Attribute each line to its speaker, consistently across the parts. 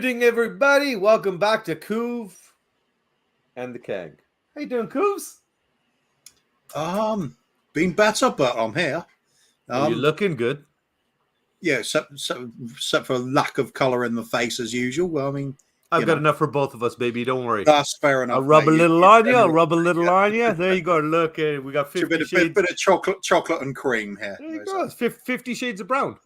Speaker 1: evening, everybody. Welcome back to Kuv and the Kang. How you doing, Kuvs?
Speaker 2: Been better, but I'm here.
Speaker 1: You're looking good.
Speaker 2: Yeah, except for lack of colour in the face as usual. Well, I mean,
Speaker 1: I've got enough for both of us, baby. Don't worry.
Speaker 2: That's fair enough.
Speaker 1: I'll rub a little on you. I'll rub a little on you. There you go. Look, we got 50 shades.
Speaker 2: Bit of chocolate and cream here.
Speaker 1: There you go. It's 50 shades of brown.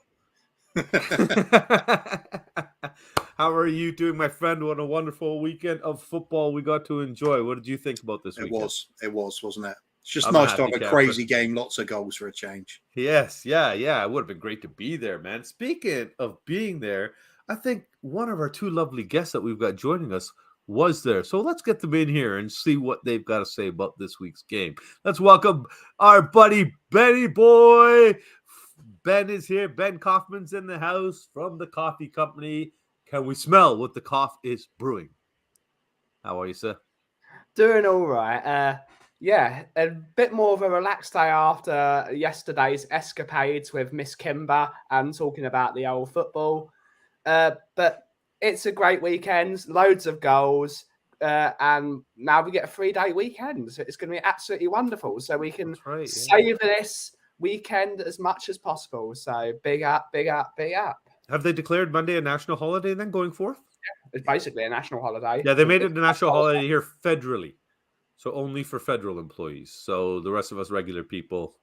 Speaker 1: How are you doing, my friend? What a wonderful weekend of football we got to enjoy. What did you think about this weekend?
Speaker 2: It was, wasn't it? It's just nice to have a crazy game, lots of goals for a change.
Speaker 1: Yes, yeah. It would have been great to be there, man. Speaking of being there, I think one of our two lovely guests that we've got joining us was there. So let's get them in here and see what they've got to say about this week's game. Let's welcome our buddy Benny Boy. Ben is here. Ben Kaufman's in the house from the Kauffie Company. Can we smell what the cough is brewing? How are you, sir?
Speaker 3: Doing all right. Yeah, a bit more of a relaxed day after yesterday's escapades with Miss Kimber and talking about the old football. But it's a great weekend, loads of goals, and now we get a 3-day weekend. So it's going to be absolutely wonderful. So we can savour this weekend as much as possible. So big up, big up, big up.
Speaker 1: Have they declared Monday a national holiday then going forth?
Speaker 3: Yeah, it's basically a national holiday.
Speaker 1: Yeah, they made it a national holiday here federally. So only for federal employees. So the rest of us regular people,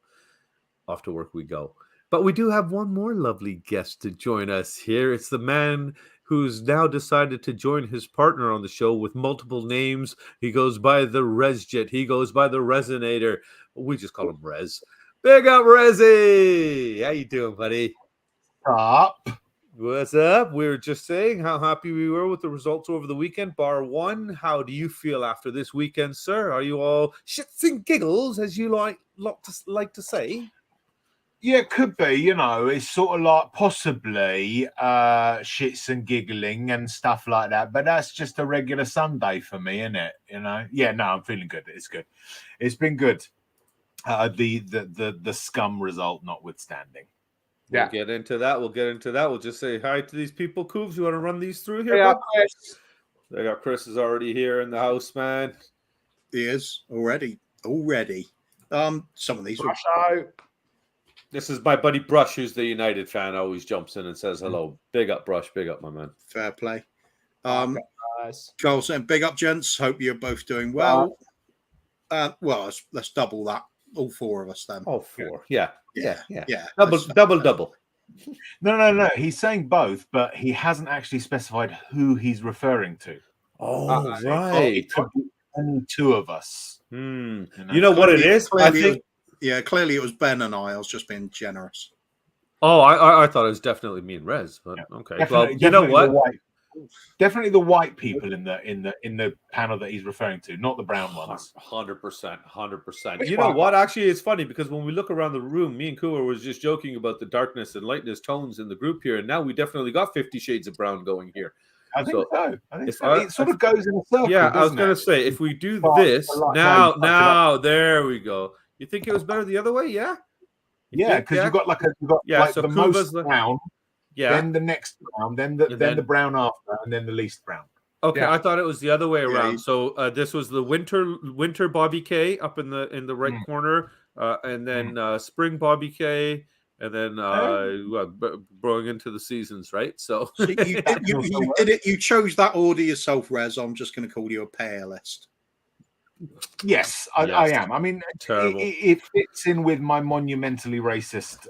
Speaker 1: off to work we go. But we do have one more lovely guest to join us here. It's the man who's now decided to join his partner on the show with multiple names. He goes by the ResJet. He goes by the Resonator. We just call him Rez. Big up, Rezzy! How you doing, buddy?
Speaker 4: Up.
Speaker 1: What's up? We were just saying how happy we were with the results over the weekend, bar one. How do you feel after this weekend, sir? Are you all shits and giggles, as you like to say?
Speaker 4: Yeah, it could be. You know, it's sort of like possibly shits and giggling and stuff like that. But that's just a regular Sunday for me, isn't it? You know? Yeah, no, I'm feeling good. It's good. It's been good. The scum result notwithstanding.
Speaker 1: We'll get into that. We'll just say hi to these people. Koobs, you want to run these through here?
Speaker 3: Yeah,
Speaker 1: Chris. They got Chris is already here in the house, man.
Speaker 2: He is already. Some of these
Speaker 1: This is my buddy Brush, who's the United fan, always jumps in and says hello. Big up, Brush. Big up, my man.
Speaker 2: Fair play. Carl saying, big up, gents. Hope you're both doing well. Well, let's double that. All four of us then.
Speaker 1: All four. Yeah. Double.
Speaker 4: No. He's saying both, but he hasn't actually specified who he's referring to.
Speaker 1: Oh, right.
Speaker 4: Only two of us.
Speaker 1: You know what it is? I think.
Speaker 2: Clearly it was Ben and I was just being generous.
Speaker 1: Oh, I thought it was definitely me and Rez, but okay. Well, you know what?
Speaker 4: Definitely the white people in the panel that he's referring to, not the brown ones.
Speaker 1: 100%. You know what? Actually, it's funny because when we look around the room, me and Kua was just joking about the darkness and lightness tones in the group here, and now we definitely got 50 Shades of Brown going here.
Speaker 4: I think so. It sort of goes in a circle.
Speaker 1: Yeah, I was going to say, if we do this now, there we go. You think it was better the other way? Yeah.
Speaker 4: Yeah, because you've got
Speaker 1: so
Speaker 4: the most brown. Yeah. Then the next brown, then the brown after, and then the least brown.
Speaker 1: Okay, I thought it was the other way around. So this was the winter BobbyK up in the right corner, and then spring BobbyK, and then growing into the seasons, right? So
Speaker 2: you did it. You chose that order yourself, Rez. I'm just going to call you a palist.
Speaker 4: Yes, I am. I mean, it fits in with my monumentally racist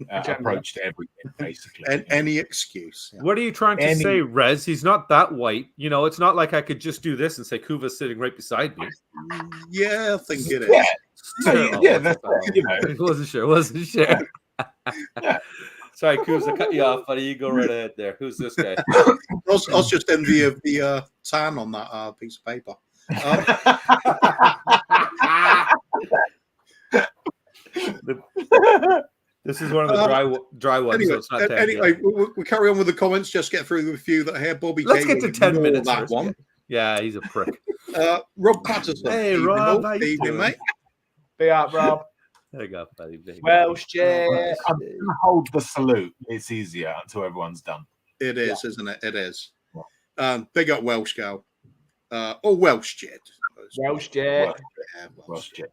Speaker 4: approach to everything, basically.
Speaker 2: Any excuse.
Speaker 1: Yeah. What are you trying to say, Rez? He's not that white. You know, it's not like I could just do this and say Kuva's sitting right beside me.
Speaker 2: Yeah, I think it is.
Speaker 4: That's you know.
Speaker 1: Wasn't sure. Sorry, Kuz, I cut you off, buddy. You go right ahead there. Who's this guy?
Speaker 2: I was just envy of the tan on that piece of paper.
Speaker 1: This is one of the dry ones.
Speaker 2: Anyway,
Speaker 1: so it's not
Speaker 2: anyway we'll carry on with the comments. Just get through the few that are here. Bobby,
Speaker 1: let's get to 10 minutes.
Speaker 2: That one.
Speaker 1: Yeah, he's a prick.
Speaker 2: Rob Patterson.
Speaker 1: Hey, Rob. How you
Speaker 2: doing, mate?
Speaker 3: Be up, Rob.
Speaker 1: There you go, buddy.
Speaker 3: Well, shit.
Speaker 4: I'm going to hold the salute. It's easier until everyone's done.
Speaker 2: It is, isn't it? It is. Big up Welsh girl. Or Welsh Jed.
Speaker 3: Welsh Jed.
Speaker 4: Welsh Jed.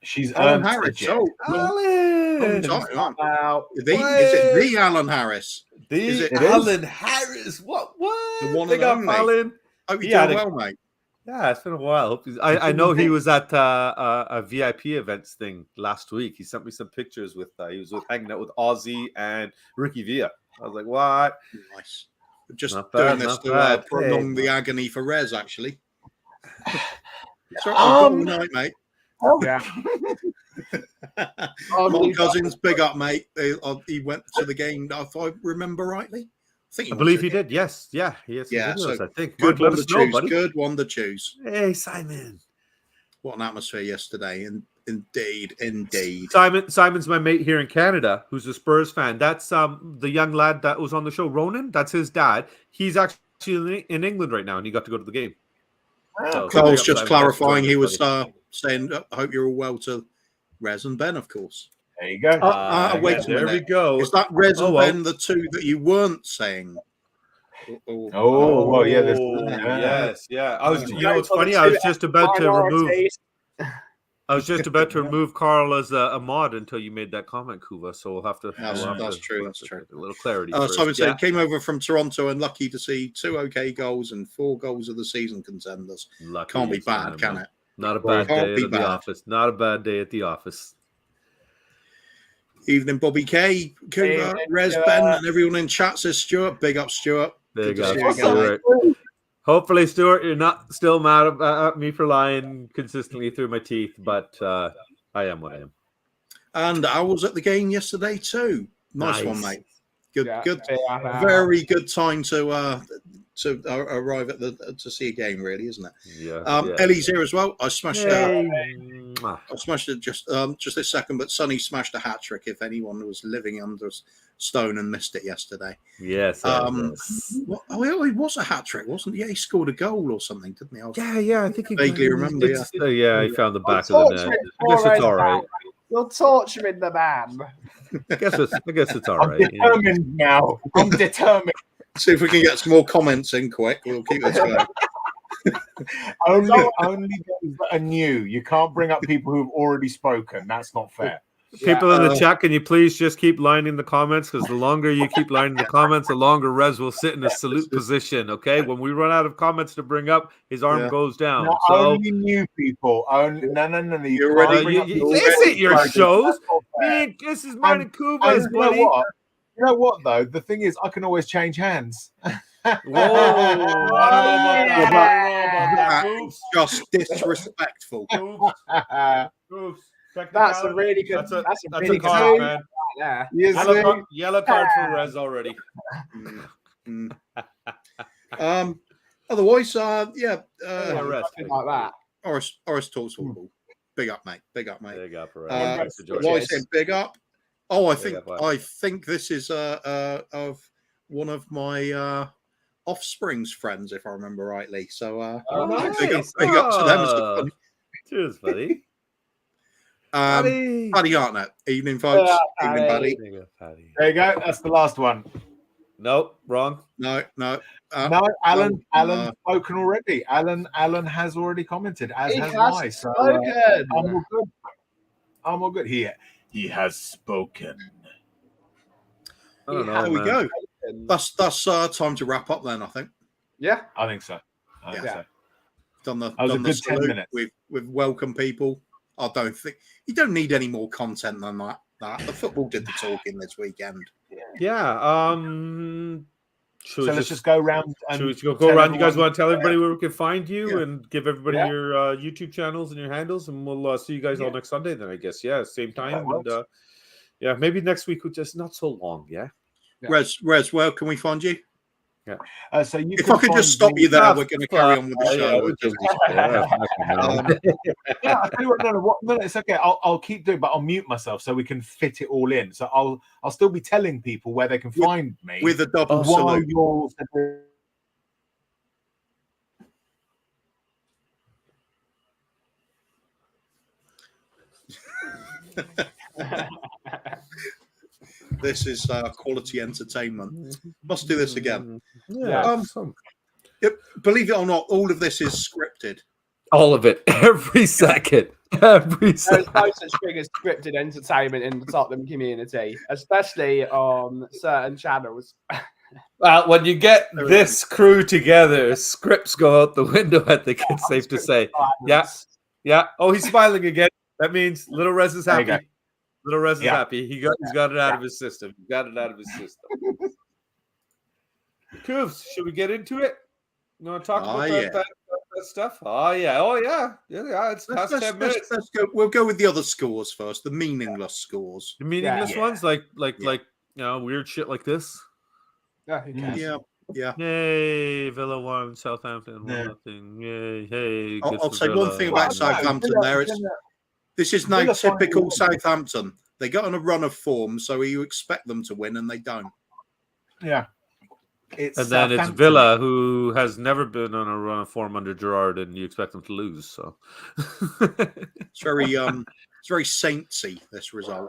Speaker 4: She's
Speaker 2: Alan
Speaker 4: earned a
Speaker 2: Harris.
Speaker 4: Jed.
Speaker 2: Oh,
Speaker 1: Alan!
Speaker 3: Wow.
Speaker 2: is it the Alan Harris? Is it
Speaker 1: Alan Harris? What?
Speaker 2: The one
Speaker 1: Big
Speaker 2: and
Speaker 1: up,
Speaker 2: only.
Speaker 1: Alan.
Speaker 2: Hope you're doing well, mate.
Speaker 1: Yeah, it's been a while. I know he was at a VIP events thing last week. He sent me some pictures with he was hanging out with Ozzy and Ricky Villa. I was like, what?
Speaker 2: Nice. Just
Speaker 1: Not
Speaker 2: doing
Speaker 1: bad,
Speaker 2: this
Speaker 1: not
Speaker 2: to
Speaker 1: bad.
Speaker 2: prolong
Speaker 1: Hey,
Speaker 2: the agony for Rez, actually. So,
Speaker 4: Um,
Speaker 2: good night, mate.
Speaker 3: Yeah.
Speaker 2: Mark Cousins, big up, mate. He went to the game, if I remember rightly.
Speaker 1: I believe he did. Yes, yeah, he has some
Speaker 2: Yeah,
Speaker 1: videos.
Speaker 2: so
Speaker 1: I think.
Speaker 2: Good
Speaker 1: Mark, let
Speaker 2: one to
Speaker 1: us know,
Speaker 2: choose.
Speaker 1: buddy.
Speaker 2: Good one to choose.
Speaker 1: Hey, Simon.
Speaker 2: What an atmosphere yesterday. Indeed.
Speaker 1: Simon's my mate here in Canada, who's a Spurs fan. That's the young lad that was on the show, Ronan. That's his dad. He's actually in England right now, and he got to go to the game. So,
Speaker 2: Carl's just
Speaker 1: Simon,
Speaker 2: clarifying. He was
Speaker 1: buddy.
Speaker 2: saying, I hope you're all well to Rez and Ben, of course.
Speaker 4: There you go.
Speaker 2: Wait a
Speaker 1: there
Speaker 2: minute.
Speaker 1: we go.
Speaker 2: Is that Rez and
Speaker 1: well.
Speaker 2: Ben the two that you weren't saying?
Speaker 4: Well, yeah.
Speaker 1: Yes, yeah. I was.
Speaker 3: Yeah.
Speaker 1: You know, it's funny. I was just about to remove. I was just about to remove Carl as a mod until you made that comment, Kuva. So we'll have to.
Speaker 2: That's true.
Speaker 1: That's true. A little clarity.
Speaker 2: Simon said came over from Toronto and lucky to see 2 OK goals and 4 goals of the season contenders.
Speaker 1: Lucky
Speaker 2: Can't be bad, can it?
Speaker 1: Not a bad
Speaker 2: Can't
Speaker 1: day
Speaker 2: be
Speaker 1: at
Speaker 2: bad.
Speaker 1: the office. Not a bad day at the office.
Speaker 2: Evening, Bobby K, Kuva, Rez, Ben, and everyone in chat says Stuart. Big up, Stuart.
Speaker 1: Big
Speaker 2: Good to
Speaker 1: up,
Speaker 2: see you again,
Speaker 1: Stuart. Hopefully, Stuart, you're not still mad at me for lying consistently through my teeth, but I am what I am.
Speaker 2: And I was at the game yesterday too. Nice one, mate. Good. Very good time to arrive at to see a game, really, isn't it?
Speaker 1: Yeah.
Speaker 2: Ellie's here as well. I smashed
Speaker 1: Mwah.
Speaker 2: I smashed it just this second, but Sonny smashed a hat trick. If anyone was living under a stone and missed it yesterday,
Speaker 1: Yes.
Speaker 2: it was a hat trick, wasn't it? Yeah, he scored a goal or something, didn't he?
Speaker 1: Yeah. I think he
Speaker 2: vaguely remember.
Speaker 1: Yeah, he found the back of the net. I guess it's all right.
Speaker 3: You're torturing the man.
Speaker 1: I guess it's all
Speaker 4: I'm
Speaker 1: right.
Speaker 4: determined now. I'm determined.
Speaker 2: See if we can get some more comments in quick. We'll keep this going.
Speaker 4: only those that are new. You can't bring up people who've already spoken. That's not fair.
Speaker 1: People in the chat, can you please just keep lining the comments? Because the longer you keep lining the comments, the longer Rez will sit in a salute position. Okay, when we run out of comments to bring up, his arm goes down.
Speaker 4: No,
Speaker 1: so
Speaker 4: only new people. No.
Speaker 2: You're ready.
Speaker 1: This ain't your shows. Man, this is mine and Kuva's, buddy.
Speaker 4: You know what though? The thing is, I can always change hands.
Speaker 1: Whoa! I don't know about that. Oops.
Speaker 2: Just disrespectful.
Speaker 1: Oops.
Speaker 3: That's a really good.
Speaker 1: That's a
Speaker 3: really
Speaker 1: card,
Speaker 3: good
Speaker 1: man.
Speaker 3: Yeah.
Speaker 1: Yellow card for Rez already.
Speaker 2: Otherwise,
Speaker 1: Rez.
Speaker 3: Like that.
Speaker 2: Oris talks football. Big up, mate. Big up, mate.
Speaker 1: Big up for
Speaker 2: Why say big up? Oh, I
Speaker 1: Big
Speaker 2: think this is of one of my offspring's friends, if I remember rightly. So
Speaker 1: nice.
Speaker 2: big up to them.
Speaker 1: Cheers, buddy.
Speaker 2: Paddy Hartnett. Evening, folks. Evening, Paddy.
Speaker 4: There you go. That's the last one.
Speaker 1: Nope, wrong.
Speaker 2: No.
Speaker 4: Alan spoken already. Alan has already commented, as has I. So I'm all good. He has spoken.
Speaker 1: I don't know,
Speaker 2: there we go. That's time to wrap up then, I think.
Speaker 3: Yeah,
Speaker 4: I think so.
Speaker 2: Done the
Speaker 4: 10
Speaker 2: salute.
Speaker 4: minutes.
Speaker 2: We've welcomed people. I don't think you don't need any more content than that. The football did the talking this weekend.
Speaker 1: Yeah.
Speaker 2: Let's
Speaker 4: just go around.
Speaker 1: Should we go around? You guys want to tell everybody where we can find you and give everybody your YouTube channels and your handles, and we'll see you guys all next Sunday. Then I guess same time. And maybe next week, which is not so long. Yeah.
Speaker 2: Rez, where can we find you?
Speaker 1: Yeah.
Speaker 4: So you
Speaker 2: if I could just stop you there, we're going to carry on with the
Speaker 4: show. No, it's okay. I'll keep doing, but I'll mute myself so we can fit it all in. So I'll still be telling people where they can find me
Speaker 2: with a double salute. This is quality entertainment. Must do this again.
Speaker 1: Yeah.
Speaker 2: Believe it or not, all of this is scripted.
Speaker 1: All of it, every second, every second.
Speaker 3: There's no such thing as scripted entertainment in the Tottenham community, especially on certain channels.
Speaker 1: Well, when you get this crew together, scripts go out the window. I think it's safe to say. Yeah. Oh, he's smiling again. That means Little Rez is happy. Little Rez is happy. He's got it out of his system. He got it out of his system. Kuvs, should we get into it? You want to talk about that stuff? Oh yeah. It's past 10 minutes.
Speaker 2: Let's go. We'll go with the other scores first. The meaningless scores.
Speaker 1: The meaningless ones, like weird shit like this.
Speaker 3: Yeah, who cares?
Speaker 2: Yeah.
Speaker 1: Yay, Villa won, Southampton won nothing. Yay, hey.
Speaker 2: I'll say one thing about Southampton there. This is now typical Southampton. They got on a run of form, so you expect them to win, and they don't.
Speaker 4: Yeah.
Speaker 1: And then it's Villa, who has never been on a run of form under Gerrard, and you expect them to lose. So
Speaker 2: it's very saintsy, this result.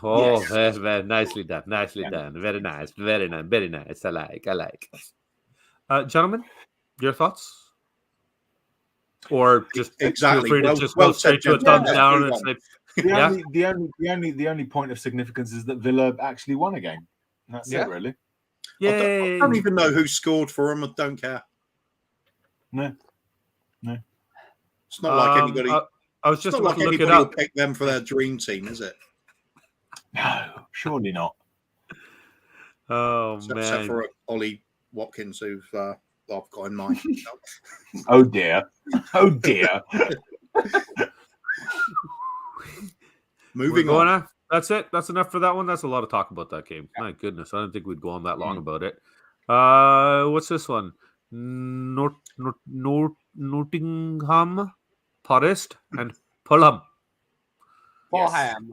Speaker 1: Oh, yes. That's very nicely done. Nicely done. Very nice. Very nice. Very nice. I like. Gentlemen, your thoughts? Or just
Speaker 2: exactly.
Speaker 1: Feel free to just go straight to a thumbs down and say,
Speaker 4: the only point of significance is that Villa actually won a game. That's it, really.
Speaker 1: Yay.
Speaker 2: I don't even know who scored for them. I don't care.
Speaker 4: No.
Speaker 2: It's not like anybody.
Speaker 1: I was just
Speaker 2: about to look it up. Will pick them for their dream team, is it?
Speaker 4: No, surely not.
Speaker 1: Oh man!
Speaker 2: Except for Ollie Watkins, who I've got in mind.
Speaker 4: Oh dear!
Speaker 2: Moving on.
Speaker 1: That's it. That's enough for that one. That's a lot of talk about that game. My goodness, I didn't think we'd go on that long about it. What's this one? Nottingham Forest and Fulham. Fulham.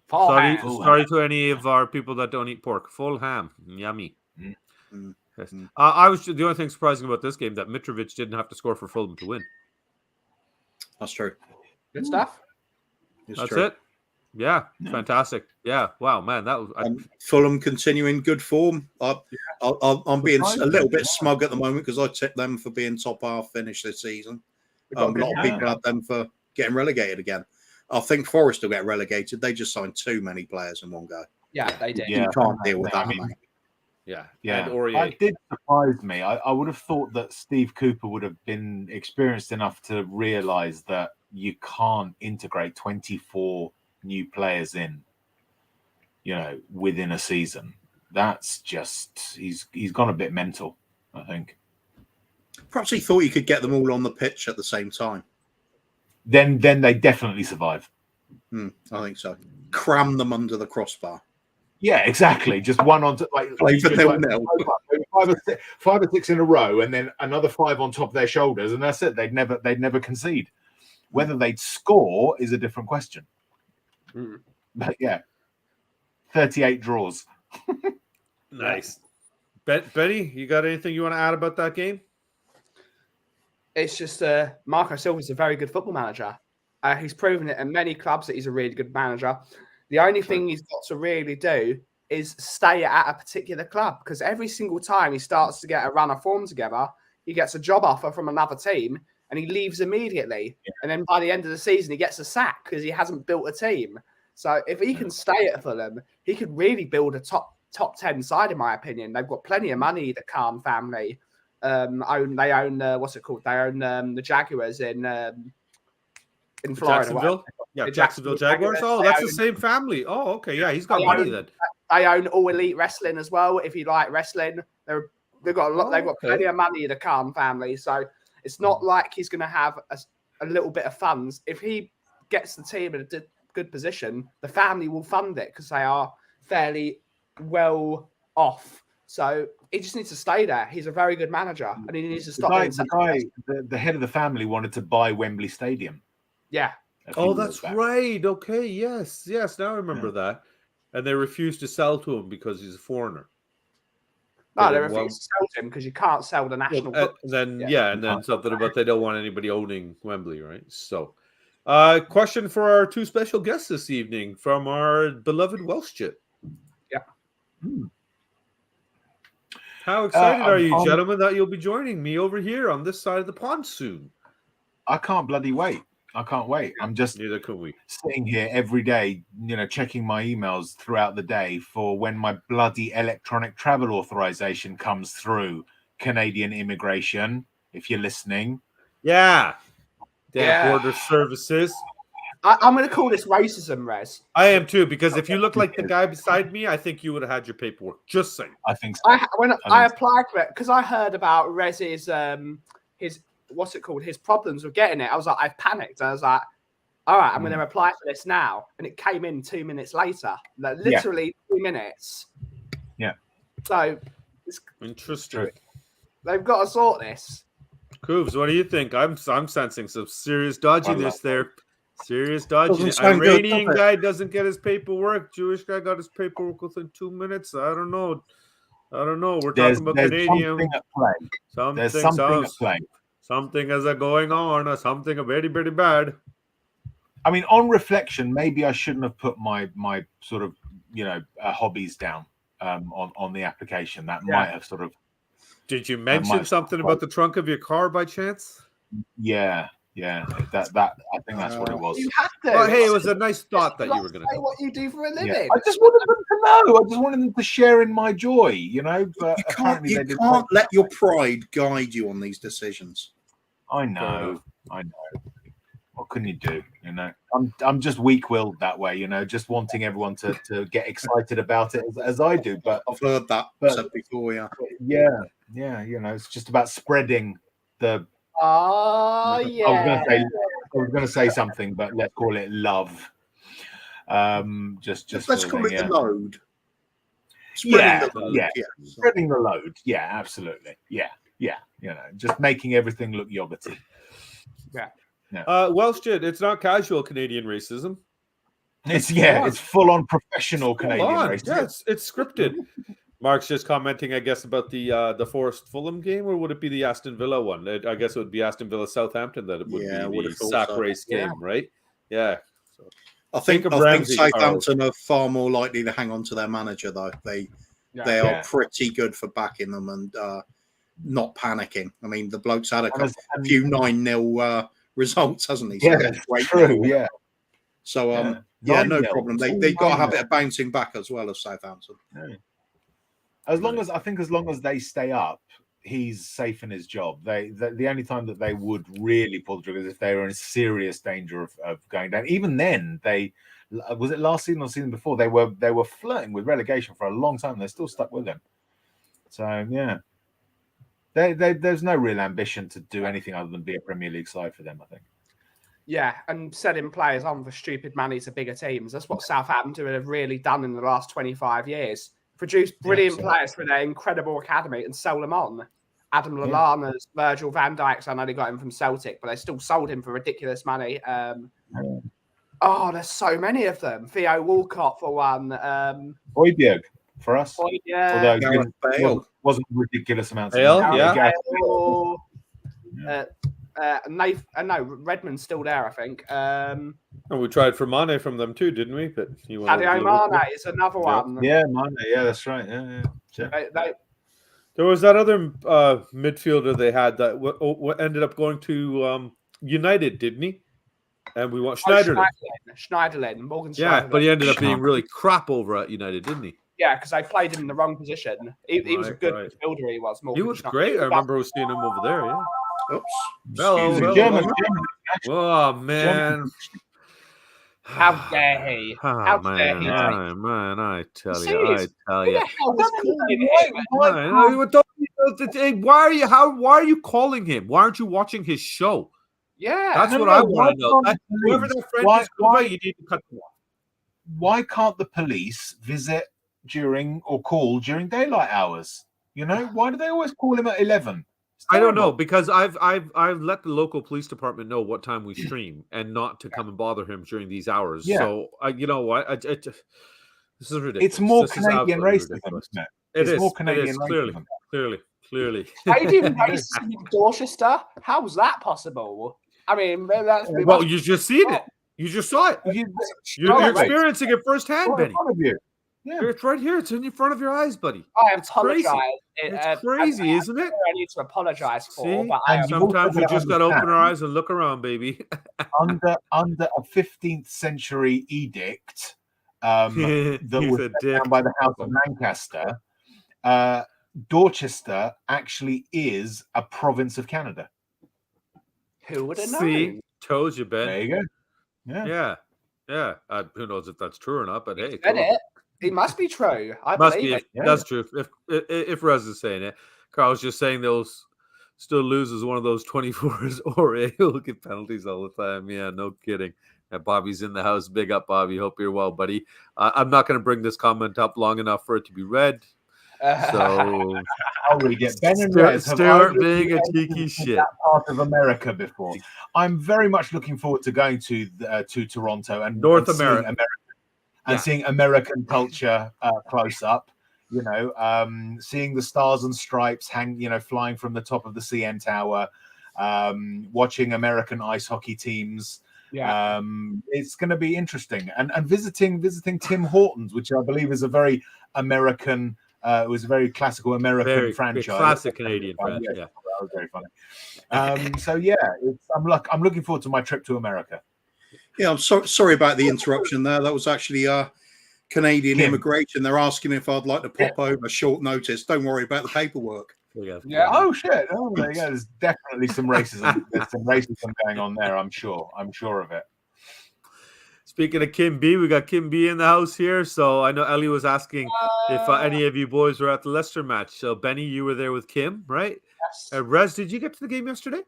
Speaker 1: Sorry to any of our people that don't eat pork. Fulham, yummy. Yes. The only thing surprising about this game that Mitrovic didn't have to score for Fulham to win.
Speaker 2: That's true.
Speaker 3: Good stuff.
Speaker 1: That's it. Yeah, fantastic. Yeah, wow, man, that was
Speaker 2: Fulham continuing good form. I'm being a little bit smug at the moment because I tipped them for being top half finish this season. A lot of people had them for getting relegated again. I think Forest will get relegated. They just signed too many players in one go.
Speaker 3: Yeah, they did.
Speaker 2: You can't deal with that, mate.
Speaker 1: Yeah.
Speaker 4: It did surprise me. I would have thought that Steve Cooper would have been experienced enough to realise that you can't integrate 24 new players in, within a season. That's just he's gone a bit mental, I think.
Speaker 2: Perhaps he thought he could get them all on the pitch at the same time.
Speaker 4: Then they definitely survive.
Speaker 2: I think so. Cram them under the crossbar.
Speaker 4: Yeah, exactly. Just one on
Speaker 2: play for nil.
Speaker 4: 5 or 6 in a row, and then another 5 on top of their shoulders, and that's it. They'd never concede. Whether they'd score is a different question. But 38 draws.
Speaker 1: Nice. Betty, you got anything you want to add about that game?
Speaker 3: It's just Marco Silva's a very good football manager. He's proven it in many clubs that he's a really good manager. The only thing he's got to really do is stay at a particular club, because every single time he starts to get a run of form together, he gets a job offer from another team and he leaves immediately. Yeah. And then by the end of the season, he gets a sack because he hasn't built a team. So if he can stay at Fulham, he could really build a top 10 side, in my opinion. They've got plenty of money, the Khan family. They own what's it called? They own the Jaguars in Florida.
Speaker 1: Jacksonville? Yeah, Jacksonville Jaguars. Oh, that's the same family. Oh, okay. Yeah, he's got money then.
Speaker 3: They own All Elite Wrestling as well. If you like wrestling, they've got a lot. They've got plenty of money, the Khan family. So it's not like he's going to have a little bit of funds. If he gets the team in a good position, the family will fund it because they are fairly well off. So he just needs to stay there. He's a very good manager, and he needs to stop.
Speaker 4: The head of the family wanted to buy Wembley Stadium.
Speaker 3: Yeah.
Speaker 1: Oh, that's right. Okay. Yes. Now I remember that. And they refused to sell to him because he's a foreigner.
Speaker 3: No, they refused to sell to him because you can't sell the national.
Speaker 1: Then something about they don't want anybody owning Wembley, right? So, question for our 2 special guests this evening from our beloved Welsh chip.
Speaker 3: Yeah.
Speaker 1: How excited are you,
Speaker 4: I'm-
Speaker 1: gentlemen, that you'll be joining me over here on this side of the pond soon?
Speaker 4: I can't bloody wait. I can't wait. I'm just
Speaker 1: Neither can we.
Speaker 4: sitting here every day, checking my emails throughout the day for when my bloody electronic travel authorization comes through. Canadian immigration, if you're listening.
Speaker 1: Yeah. Damn border services.
Speaker 3: I'm going to call this racism, Rez.
Speaker 1: I am too, because if you look like the guy beside me, I think you would have had your paperwork. Just saying.
Speaker 4: I think so.
Speaker 3: I applied for it because I heard about Rez's his what's it called? His problems with getting it. I was like, I panicked. I was like, all right, I'm going to apply for this now, and it came in 2 minutes later, like literally 2 minutes.
Speaker 4: Yeah.
Speaker 3: So it's
Speaker 1: interesting.
Speaker 3: They've got to sort this.
Speaker 1: Coovs, what do you think? I'm sensing some serious dodginess there. Serious dodginess.
Speaker 2: Sound good,
Speaker 1: Iranian
Speaker 2: does it?
Speaker 1: guy doesn't get his paperwork. Jewish guy got his paperwork within 2 minutes. I don't know. We're talking about Canadian.
Speaker 4: Something at play. There's something at play.
Speaker 1: Something is going on. Something very, very bad.
Speaker 4: I mean, on reflection, maybe I shouldn't have put my sort of hobbies down on the application. That might have sort of.
Speaker 1: Did you mention something about the trunk of your car by chance?
Speaker 4: Yeah. That I think that's what it was.
Speaker 3: You have to.
Speaker 1: Well, hey, it was a nice thought that you were going to
Speaker 3: say what you do for a living.
Speaker 4: Yeah. I just wanted them to know. I just wanted them to share in my joy, But
Speaker 2: you can't let your pride guide you on these decisions.
Speaker 4: I know. What can you do? I'm just weak-willed that way. Just wanting everyone to get excited about it as I do. But
Speaker 2: I've heard that said before.
Speaker 4: Yeah. It's just about spreading the.
Speaker 3: Oh yeah.
Speaker 4: I was going to say something, but let's call it love. Just
Speaker 2: let's call it the load.
Speaker 4: Spreading the load. Spreading the load. Yeah, absolutely. Yeah. Just making everything look yogurty.
Speaker 3: Yeah.
Speaker 1: Welsh did. It's not casual Canadian racism.
Speaker 4: It's full on professional Canadian racism.
Speaker 1: Yeah, it's scripted. Mark's just commenting, I guess, about the Forest Fulham game, or would it be the Aston Villa one? I guess it would be Aston Villa Southampton that it would be the sack race game, right? Yeah. So,
Speaker 2: I think Southampton are far more likely to hang on to their manager, though. They are pretty good for backing them and not panicking. I mean, the bloke's had a few 9-0 results, hasn't he? So
Speaker 4: yeah, that's true. Yeah.
Speaker 2: So no problem. They've got a habit of bouncing back as well as Southampton.
Speaker 4: Yeah. As long as they stay up, he's safe in his job. The only time that they would really pull the trigger is if they were in serious danger of going down. Even then, was it last season or season before? They were flirting with relegation for a long time. They're still stuck with him. So yeah, there's no real ambition to do anything other than be a Premier League side for them, I think.
Speaker 3: Yeah, and selling players on for stupid money to bigger teams. That's what Southampton have really done in the last 25 years. Produced brilliant players for their incredible academy and sell them on. Adam Lallana's, Virgil van Dijk's, I know they got him from Celtic, but they still sold him for ridiculous money. There's so many of them. Theo Walcott for one.
Speaker 4: Højbjerg for us.
Speaker 3: Although
Speaker 4: Bale wasn't ridiculous amounts.
Speaker 3: Redmond's still there, I think.
Speaker 1: And we tried for Mane from them too, didn't we? But
Speaker 3: Sadio Mane is another one.
Speaker 4: Yeah, Mane. Yeah, that's right. Yeah.
Speaker 1: There was that other midfielder they had that ended up going to United, didn't he? And we want Schneiderlin.
Speaker 3: Schneiderlin, Morgan Schneiderlin.
Speaker 1: Yeah, but he ended up being really crap over at United, didn't he?
Speaker 3: Yeah, because they played him in the wrong position. He was a good midfielder. He was.
Speaker 1: He was great. I remember seeing him over there. Yeah.
Speaker 2: Oops.
Speaker 1: Hello.
Speaker 4: German.
Speaker 1: Oh man.
Speaker 3: How dare he? How dare he?
Speaker 1: Man, I tell you. Why are you calling him? Why aren't you watching his show?
Speaker 3: Yeah,
Speaker 1: that's what I want to know. Whoever their friend is, you need to cut them off.
Speaker 4: Why can't the police visit or call during daylight hours? Why do they always call him at 11?
Speaker 1: I don't know, because I've let the local police department know what time we stream and not to come and bother him during these hours. Yeah. So you know what? This is ridiculous.
Speaker 4: It's more Canadian racism, isn't it?
Speaker 1: It's
Speaker 4: more Canadian racism.
Speaker 1: Clearly.
Speaker 3: Canadian racism in Dorchester? How was that possible? I mean, that's
Speaker 1: you just seen it. You just saw it. You're experiencing it firsthand, Benny.
Speaker 4: Yeah.
Speaker 1: It's right here. It's in front of your eyes, buddy.
Speaker 3: I
Speaker 1: It's crazy.
Speaker 3: apologize.
Speaker 1: It's crazy, isn't it?
Speaker 3: I need to apologize for,
Speaker 1: See?
Speaker 3: but
Speaker 4: And you've also
Speaker 1: sometimes we
Speaker 4: got to
Speaker 1: just got to open our
Speaker 4: understand-
Speaker 1: eyes and look around, baby.
Speaker 4: under a 15th century edict that was
Speaker 1: He's a
Speaker 4: set
Speaker 1: dick.
Speaker 4: down by the House of Lancaster, Dorchester actually is a province of Canada.
Speaker 3: who would have
Speaker 1: See,
Speaker 3: known?
Speaker 1: told you, Ben.
Speaker 4: There you go.
Speaker 1: Yeah. Who knows if that's true or not? But hey,
Speaker 3: Said
Speaker 1: cool.
Speaker 3: it. It must be true. I
Speaker 1: Must
Speaker 3: believe
Speaker 1: be.
Speaker 3: it.
Speaker 4: Yeah.
Speaker 1: That's true. If Rez is saying it, Carl's just saying they'll still lose as one of those 24s, or he'll get penalties all the time. Yeah, no kidding. Bobby's in the house. Big up, Bobby. Hope you're well, buddy. I'm not going to bring this comment up long enough for it to be read. So
Speaker 4: I'll read it. Ben and Rez have
Speaker 1: Stuart
Speaker 4: only
Speaker 1: being a
Speaker 4: been
Speaker 1: cheeky
Speaker 4: to
Speaker 1: shit.
Speaker 4: that part of America before. I'm very much looking forward to going to Toronto and
Speaker 1: North
Speaker 4: and seeing
Speaker 1: America.
Speaker 4: and seeing American culture close up. You know, seeing the stars and stripes flying from the top of the CN Tower, watching American ice hockey teams.
Speaker 3: Yeah.
Speaker 4: It's going to be interesting, and visiting Tim Hortons, which I believe is a very American. It was a very classical American franchise,
Speaker 1: classic Canadian franchise. Yeah,
Speaker 4: that was very funny. So yeah, I'm looking forward to my trip to America.
Speaker 2: Yeah, I'm sorry about the interruption there. That was actually Canadian
Speaker 4: Kim.
Speaker 2: immigration. They're asking if I'd like to pop over short notice. Don't worry about the paperwork.
Speaker 3: Yeah.
Speaker 4: Oh shit! Oh, there you go. There's definitely some racism. There's some racism going on there. I'm sure of it.
Speaker 1: Speaking of Kim B, we got Kim B in the house here. So I know Ellie was asking if any of you boys were at the Leicester match. So Benny, you were there with Kim, right?
Speaker 3: Yes.
Speaker 1: Rez, did you get to the game yesterday?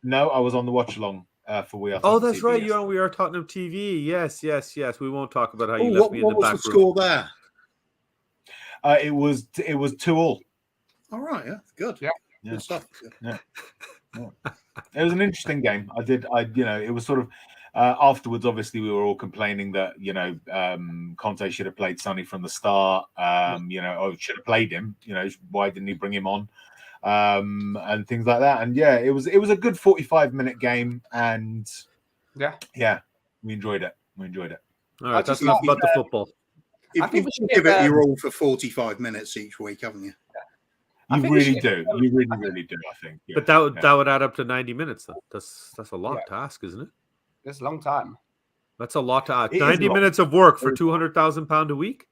Speaker 4: No, I was on the watch along for We Are.
Speaker 1: Oh,
Speaker 4: Tottenham
Speaker 1: that's
Speaker 4: TV
Speaker 1: right.
Speaker 4: yesterday.
Speaker 1: You're on We Are Tottenham TV. Yes. We won't talk about how you
Speaker 2: Oh,
Speaker 1: left me in the
Speaker 2: what was
Speaker 1: back
Speaker 2: the
Speaker 1: room.
Speaker 2: score there?
Speaker 4: It was 2-2.
Speaker 2: All right, yeah, good.
Speaker 3: Yeah.
Speaker 2: Good stuff.
Speaker 4: It was an interesting game. It was sort of afterwards. Obviously, we were all complaining that Conte should have played Sonny from the start. Should have played him. Why didn't he bring him on? And things like that. And yeah, it was a good 45-minute game. And yeah, we enjoyed it.
Speaker 1: All right, that's enough about the football.
Speaker 3: I think we should
Speaker 2: give
Speaker 3: give,
Speaker 2: it your all for 45 minutes each week, haven't you?
Speaker 4: You really do. You really do. I think. Yeah.
Speaker 1: But that would add up to 90 minutes, though. That's a lot to ask, isn't it?
Speaker 3: It's a long time.
Speaker 1: That's a lot to ask.
Speaker 4: It is
Speaker 1: 90
Speaker 4: a lot.
Speaker 1: minutes of work for £200,000 a week.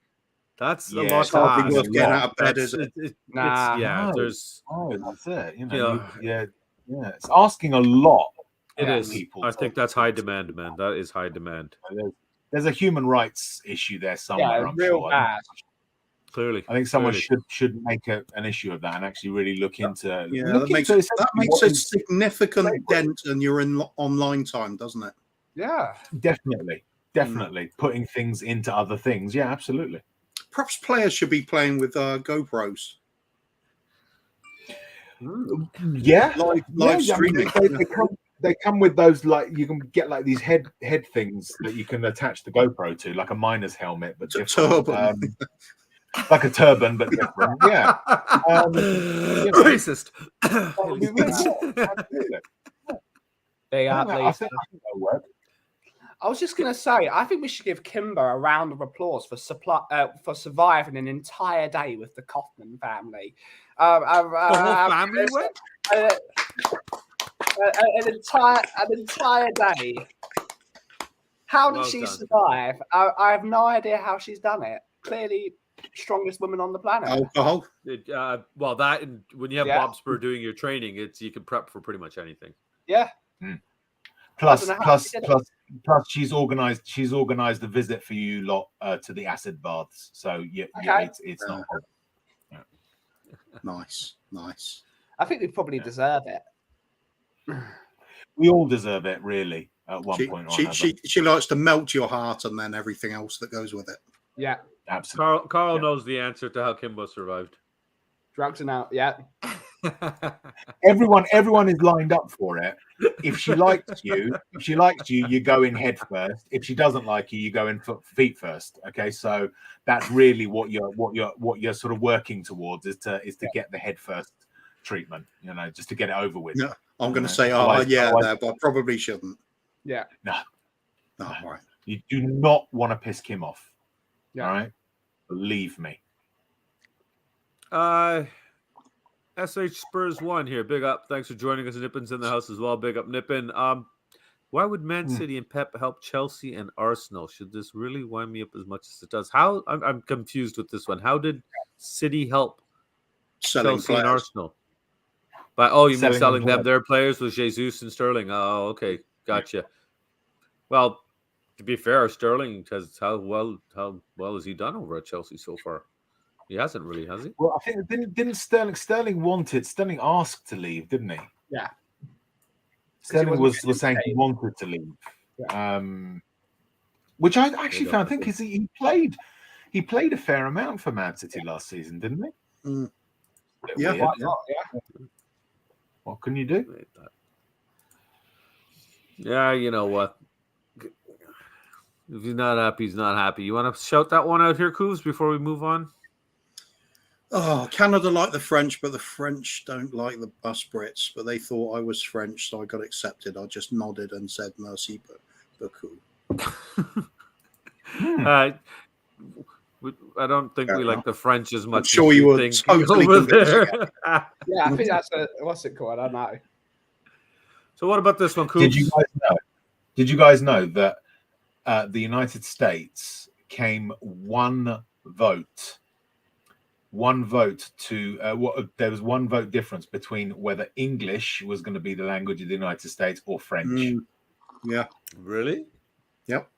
Speaker 1: That's a lot
Speaker 2: It's
Speaker 1: to
Speaker 2: hardly
Speaker 1: ask.
Speaker 2: worth getting out of bed, is it?
Speaker 3: Nah.
Speaker 1: There's.
Speaker 4: Oh, that's it.
Speaker 1: Yeah.
Speaker 4: It's asking a lot.
Speaker 1: It
Speaker 4: of
Speaker 1: is.
Speaker 4: people.
Speaker 1: I think that's high demand, man. That is high demand.
Speaker 4: There's a human rights issue there somewhere.
Speaker 3: Yeah,
Speaker 4: I'm
Speaker 3: real
Speaker 4: sure.
Speaker 3: bad.
Speaker 1: Clearly.
Speaker 4: I think someone
Speaker 1: Clearly.
Speaker 4: should make an issue of that and actually really look into.
Speaker 2: Yeah,
Speaker 4: look
Speaker 2: that makes
Speaker 4: into
Speaker 2: a significant dent in your online time, doesn't it?
Speaker 3: Yeah.
Speaker 4: Definitely putting things into other things. Yeah, absolutely.
Speaker 2: Perhaps players should be playing with GoPros.
Speaker 4: Yeah,
Speaker 2: Live streaming.
Speaker 4: They come with those, like, you can get like these head things that you can attach the GoPro to, like a miner's helmet, but different.
Speaker 2: Turban.
Speaker 4: Like a turban, but different. Yeah.
Speaker 1: Racist.
Speaker 4: Absolutely.
Speaker 3: Big
Speaker 4: I
Speaker 3: up,
Speaker 4: think
Speaker 3: Lisa.
Speaker 4: that'll work.
Speaker 3: I was just going to say, I think we should give Kimber a round of applause for surviving an entire day with the Kaufman family.
Speaker 1: The whole family went?
Speaker 3: An entire day. How did
Speaker 1: Well
Speaker 3: she
Speaker 1: done.
Speaker 3: survive? I have no idea how she's done it. Clearly, strongest woman on the planet.
Speaker 2: Alcohol.
Speaker 1: Well, that and when you have
Speaker 3: Yeah.
Speaker 1: Bob Spur doing your training, you can prep for pretty much anything.
Speaker 3: Yeah.
Speaker 4: Plus,
Speaker 3: don't know how she did it.
Speaker 4: she's organized the visit for you lot to the acid baths. So yeah,
Speaker 3: Okay.
Speaker 4: it's not.
Speaker 2: Nice.
Speaker 3: I think we probably deserve it.
Speaker 4: We all deserve it, really, at one point or another.
Speaker 2: She likes to melt your heart and then everything else that goes with it.
Speaker 3: Yeah.
Speaker 4: Absolutely.
Speaker 1: Carl
Speaker 4: Yeah.
Speaker 1: knows the answer to how Kimbo survived.
Speaker 3: Drugs and out. Yeah.
Speaker 4: Everyone is lined up for it. If she likes you, you go in head first. If she doesn't like you, you go in feet first. Okay, so that's really what you're sort of working towards is to get the head first treatment. Just to get it over with.
Speaker 2: Yeah, I'm going to
Speaker 4: Yeah.
Speaker 2: say,
Speaker 4: Otherwise-
Speaker 2: there, but I probably shouldn't.
Speaker 3: Yeah.
Speaker 2: No, right.
Speaker 4: You do not want to piss Kim off.
Speaker 3: Yeah.
Speaker 4: All right. Believe me.
Speaker 1: SH Spurs 1 here. Big up. Thanks for joining us. Nippin's in the house as well. Big up, Nippin. Why would Man City and Pep help Chelsea and Arsenal? Should this really wind me up as much as it does? How I'm confused with this one. How did City help Chelsea and Arsenal? You mean selling them their players with Jesus and Sterling? Oh, okay, gotcha. Well, to be fair, Sterling has how well has he done over at Chelsea so far? He hasn't really, has he?
Speaker 4: Well, I think didn't Sterling asked to leave, didn't he?
Speaker 3: Yeah.
Speaker 4: Sterling was saying he wanted to leave. Yeah. Which I actually found. I think he played a fair amount for Man City last season, didn't he?
Speaker 2: Mm.
Speaker 3: Yeah.
Speaker 4: What can you do?
Speaker 1: Yeah, you know what? If he's not happy, he's not happy. You want to shout that one out here, Kuvs, before we move on?
Speaker 2: Oh, Canada like the French, but the French don't like the us Brits. But they thought I was French, so I got accepted. I just nodded and said merci beaucoup.
Speaker 1: I don't think we like the French as much.
Speaker 2: I'm sure you were totally
Speaker 1: over there.
Speaker 3: Yeah, I think that's what's it called? I don't know.
Speaker 1: So what about this one, Kuvs?
Speaker 4: Did you guys know that the United States came one vote to there was one vote difference between whether English was going to be the language of the United States or French.
Speaker 2: Yeah.
Speaker 1: Really?
Speaker 2: Yep.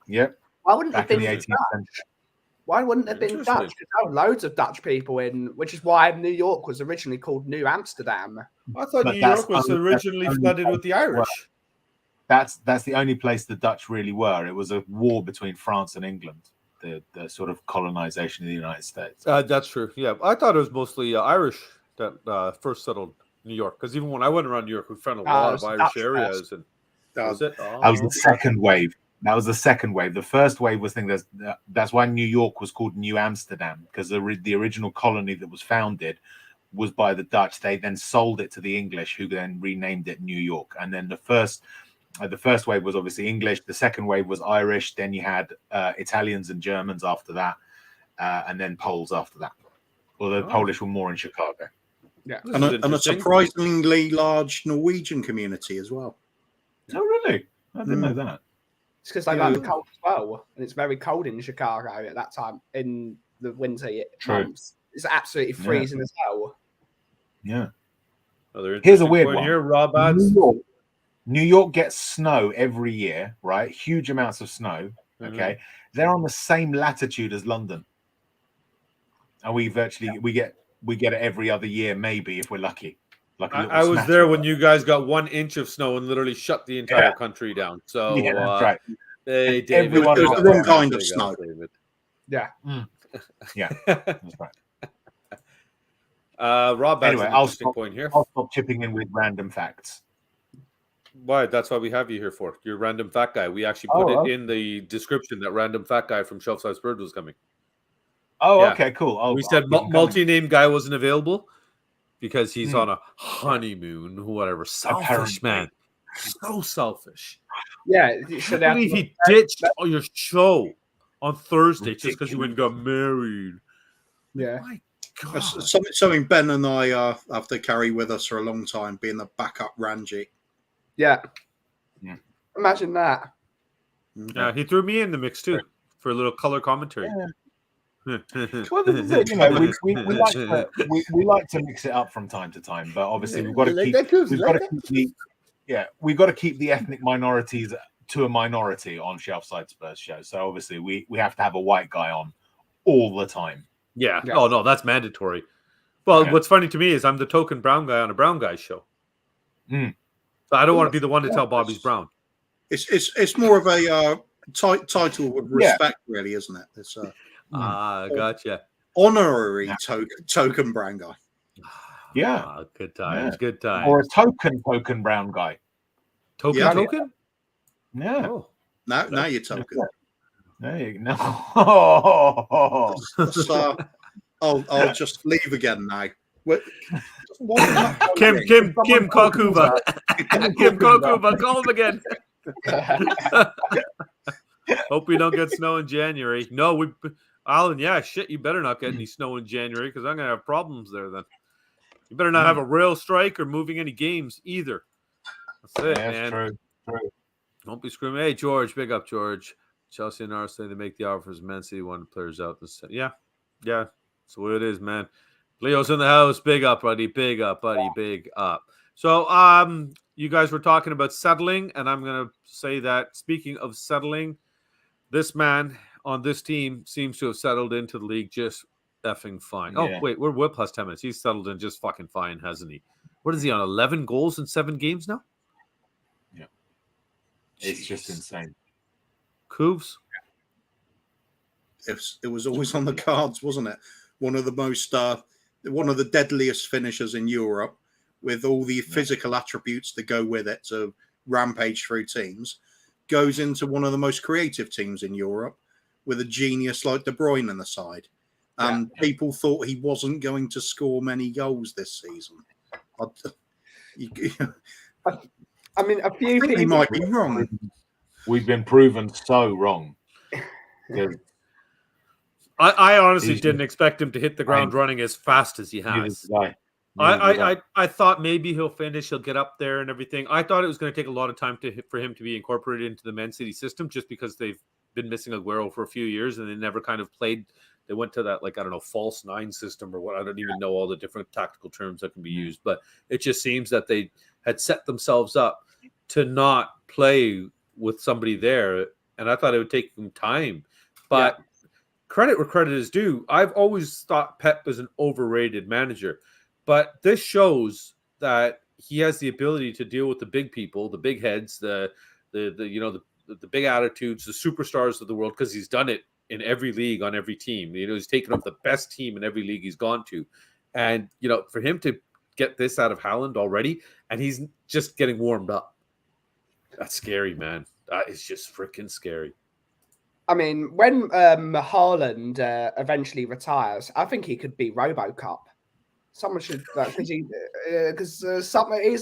Speaker 3: Why wouldn't
Speaker 4: Back
Speaker 3: it be
Speaker 4: in the 18th century?
Speaker 3: Why wouldn't it have been Dutch? Because there were loads of Dutch people in, which is why New York was originally called New Amsterdam.
Speaker 1: I thought New York was originally flooded with the Irish.
Speaker 4: That's the only place the Dutch really were. It was a war between France and England, the sort of colonization of the United States.
Speaker 1: That's true. Yeah, I thought it was mostly Irish that first settled New York. Because even when I went around New York, we found a lot of Irish areas. And was it?
Speaker 4: That was the second wave. That was the second wave. The first wave was that's why New York was called New Amsterdam, because the original colony that was founded was by the Dutch. They then sold it to the English, who then renamed it New York. And then the first wave was obviously English. The second wave was Irish. Then you had Italians and Germans after that, and then Poles after that. Although the Polish were more in Chicago.
Speaker 3: Yeah,
Speaker 2: and a surprisingly large Norwegian community as well.
Speaker 4: Oh, really? I didn't know that.
Speaker 3: It's because they like the cold as well, and it's very cold in Chicago at that time in the winter months. It's absolutely freezing as hell.
Speaker 4: Yeah. Here's a weird one.
Speaker 1: Here, Rob adds.
Speaker 4: New York gets snow every year, right? Huge amounts of snow. Okay, they're on the same latitude as London, and we get it every other year, maybe if we're lucky. Like
Speaker 1: I was there when you guys got 1 inch of snow and literally shut the entire country down. So
Speaker 4: that's right.
Speaker 2: There's the wrong kind of snow.
Speaker 3: Yeah.
Speaker 4: Yeah. That's
Speaker 1: right. Rob,
Speaker 4: anyway, I'll stop chipping in with random facts.
Speaker 1: Why? That's why we have you here for. You're a random fact guy. We actually put it in the description that random fact guy from Shelf Size Bird was coming.
Speaker 4: Oh, okay, cool.
Speaker 1: We said multi-name guy wasn't available because he's on a honeymoon, whatever. Selfish, man. So selfish.
Speaker 3: Yeah.
Speaker 1: I believe he ditched your show on Thursday just because he went and got married.
Speaker 3: Yeah.
Speaker 1: My God.
Speaker 2: Something Ben and I have to carry with us for a long time, being the backup Ranji.
Speaker 3: Yeah. Imagine that.
Speaker 1: Yeah, he threw me in the mix too for a little color commentary.
Speaker 4: Yeah. Well, we like to mix it up from time to time, but obviously we've got to keep the ethnic minorities to a minority on Shelf Side Spurs show. So obviously we have to have a white guy on all the time.
Speaker 1: Yeah. Oh no, that's mandatory. Well, what's funny to me is I'm the token brown guy on a brown guy show. So I don't want to be the one to tell Bobby's brown.
Speaker 2: It's more of a title with respect, really, isn't it? It's
Speaker 1: gotcha.
Speaker 2: Honorary token brown guy.
Speaker 4: Yeah,
Speaker 1: good times, good times.
Speaker 4: Or a token brown guy.
Speaker 1: Token?
Speaker 4: Yeah.
Speaker 2: Oh. Now you're token.
Speaker 4: There you go.
Speaker 2: I'll just leave again now.
Speaker 1: Kim Kokuba. Kim Kokuba, call him again. Hope we don't get snow in January. No, Alan, yeah, shit, you better not get any snow in January because I'm going to have problems there then. You better not have a rail strike or moving any games either. That's it, man.
Speaker 4: True.
Speaker 1: Don't be screaming. Hey, George, big up, George. Chelsea and Arsenal, they make the offers. Man City want players out. Yeah. That's what it is, man. Leo's in the house. Big up, buddy. Big up, buddy. Big up. So, you guys were talking about settling, and I'm going to say that speaking of settling, this man on this team seems to have settled into the league just effing fine.
Speaker 4: Yeah.
Speaker 1: Oh, wait, we're past 10 minutes. He's settled in just fucking fine, hasn't he? What is he on? 11 goals in 7 games now?
Speaker 4: Yeah. It's just insane.
Speaker 1: Kuvs?
Speaker 2: It was always on the cards, wasn't it? One of the deadliest finishers in Europe, with all the physical attributes that go with it to rampage through teams, goes into one of the most creative teams in Europe with a genius like De Bruyne on the side. And people thought he wasn't going to score many goals this season.
Speaker 3: I mean, a few people...
Speaker 2: He might be wrong.
Speaker 4: We've been proven so wrong.
Speaker 1: I honestly didn't expect him to hit the ground running as fast as he has. I thought maybe he'll finish, he'll get up there and everything. I thought it was going to take a lot of time for him to be incorporated into the Man City system, just because they've been missing Aguero for a few years and they never kind of played. They went to that, like, I don't know, false 9 system or what. I don't even know all the different tactical terms that can be used, but it just seems that they had set themselves up to not play with somebody there. And I thought it would take them time, but credit where credit is due. I've always thought Pep was an overrated manager, but this shows that he has the ability to deal with the big people, the big heads, the big attitudes, the superstars of the world, because he's done it in every league on every team. He's taken up the best team in every league he's gone to. And, for him to get this out of Haaland already, and he's just getting warmed up. That's scary, man. That is just freaking scary.
Speaker 3: I mean, when Haaland eventually retires, I think he could be RoboCop. Someone should, because he's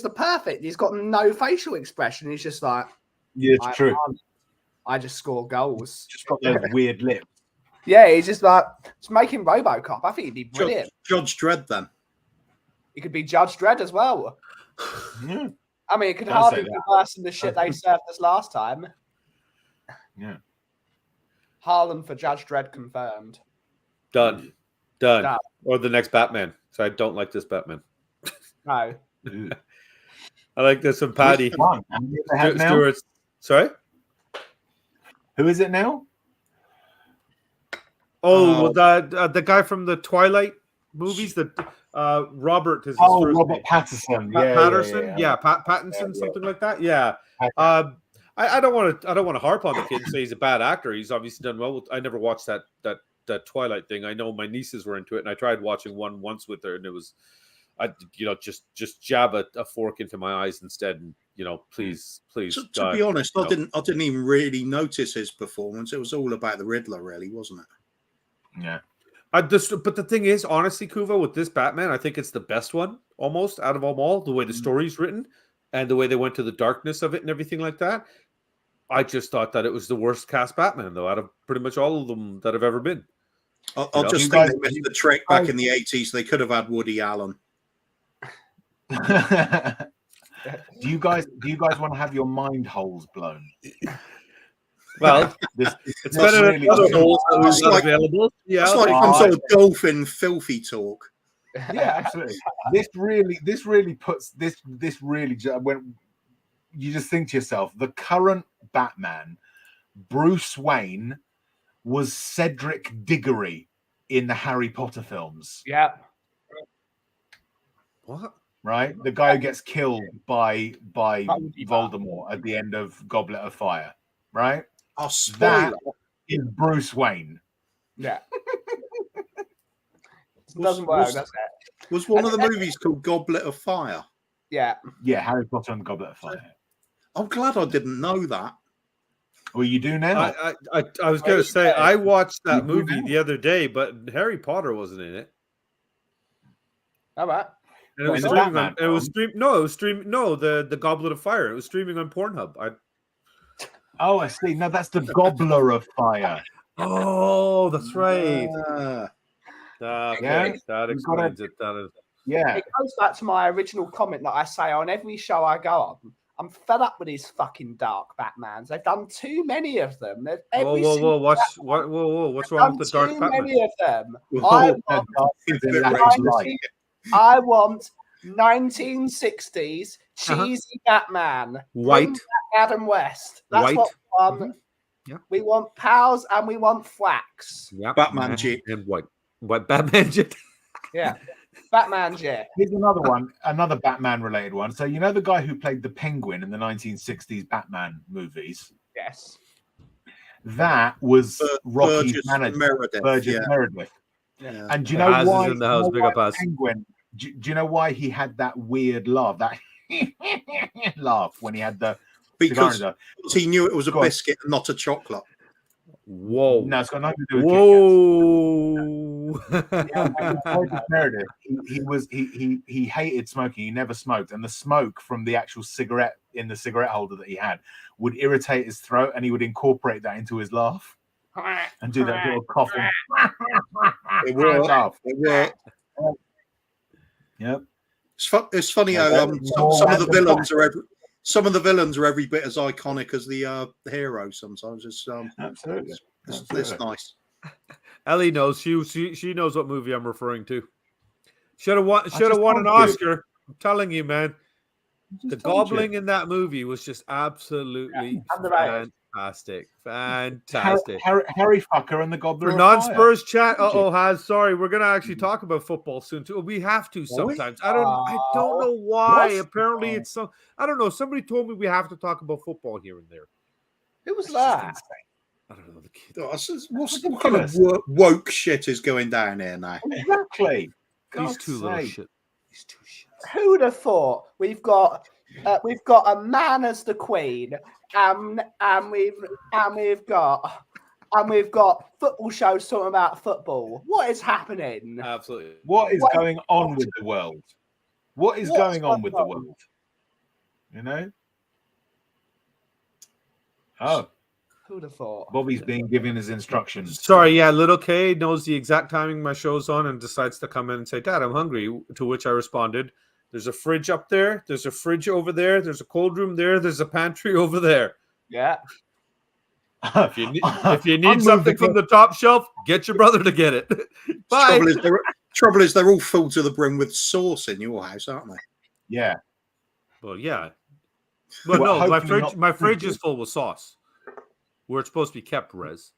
Speaker 3: the perfect. He's got no facial expression. He's just like,
Speaker 4: yeah, it's true.
Speaker 3: I just score goals.
Speaker 4: Just got those weird lips.
Speaker 3: Yeah, he's just like, just making RoboCop. I think he'd be brilliant.
Speaker 2: Judge Dredd, then.
Speaker 3: He could be Judge Dredd as well.
Speaker 4: Yeah.
Speaker 3: I mean, it could hardly be worse than the shit they served us last time.
Speaker 4: Yeah.
Speaker 3: Haaland for Judge Dredd confirmed.
Speaker 1: Done. Or the next Batman. So I don't like this Batman.
Speaker 3: No.
Speaker 1: I like this one, Paddy.
Speaker 4: Stewart.
Speaker 1: Sorry?
Speaker 4: Who is it now?
Speaker 1: Oh, the guy from the Twilight movies. Robert is his first
Speaker 4: Robert
Speaker 1: name.
Speaker 4: Pattinson.
Speaker 1: Patterson. Yeah, Pattinson, something like that. Yeah. I don't want to harp on the kid and say he's a bad actor. He's obviously done well. I never watched that Twilight thing. I know my nieces were into it, and I tried watching one once with her, and it was, just jab a fork into my eyes instead, and please.
Speaker 2: To be honest, I didn't even really notice his performance. It was all about the Riddler, really, wasn't it?
Speaker 4: Yeah.
Speaker 1: But the thing is, honestly, Kuva, with this Batman, I think it's the best one almost out of them all. The way the story's written and the way they went to the darkness of it and everything like that. I just thought that it was the worst cast Batman, though, out of pretty much all of them that have ever been.
Speaker 2: I'll just think they missed the trick back in the 80s. They could have had Woody Allen.
Speaker 4: Do you guys want to have your mind holes blown?
Speaker 1: Well, it's better than other holes that we've got available. Yeah,
Speaker 2: it's like some sort of dolphin filthy talk.
Speaker 4: Yeah, absolutely. This really when you just think to yourself, the current Batman, Bruce Wayne, was Cedric Diggory in the Harry Potter films.
Speaker 3: Yeah.
Speaker 1: What?
Speaker 4: Right? The guy who gets killed by Voldemort at the end of Goblet of Fire. Right?
Speaker 2: Oh, spoiler.
Speaker 4: That is Bruce Wayne.
Speaker 3: Yeah. It doesn't work, does it?
Speaker 2: Was one of the movies called Goblet of Fire?
Speaker 3: Yeah.
Speaker 4: Yeah, Harry Potter and the Goblet of Fire.
Speaker 2: I'm glad I didn't know that.
Speaker 4: Well, you do now.
Speaker 1: I was going to say, I watched that movie the other day, but Harry Potter wasn't in it.
Speaker 3: All right.
Speaker 1: And it was streaming on, the Goblet of Fire. It was streaming on Pornhub.
Speaker 4: Oh, I see. No, that's the Gobbler of Fire.
Speaker 1: Oh, that's right.
Speaker 2: Ah,
Speaker 4: Yeah.
Speaker 1: That explains it. That is.
Speaker 4: Yeah.
Speaker 3: It goes back to my original comment that I say on every show I go on. I'm fed up with these fucking dark Batmans. They've done too many of them.
Speaker 1: Whoa! What's wrong with the dark
Speaker 3: too
Speaker 1: Batman?
Speaker 3: many of them.
Speaker 2: Whoa.
Speaker 3: I want 1960s cheesy Batman.
Speaker 1: White.
Speaker 3: Bring back Adam West. That's
Speaker 1: White.
Speaker 3: what we want.
Speaker 1: Mhm. Yeah.
Speaker 3: We want pals and we want flax.
Speaker 1: Yeah.
Speaker 2: Batman Jet.
Speaker 1: And white. What Batman Jet?
Speaker 3: Yeah. Batman Jet.
Speaker 4: Here's another one, another Batman related one. So you know the guy who played the Penguin in the 1960s Batman movies?
Speaker 3: Yes.
Speaker 4: That was Rocky's
Speaker 2: Burgess
Speaker 4: manager,
Speaker 2: Meredith.
Speaker 4: Burgess
Speaker 2: Yeah.
Speaker 4: Meredith.
Speaker 2: Yeah.
Speaker 4: And do you know
Speaker 1: Az is
Speaker 4: why?
Speaker 1: in the house, big up Az.
Speaker 4: Penguin. Do you know why he had that weird laugh? That laugh when he had the
Speaker 2: Because
Speaker 4: cigar.
Speaker 2: he knew it was a
Speaker 4: Go on.
Speaker 2: biscuit and not a chocolate.
Speaker 1: Whoa!
Speaker 4: No, it's got nothing to do with
Speaker 1: Whoa!
Speaker 4: Meredith. He hated smoking. He never smoked, and the smoke from the actual cigarette in the cigarette holder that he had would irritate his throat, and he would incorporate that into his laugh and do that little coughing.
Speaker 2: It worked.
Speaker 4: laugh.
Speaker 2: It worked.
Speaker 4: Yep.
Speaker 2: It's funny how some of the villains are every bit as iconic as the heroes. Sometimes it's
Speaker 4: Absolutely.
Speaker 2: it's nice.
Speaker 1: Ellie knows. She knows what movie I'm referring to. Should have won an
Speaker 4: told you.
Speaker 1: Oscar. I'm telling you, man. The
Speaker 4: told you.
Speaker 1: gobbling in that movie was just absolutely
Speaker 3: underrated.
Speaker 1: fantastic. Fantastic.
Speaker 4: Harry Fucker and the Gobbler.
Speaker 1: For
Speaker 4: of Fire.
Speaker 1: non-Spurs chat, sorry, we're gonna actually talk about football soon too. We have to sometimes. I don't know why.
Speaker 4: What?
Speaker 1: Apparently, it's so. I don't know. Somebody told me we have to talk about football here and there.
Speaker 3: Who was
Speaker 4: It's just
Speaker 3: that?
Speaker 4: insane.
Speaker 1: I don't know the kid.
Speaker 2: What kind of woke shit is going down here now?
Speaker 4: Exactly.
Speaker 1: These
Speaker 4: God's
Speaker 1: two little
Speaker 4: sake.
Speaker 1: shit. These two shit.
Speaker 3: Who would have thought we've got a man as the queen, and we've got football shows talking about football. What is happening?
Speaker 1: Absolutely.
Speaker 4: What is going on with the world? What is going on with the world? You know? Oh,
Speaker 3: Who'd have thought?
Speaker 4: Bobby's being given his instructions.
Speaker 1: Sorry, yeah, little K knows the exact timing my show's on and decides to come in and say, Dad, I'm hungry. To which I responded, there's a fridge up there. There's a fridge over there. There's a cold room there. There's a pantry over there.
Speaker 3: Yeah.
Speaker 1: If you need something from the top shelf, get your brother to get it. Bye.
Speaker 2: Trouble is, they're all full to the brim with sauce in your house, aren't they?
Speaker 4: Yeah.
Speaker 1: Well, yeah. But
Speaker 4: Well,
Speaker 1: no,
Speaker 4: hopefully
Speaker 1: my
Speaker 4: not
Speaker 1: fridge
Speaker 4: fridges.
Speaker 1: is full with sauce. Where it's supposed to be kept, Rez.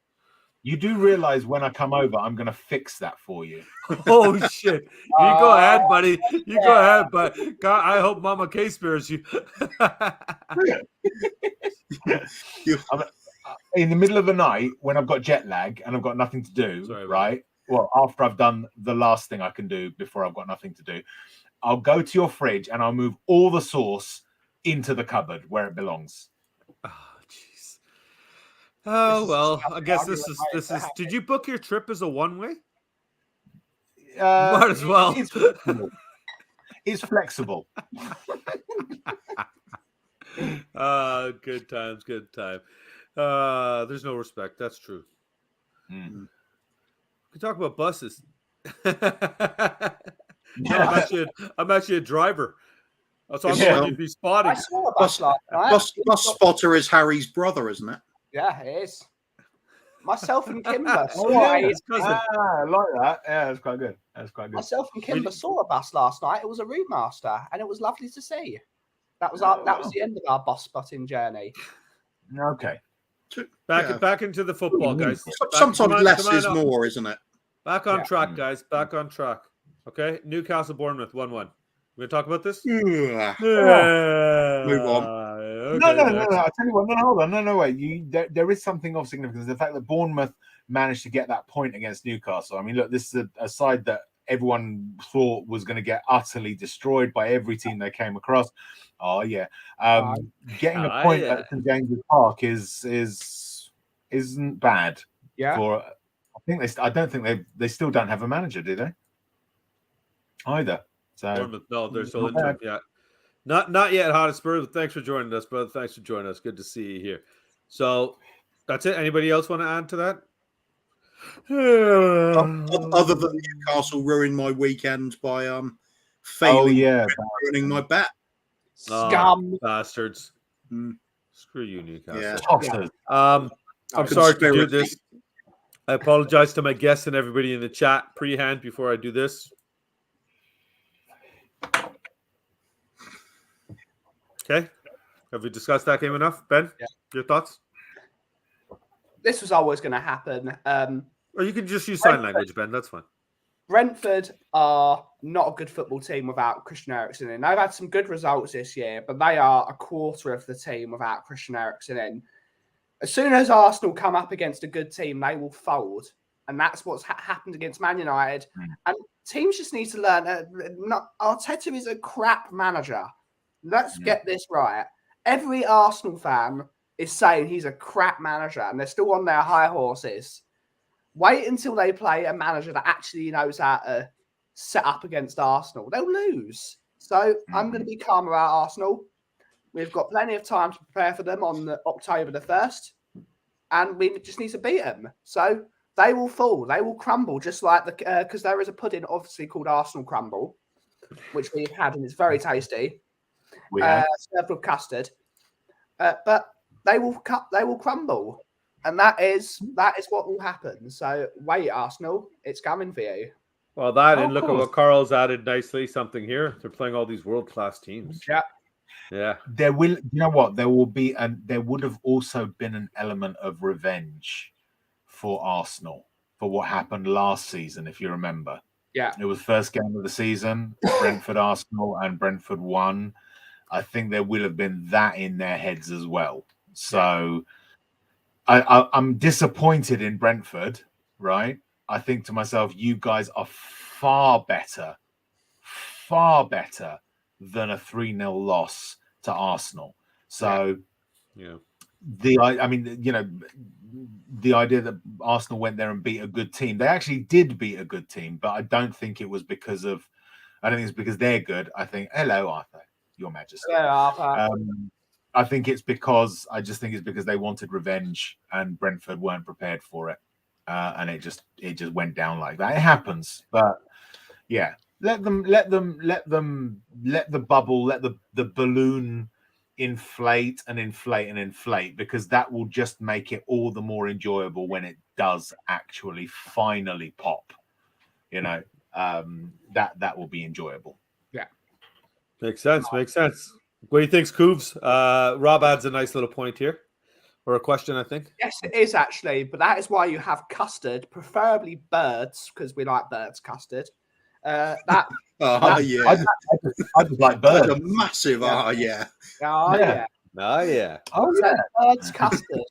Speaker 4: You do realize when I come over, I'm going to fix that for you.
Speaker 1: Oh shit! You go ahead, buddy. You go ahead, but God, I hope Mama K spares you.
Speaker 4: In the middle of the night, when I've got jet lag and I've got nothing to do,
Speaker 1: Sorry,
Speaker 4: right? Well, after I've done the last thing I can do before I've got nothing to do, I'll go to your fridge and I'll move all the sauce into the cupboard where it belongs.
Speaker 1: Oh jeez. Oh well, I guess this is. Did you book your trip as a one-way? Might as well.
Speaker 4: It's flexible.
Speaker 1: Good times, good time. There's no respect. That's true.
Speaker 4: Mm.
Speaker 1: We can talk about buses.
Speaker 4: Yeah.
Speaker 1: I'm actually a driver. So I'm
Speaker 2: Yeah.
Speaker 1: going to be spotted.
Speaker 3: I saw a bus last night.
Speaker 2: Bus spotter is Harry's brother, isn't it?
Speaker 3: Yeah, it is. Myself and Kimber
Speaker 1: Oh,
Speaker 3: saw
Speaker 1: yeah, his cousin.
Speaker 4: I like that. Yeah, that's quite good. That's quite good.
Speaker 3: myself and Kimber saw a bus last night. It was a route master, and it was lovely to see. That was the end of our bus spotting journey.
Speaker 4: Okay.
Speaker 1: Back into the football, guys.
Speaker 2: Sometimes less is more, isn't it?
Speaker 1: Back on
Speaker 3: Yeah.
Speaker 1: track, guys. Back on track. Okay, Newcastle Bournemouth 1-1. We're gonna talk about this.
Speaker 2: Move on.
Speaker 1: Okay,
Speaker 4: No.
Speaker 1: next.
Speaker 4: I tell you what. No, hold on. No, wait. There is something of significance. The fact that Bournemouth managed to get that point against Newcastle. I mean, look, this is a side that everyone thought was going to get utterly destroyed by every team they came across. Oh yeah, getting a point at St James's Park isn't bad.
Speaker 3: Yeah.
Speaker 4: I don't think they still don't have a manager, do they? Either. So
Speaker 1: Bournemouth, no, they're still in it. Yeah, not yet. Hot as Spurs. But thanks for joining us, brother. Thanks for joining us. Good to see you here. So that's it. Anybody else want to add to that?
Speaker 2: Other than Newcastle ruined my weekend by failing ruining my bet.
Speaker 3: Scum.
Speaker 1: Bastards.
Speaker 2: Mm.
Speaker 1: Screw you, Newcastle.
Speaker 3: Yeah.
Speaker 1: I'm sorry to do
Speaker 2: Conspiracy.
Speaker 1: this. I apologize to my guests and everybody in the chat pre-hand before I do this. Okay. Have we discussed that game enough? Ben, your thoughts?
Speaker 3: This was always going to happen.
Speaker 1: Or you can just use sign language, Ben. That's fine.
Speaker 3: Brentford are not a good football team without Christian Eriksen in. They've had some good results this year, but they are a quarter of the team without Christian Eriksen in. As soon as Arsenal come up against a good team, they will fold. And that's what's happened against Man United. And teams just need to learn. Arteta is a crap manager. Let's get this right. Every Arsenal fan is saying he's a crap manager, and they're still on their high horses. Wait until they play a manager that actually knows how to set up against Arsenal. They'll lose. So I'm going to be calm about Arsenal. We've got plenty of time to prepare for them on October the 1st, and we just need to beat them. So they will fall. They will crumble, just like because there is a pudding, obviously, called Arsenal Crumble, which we've had, and it's very tasty. Served with custard. But they will crumble. And that is what will happen. So wait, Arsenal, it's coming for you.
Speaker 1: Well, and look at what Carl's added nicely. Something here. They're playing all these world-class teams.
Speaker 3: Yeah.
Speaker 4: There will, you know what? There will be, and there would have also been an element of revenge for Arsenal for what happened last season, if you remember.
Speaker 3: Yeah.
Speaker 4: It was first game of the season, Brentford Arsenal, and Brentford won. I think there will have been that in their heads as well. So I'm disappointed in Brentford, right? I think to myself, you guys are far better than a 3-0 loss to Arsenal. So, the idea that Arsenal went there and beat a good team, they actually did beat a good team, but I don't think it was because they're good. I think, hello, Arthur, Your Majesty.
Speaker 3: Hello, Arthur.
Speaker 4: I think it's because they wanted revenge and Brentford weren't prepared for it, and it just went down like that. It happens, but yeah, let the bubble, let the balloon inflate because that will just make it all the more enjoyable when it does actually finally pop. That will be enjoyable.
Speaker 3: Yeah,
Speaker 1: makes sense. What do you think, Coovs? Rob adds a nice little point here, or a question, I think.
Speaker 3: Yes, it is actually, but that is why you have custard, preferably birds, because we like birds custard.
Speaker 2: Yeah.
Speaker 4: I just like birds.
Speaker 2: That's a massive
Speaker 3: yeah. Birds custard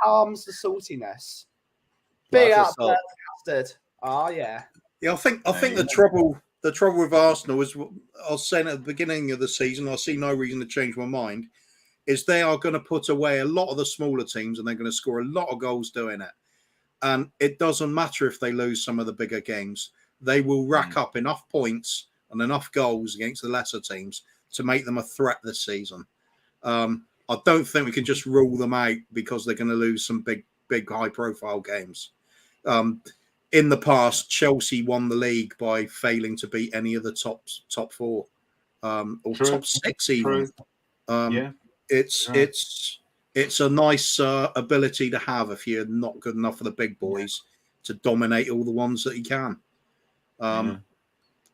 Speaker 3: calms the saltiness. Big up birds custard. Oh yeah.
Speaker 2: Yeah, I think the trouble with Arsenal is, I was saying at the beginning of the season, I see no reason to change my mind, is they are going to put away a lot of the smaller teams and they're going to score a lot of goals doing it. And it doesn't matter if they lose some of the bigger games. They will rack up enough points and enough goals against the lesser teams to make them a threat this season. I don't think we can just rule them out because they're going to lose some big high-profile games. In the past, Chelsea won the league by failing to beat any of the top four or top six even. It's a nice ability to have if you're not good enough for the big boys to dominate all the ones that you can.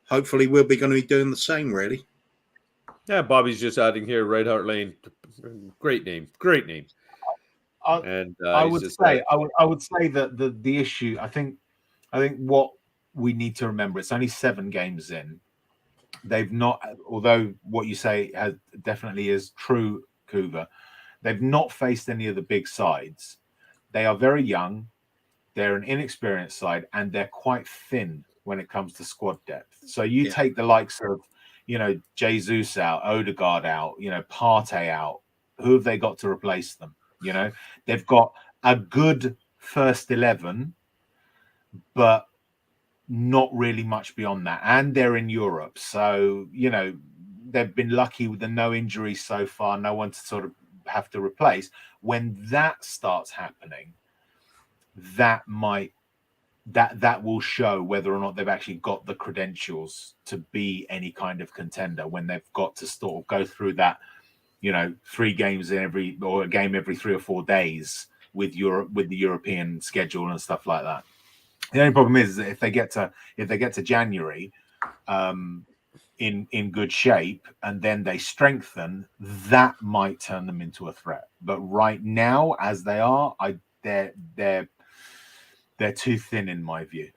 Speaker 2: Hopefully, we'll be going to be doing the same. Really.
Speaker 1: Yeah, Bobby's just adding here. Right Hart Lane, great name. And
Speaker 4: I would say that the issue. I think what we need to remember, it's only 7 games in. They've not, although what you say definitely is true, Kuva, they've not faced any of the big sides. They are very young. They're an inexperienced side, and they're quite thin when it comes to squad depth. So you take the likes of, Jesus out, Odegaard out, Partey out. Who have they got to replace them? They've got a good first 11, but not really much beyond that. And they're in Europe. So, they've been lucky with the no injuries so far, no one to sort of have to replace. When that starts happening, that might that will show whether or not they've actually got the credentials to be any kind of contender when they've got to sort of go through that, 3 games or a game every 3 or 4 days with the European schedule and stuff like that. The only problem is that if they get to January in good shape and then they strengthen, that might turn them into a threat. But right now, as they are, they're too thin in my view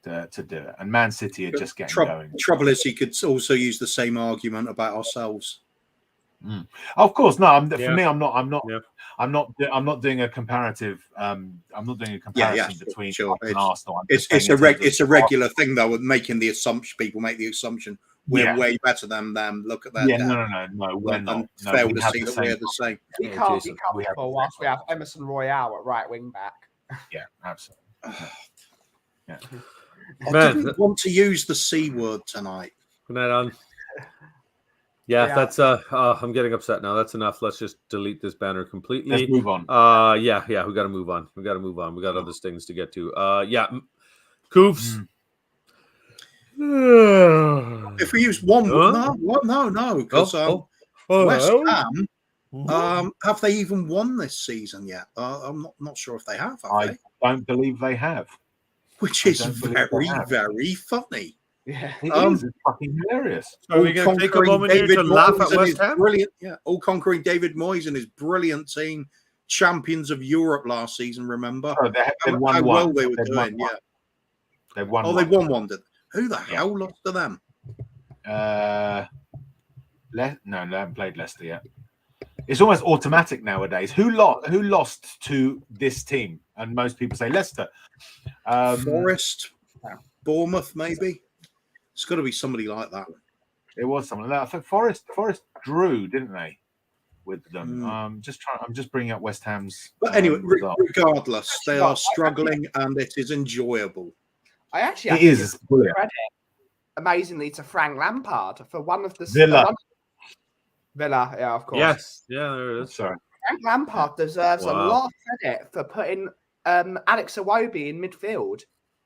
Speaker 4: to do it. And Man City are just getting going.
Speaker 2: Trouble is, he could also use the same argument about ourselves.
Speaker 4: Of course, no.
Speaker 1: Yeah.
Speaker 4: For me, I'm not
Speaker 1: Yeah.
Speaker 4: I'm not doing a comparative. I'm not doing a comparison between and Arsenal.
Speaker 2: It's a regular thing though, with making the assumption. People make the assumption we're way better than them. Look at that.
Speaker 4: No, we're not.
Speaker 2: Fail to see that we're the same.
Speaker 3: We can't be comfortable whilst we have Emerson Royale at right wing back.
Speaker 4: Yeah, absolutely. Yeah.
Speaker 2: I didn't want to use the C word tonight.
Speaker 1: Good night, on. Yeah, that's I'm getting upset now. That's enough. Let's just delete this banner completely.
Speaker 4: Let's move on.
Speaker 1: Yeah, we got to move on. We got other things to get to. Koofs.
Speaker 2: If we use one word, no, because West Ham, have they even won this season yet? I'm not sure if they have.
Speaker 4: I don't believe they have.
Speaker 2: Which is very, very funny.
Speaker 3: Yeah,
Speaker 4: it is. It's fucking hilarious.
Speaker 1: Are we going to take a moment here to laugh at West Ham?
Speaker 2: Brilliant, yeah. All-conquering David Moyes and his brilliant team, champions of Europe last season. Remember
Speaker 4: they won
Speaker 2: how
Speaker 4: one.
Speaker 2: well they were
Speaker 4: They've
Speaker 2: doing? Yeah,
Speaker 4: they won.
Speaker 2: Oh, they won one. Did who the hell lost to them?
Speaker 4: No, they haven't played Leicester yet. It's almost automatic nowadays. Who lost to this team? And most people say Leicester.
Speaker 2: Forest, Bournemouth, maybe. It's got to be somebody like that.
Speaker 4: It was something like that. I think Forest drew, didn't they, with them? I'm just bringing up West Ham's.
Speaker 2: But anyway, regardless, they are struggling, and it is enjoyable.
Speaker 3: I actually
Speaker 4: it is brilliant.
Speaker 3: Credit, amazingly, to Frank Lampard for one of the
Speaker 4: Villa,
Speaker 3: yeah, of course.
Speaker 1: Yes, yeah, there it is.
Speaker 4: Sorry,
Speaker 3: Frank Lampard deserves a lot of credit for putting Alex Iwobi in midfield.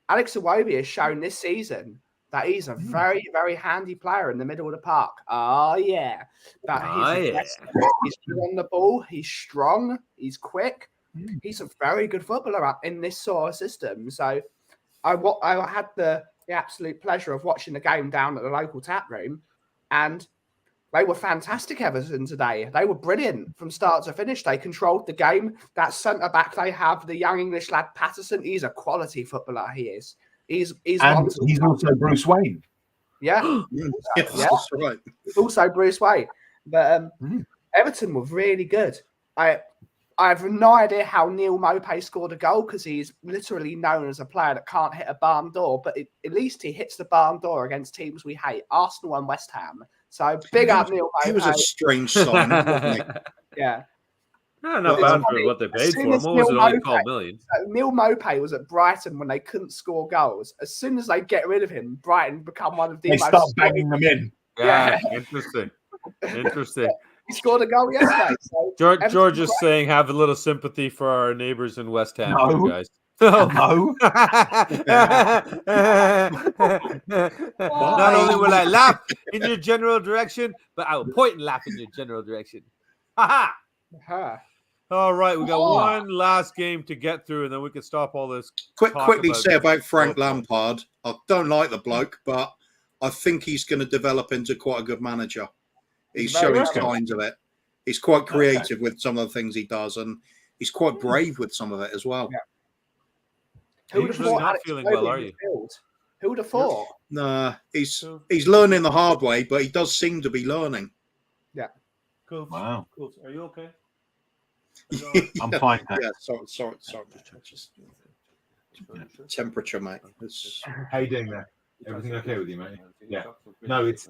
Speaker 3: Alex Iwobi has shown this season that he's a very, very handy player in the middle of the park. Oh, yeah. But he's good on the ball. He's strong. He's quick. He's a very good footballer in this sort of system. So I had the absolute pleasure of watching the game down at the local tap room, and they were fantastic, Everton, today. They were brilliant from start to finish. They controlled the game. That centre-back they have, the young English lad Patterson, he's a quality footballer, he is. He's
Speaker 4: also Bruce Wayne.
Speaker 3: Yeah.
Speaker 2: That's right.
Speaker 3: He's also Bruce Wayne. But Everton were really good. I have no idea how Neil Maupay scored a goal, because he's literally known as a player that can't hit a barn door, but at least he hits the barn door against teams we hate, Arsenal and West Ham. So big up Neil Maupay.
Speaker 2: He was a strange sign, wasn't he?
Speaker 3: Yeah.
Speaker 1: No, not bad for what they paid for him. What was it only called millions?
Speaker 3: Neil Maupay was at Brighton when they couldn't score goals. As soon as they get rid of him, Brighton become one of the
Speaker 4: They start banging them in.
Speaker 1: Yeah, interesting.
Speaker 3: He scored a goal yesterday. So
Speaker 1: George is saying, have a little sympathy for our neighbours in West Ham, guys.
Speaker 4: No.
Speaker 1: Not only will I laugh in your general direction, but I will point and laugh in your general direction. Ha ha! All right, we got one last game to get through, and then we can stop all this.
Speaker 2: Quickly say about Frank Lampard. I don't like the bloke, but I think he's going to develop into quite a good manager. He's showing signs of it. He's quite creative with some of the things he does, and he's quite brave with some of it as well.
Speaker 3: Yeah.
Speaker 1: Who would have thought? Not feeling well, are you?
Speaker 3: Who would have thought?
Speaker 2: Nah, he's learning the hard way, but he does seem to be learning.
Speaker 3: Yeah.
Speaker 1: Cool.
Speaker 4: Wow.
Speaker 1: Cool. Are you okay?
Speaker 4: I'm fine.
Speaker 2: Yeah, sorry. Temperature, mate.
Speaker 4: How you doing there? Everything okay with you, mate? Yeah. No, it's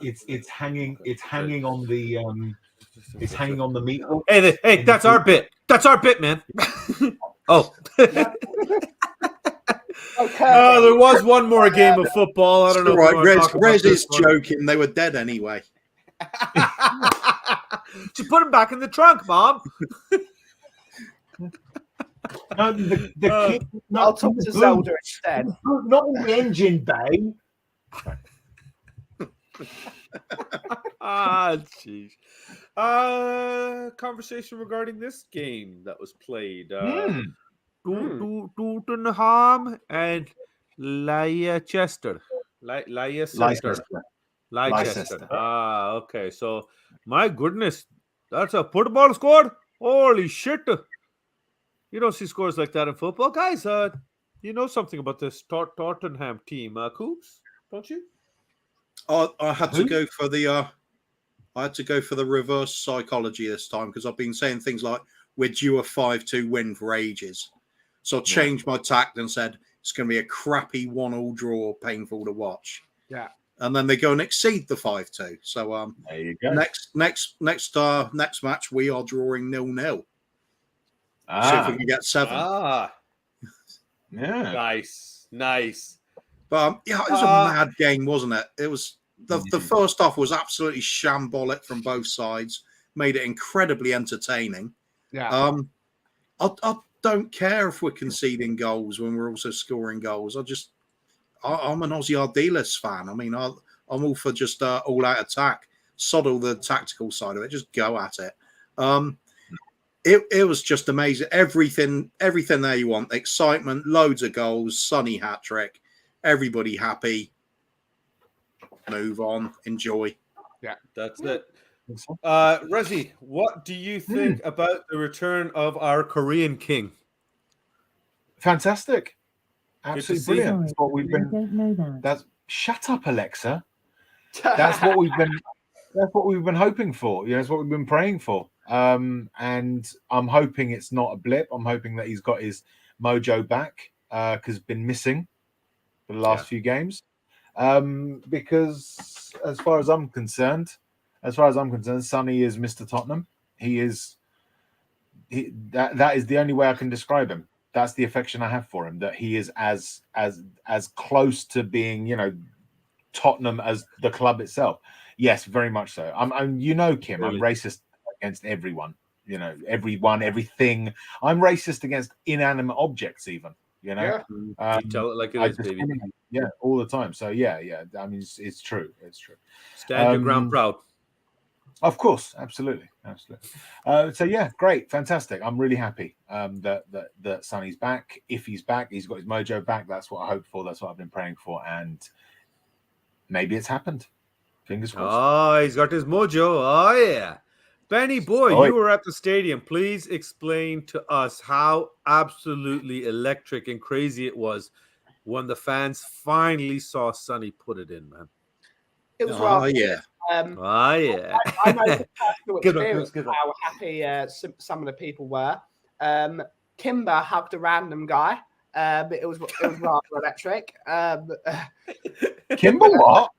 Speaker 4: hanging on the meat.
Speaker 1: Hey, that's our bit. That's our bit, man. Oh.
Speaker 3: Okay.
Speaker 1: There was one more game of football. I don't know.
Speaker 2: Right, Rez is joking. They were dead anyway.
Speaker 1: Just put him back in the trunk, Mom.
Speaker 4: No, the kid.
Speaker 3: I'll talk to Zelda instead.
Speaker 4: Not in the engine bay.
Speaker 1: Jeez. Conversation regarding this game that was played. Tottenham and Leicester. Leicester. Okay. So, my goodness, that's a football score. Holy shit! You don't see scores like that in football, guys. You know something about this Tottenham team, Coops, don't you?
Speaker 2: I had to go for the reverse psychology this time because I've been saying things like we're due a 5-2 win for ages. So I changed my tact and said it's going to be a crappy 1-1 draw, painful to watch.
Speaker 3: Yeah.
Speaker 2: And then they go and exceed the 5-2. So
Speaker 4: there you go.
Speaker 2: Next match we are drawing 0-0. See if we can get 7.
Speaker 4: Yeah.
Speaker 1: Nice.
Speaker 2: But it was a mad game, wasn't it? It was the first half was absolutely shambolic from both sides, made it incredibly entertaining.
Speaker 3: Yeah.
Speaker 2: I don't care if we're conceding goals when we're also scoring goals. I'm an Aussie Ardiles fan. I mean, I'm all for just all-out attack, sod all the tactical side of it, just go at it. It was just amazing. Everything there you want. Excitement, loads of goals, Sonny hat-trick, everybody happy. Move on, enjoy.
Speaker 3: Yeah,
Speaker 1: that's it. Rezi, what do you think about the return of our Korean king?
Speaker 4: Fantastic. Absolutely brilliant. That's what we've been. Shut up, Alexa. That's what we've been hoping for. That's what we've been praying for. And I'm hoping it's not a blip. I'm hoping that he's got his mojo back because it's been missing for the last few games. Because as far as I'm concerned, Sonny is Mr. Tottenham. That is the only way I can describe him. That's the affection I have for him. That he is as close to being, Tottenham as the club itself. Yes, very much so. I'm Kim. Really? I'm racist against everyone. Everyone, everything. I'm racist against inanimate objects, even.
Speaker 1: You tell it like it is, baby.
Speaker 4: Yeah, all the time. So yeah. I mean, it's true. It's true.
Speaker 1: Stand your ground proud.
Speaker 4: Of course, absolutely. So yeah, great, fantastic. I'm really happy that Sonny's back. If he's back, he's got his mojo back. That's what I hope for. That's what I've been praying for, and maybe it's happened. Fingers crossed.
Speaker 1: Oh, he's got his mojo. Oh yeah. Benny boy, you were at the stadium. Please explain to us how absolutely electric and crazy it was when the fans finally saw Sonny put it in, man.
Speaker 3: It was rather.
Speaker 1: I
Speaker 3: know the personal experience how happy some of the people were. Kimber hugged a random guy. It was rather electric.
Speaker 4: Kimber what?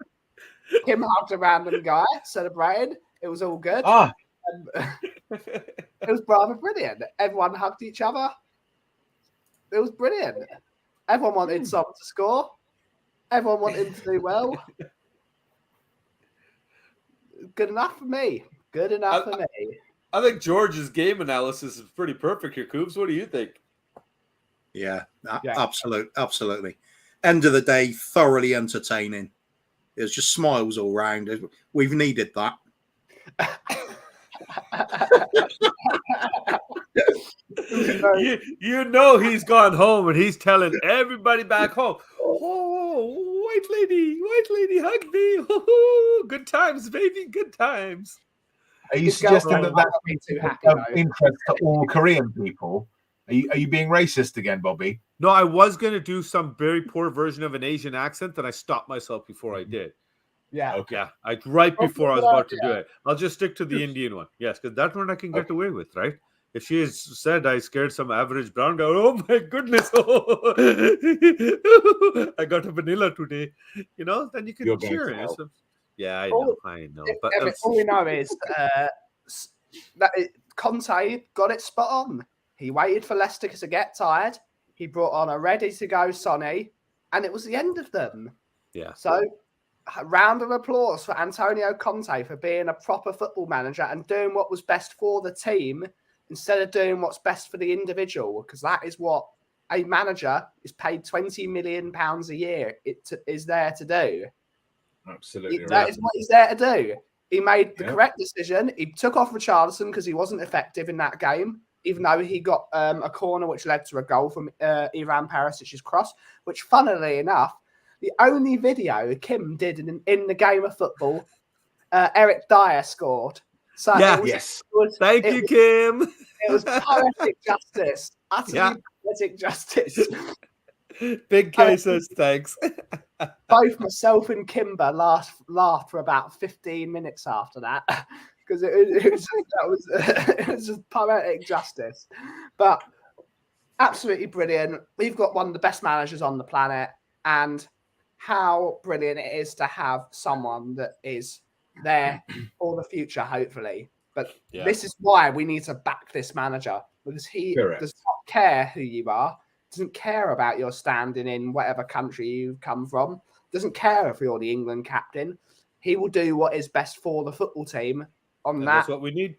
Speaker 3: Kim hugged a random guy, celebrated. It was all good. It was rather brilliant. Everyone hugged each other. It was brilliant. Everyone wanted Son to score. Everyone wanted him to do well. Good enough for me. Good enough for me.
Speaker 1: I think George's game analysis is pretty perfect here, Coops. What do you think?
Speaker 2: Yeah. Absolutely. End of the day, thoroughly entertaining. It was just smiles all round. We've needed that.
Speaker 1: He's gone home and he's telling everybody back home, oh, white lady hugged me. Oh, good times, baby, good times.
Speaker 4: Are you suggesting that's too happy, of interest to all Korean people? Are you being racist again, Bobby?
Speaker 1: No, I was going to do some very poor version of an Asian accent, and I stopped myself before I did.
Speaker 3: Yeah.
Speaker 1: Okay. Yeah. Right before I was about to do it. I'll just stick to the Indian one. Yes, because that one I can get away with, right? If she has said I scared some average brown guy, oh my goodness, I got a vanilla today, then you can cheer it. Yeah, I know. But
Speaker 3: all we know is that Conte got it spot on. He waited for Leicester to get tired. He brought on a ready-to-go Sonny, and it was the end of them.
Speaker 1: Yeah.
Speaker 3: So, a round of applause for Antonio Conte for being a proper football manager and doing what was best for the team instead of doing what's best for the individual, because that is what a manager is paid £20 million a year is there to do.
Speaker 4: Absolutely
Speaker 3: That
Speaker 4: right.
Speaker 3: is what he's there to do. He made the correct decision. He took off Richarlison because he wasn't effective in that game, even though he got a corner which led to a goal from Ivan Perisic's cross, which, funnily enough, the only video Kim did in the game of football, Eric Dyer scored. So
Speaker 1: Yeah. Thank you, Kim.
Speaker 3: It was poetic justice. Utterly poetic justice.
Speaker 1: Big K says thanks.
Speaker 3: Both myself and Kimber laughed for about 15 minutes after that because it was just poetic justice. But absolutely brilliant. We've got one of the best managers on the planet, and how brilliant it is to have someone that is there for the future, hopefully. But this is why we need to back this manager, because he does not care who you are, doesn't care about your standing in whatever country you've come from, doesn't care if you're the England captain. He will do what is best for the football team on that.
Speaker 1: That's what we need.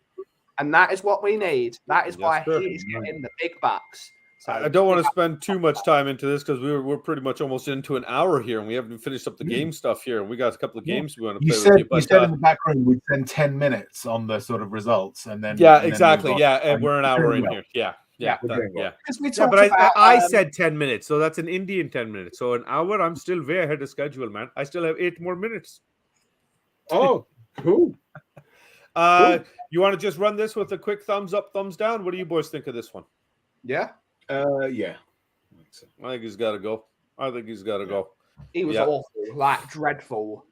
Speaker 3: And that is what we need. That is why he's getting the big bucks. So
Speaker 1: I don't want to spend too much time into this because we're pretty much almost into an hour here, and we haven't finished up the game stuff here. And we got a couple of games we want to play with you. But,
Speaker 4: you said in the back room we'd spend 10 minutes on the sort of results, and then
Speaker 1: exactly.
Speaker 4: And
Speaker 1: we're an hour in here.
Speaker 3: Because we
Speaker 1: but I said 10 minutes, so that's an Indian 10 minutes. So an hour, I'm still way ahead of schedule, man. I still have 8 more minutes.
Speaker 4: Oh, cool.
Speaker 1: You want to just run this with a quick thumbs up, thumbs down? What do you boys think of this one?
Speaker 3: Yeah.
Speaker 4: Yeah.
Speaker 1: I think he's got to go.
Speaker 3: He was awful, like dreadful.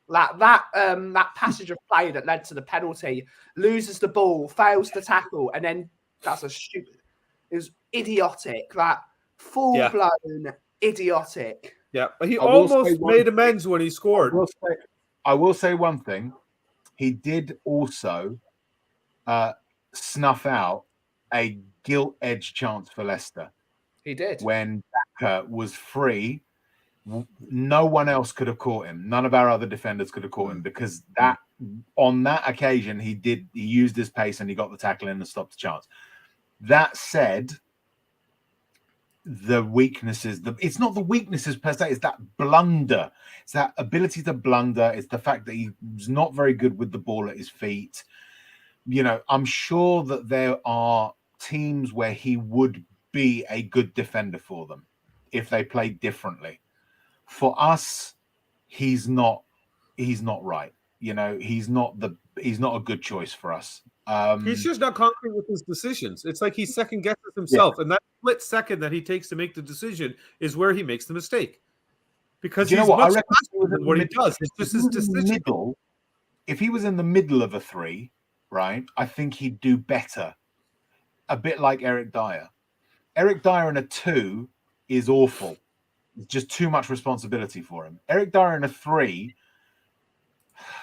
Speaker 3: Like that passage of play that led to the penalty, loses the ball, fails to tackle, and then that's a stupid. It was idiotic, like full-blown idiotic.
Speaker 1: Yeah, but he almost made amends when he scored.
Speaker 4: I will say one thing. He did also snuff out a gilt-edged chance for Leicester.
Speaker 3: He did.
Speaker 4: When Daka was free, no one else could have caught him. None of our other defenders could have caught him, because on that occasion he used his pace and he got the tackle in and stopped the chance. That said, the weaknesses, it's not the weaknesses per se, it's that blunder. It's that ability to blunder. It's the fact that he's not very good with the ball at his feet. You know, I'm sure that there are teams where he would be a good defender for them if they played differently. For us, he's not right. You know, he's not a good choice for us.
Speaker 1: He's just not concrete with his decisions. It's like he second guesses himself, and that split second that he takes to make the decision is where he makes the mistake. Because he's much faster than what he does. It's just his decision.
Speaker 4: If he was in the middle of a 3, right, I think he'd do better. A bit like Eric Dyer. Eric Dyer in a 2 is awful. It's just too much responsibility for him. Eric Dyer in a 3,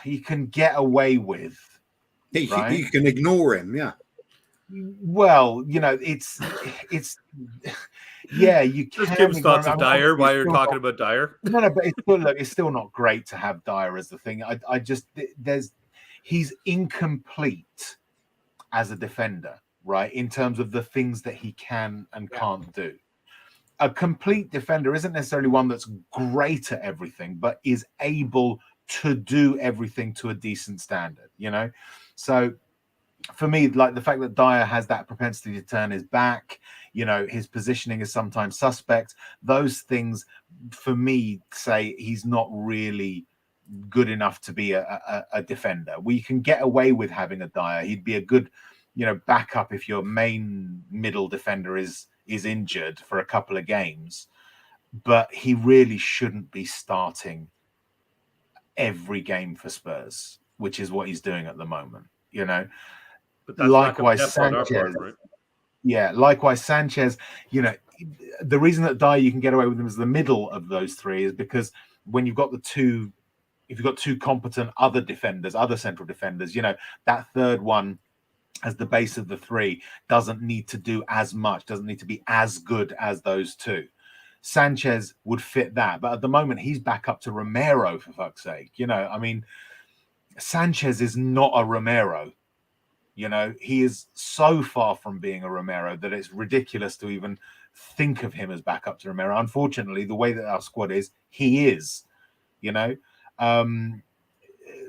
Speaker 4: he can get away with. Right?
Speaker 2: You can ignore him, yeah.
Speaker 4: Well, you know, it's yeah, you can.
Speaker 1: Just Kim's thoughts of Dyer while you're talking about Dyer.
Speaker 4: No, but it's still not great to have Dyer as the thing. I just he's incomplete as a defender, right? In terms of the things that he can and can't do. A complete defender isn't necessarily one that's great at everything, but is able to do everything to a decent standard, you know? So for me, like the fact that Dyer has that propensity to turn his back, you know, his positioning is sometimes suspect. Those things, for me, say he's not really good enough to be a defender. We can get away with having a Dyer. He'd be a good, you know, backup if your main middle defender is injured for a couple of games. But he really shouldn't be starting every game for Spurs, which is what he's doing at the moment, you know.
Speaker 1: But that's
Speaker 4: likewise Sanchez, part, right? Yeah, likewise Sanchez, you know, the reason that Dyer you can get away with him as the middle of those 3 is because when you've got if you've got 2 competent other defenders, other central defenders, you know, that third one as the base of the 3 doesn't need to do as much, doesn't need to be as good as those 2. Sanchez would fit that, but at the moment he's back up to Romero, for fuck's sake. You know, I mean, Sanchez is not a Romero. You know, he is so far from being a Romero that it's ridiculous to even think of him as backup to Romero. Unfortunately, the way that our squad is, he is. You know,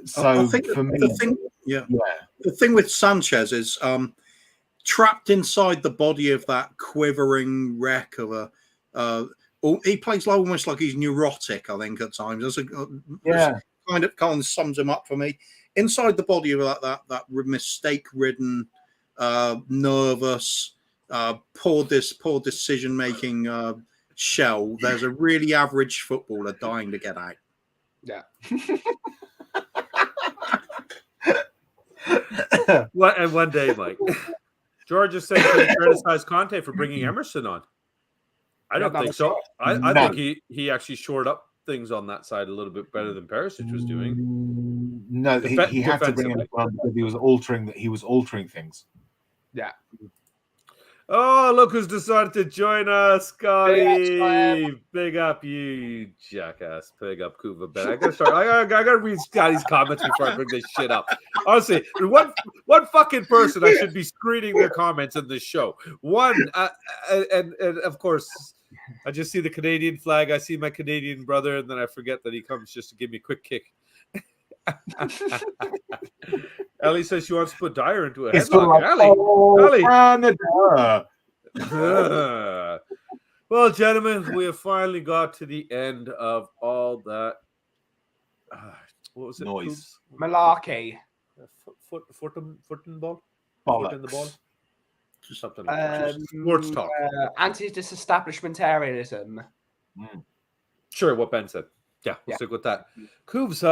Speaker 4: so
Speaker 2: I think
Speaker 4: for me,
Speaker 2: the thing with Sanchez is trapped inside the body of that quivering wreck of a. He plays almost like he's neurotic. I think at times. Kind of sums him up for me. Inside the body of that mistake-ridden, nervous, poor decision-making shell, there's a really average footballer dying to get out.
Speaker 3: Yeah.
Speaker 1: And one day, Mike, George is saying, can you criticize Conte for bringing Emerson on? I don't think so. I think he actually shored up things on that side a little bit better than Perisic was doing.
Speaker 4: No, he had to bring him on because he was altering things.
Speaker 3: Yeah.
Speaker 1: Oh, look who's decided to join us, Scotty. Big up, you jackass. Big up, Kuv. I gotta read Scotty's comments before I bring this shit up. Honestly, one fucking person I should be screening their comments in this show. One, and of course, I just see the Canadian flag. I see my Canadian brother, and then I forget that he comes just to give me a quick kick. Ellie says she wants to put Dyer into a headlock. Canada. Well, gentlemen, we have finally got to the end of all that. What was it?
Speaker 4: Noise.
Speaker 3: Malarkey.
Speaker 1: Foot and ball?
Speaker 4: Bollocks.
Speaker 1: Foot in the ball? Just something like that. Sports talk.
Speaker 3: Anti-disestablishmentarianism.
Speaker 1: Sure, what Ben said. Yeah, we'll stick with that. Kuvs,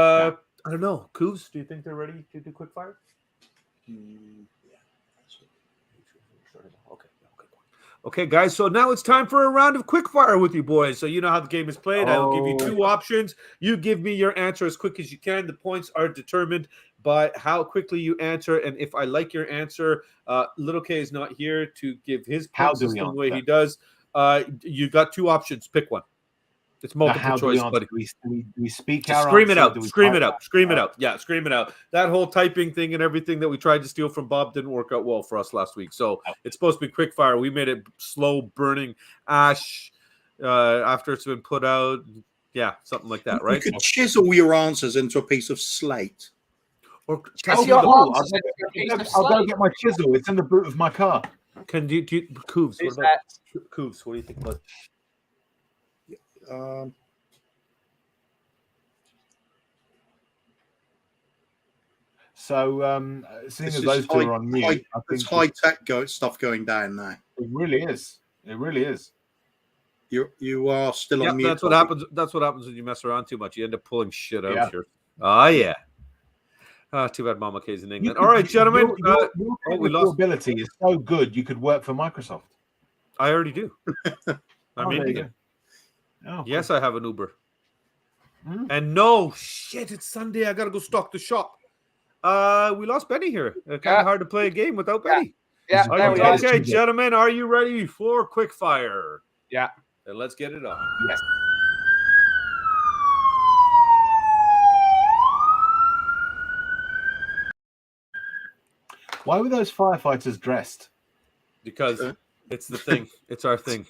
Speaker 1: I don't know. Kuvs, do you think they're ready to do quick fire? Okay, guys. So now it's time for a round of quick fire with you boys. So you know how the game is played. I'll give you two options. You give me your answer as quick as you can. The points are determined by how quickly you answer. And if I like your answer, Little K is not here to give his point system the way he does. You got two options. Pick one. It's multiple choice, buddy.
Speaker 4: We speak
Speaker 1: out. Scream it out. Scream it out. Scream it out. Yeah, scream it out. That whole typing thing and everything that we tried to steal from Bob didn't work out well for us last week. So it's supposed to be quick fire. We made it slow burning ash after it's been put out. Yeah, something like that, right?
Speaker 2: You could chisel your answers into a piece of slate.
Speaker 4: Or I'll go get my chisel. It's in the boot of my car.
Speaker 1: Can do Kuvs? What about Kuvs? What do you think about?
Speaker 4: Seeing as those two are on mute,
Speaker 2: it's high tech stuff going down there.
Speaker 4: It really is. It really is.
Speaker 2: You are still on mute.
Speaker 1: That's what happens. That's what happens when you mess around too much. You end up pulling shit out here. Oh yeah. Too bad Mama K's in England. All right, gentlemen.
Speaker 4: Your ability is so good. You could work for Microsoft.
Speaker 1: I already do. I'm Indian.
Speaker 4: Oh,
Speaker 1: yes, I have an Uber. And no shit, it's Sunday. I gotta go stock the shop. We lost Benny here. It's kind of hard to play a game without Benny.
Speaker 3: Yeah.
Speaker 1: Okay, gentlemen, are you ready for quick fire?
Speaker 3: Yeah.
Speaker 1: Then let's get it on.
Speaker 4: Yes. Why were those firefighters dressed?
Speaker 1: Because it's the thing. It's our thing.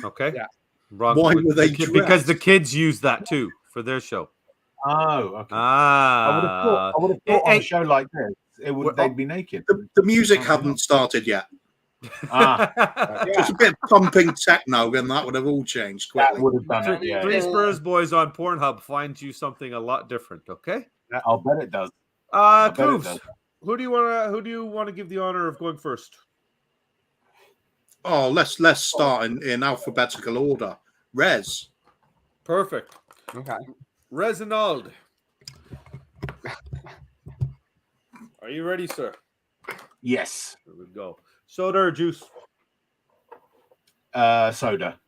Speaker 1: Okay.
Speaker 3: Yeah.
Speaker 1: Wrong.
Speaker 2: Why were they dressed?
Speaker 1: Because the kids use that too for their show.
Speaker 4: Oh, okay. I would have thought on a show like this, they'd be naked.
Speaker 2: The music hadn't started yet. Just a bit of pumping techno, and that would have all changed quickly.
Speaker 4: That would have done it. Yeah.
Speaker 1: Three Spurs boys on Pornhub find you something a lot different. Okay.
Speaker 4: I'll bet it does.
Speaker 1: Kuvs, who do you want to give the honor of going first?
Speaker 2: Oh, let's start in alphabetical order. Rez.
Speaker 1: Perfect.
Speaker 3: Okay.
Speaker 1: Reginald. Are you ready, sir?
Speaker 4: Yes.
Speaker 1: Here we go. Soda or juice?
Speaker 4: Soda.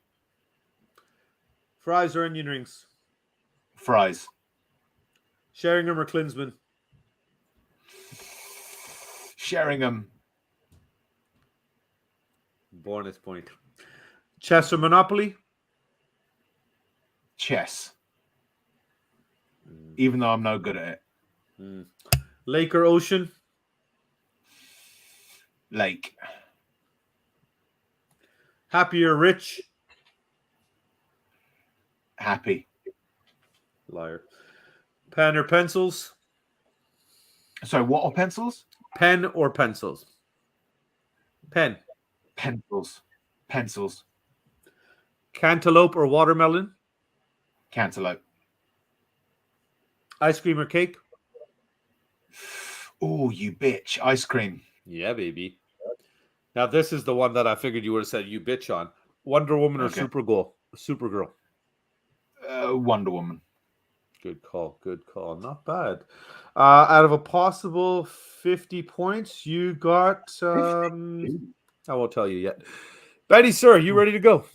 Speaker 1: Fries or onion rings?
Speaker 4: Fries.
Speaker 1: Sheringham or Klinsman?
Speaker 4: Sheringham.
Speaker 1: Bonus point. Chess or Monopoly?
Speaker 4: Chess. Even though I'm no good at it.
Speaker 1: Lake or ocean?
Speaker 4: Lake.
Speaker 1: Happy or rich?
Speaker 4: Happy.
Speaker 1: Liar. Pen or pencils?
Speaker 4: Sorry, what are pencils?
Speaker 1: Pen or pencils? Pen.
Speaker 4: Pencils. Pencils.
Speaker 1: Cantaloupe or watermelon?
Speaker 4: Cantaloupe.
Speaker 1: Ice cream or cake?
Speaker 4: Oh, you bitch. Ice cream.
Speaker 1: Yeah, baby. Now, this is the one that I figured you would have said you bitch on. Wonder Woman or
Speaker 4: Okay.
Speaker 1: Supergirl?
Speaker 4: Wonder Woman.
Speaker 1: Good call. Good call. Not bad. Out of a possible 50 points, you got... I won't tell you yet. Betty, sir, you ready to go?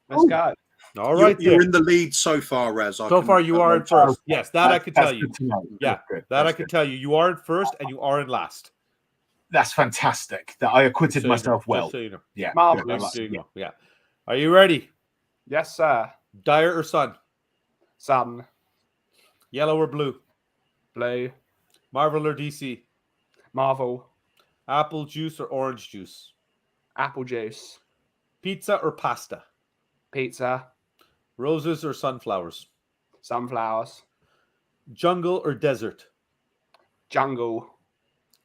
Speaker 3: Let's go.
Speaker 1: All right,
Speaker 2: You're in the lead so far, Rez.
Speaker 1: So far, you are in first. Yes, that I can tell you.
Speaker 4: Good to know.
Speaker 1: Yeah,
Speaker 4: Good.
Speaker 1: that I
Speaker 4: That's
Speaker 1: can
Speaker 4: good.
Speaker 1: tell you. You are in first and you are in last.
Speaker 4: That's fantastic. That I acquitted myself well.
Speaker 1: Just so you know.
Speaker 4: Yeah.
Speaker 3: Marvelous.
Speaker 4: good. I like
Speaker 1: There you
Speaker 4: it.
Speaker 1: go. Yeah. Are you ready?
Speaker 3: Yes, sir.
Speaker 1: Dyer or sun?
Speaker 3: Sun.
Speaker 1: Yellow or blue?
Speaker 3: Blue.
Speaker 1: Marvel or DC?
Speaker 3: Marvel.
Speaker 1: Apple juice or orange juice?
Speaker 3: Apple juice.
Speaker 1: Pizza or pasta?
Speaker 3: Pizza.
Speaker 1: Roses or sunflowers?
Speaker 3: Sunflowers.
Speaker 1: Jungle or desert?
Speaker 3: Jungle.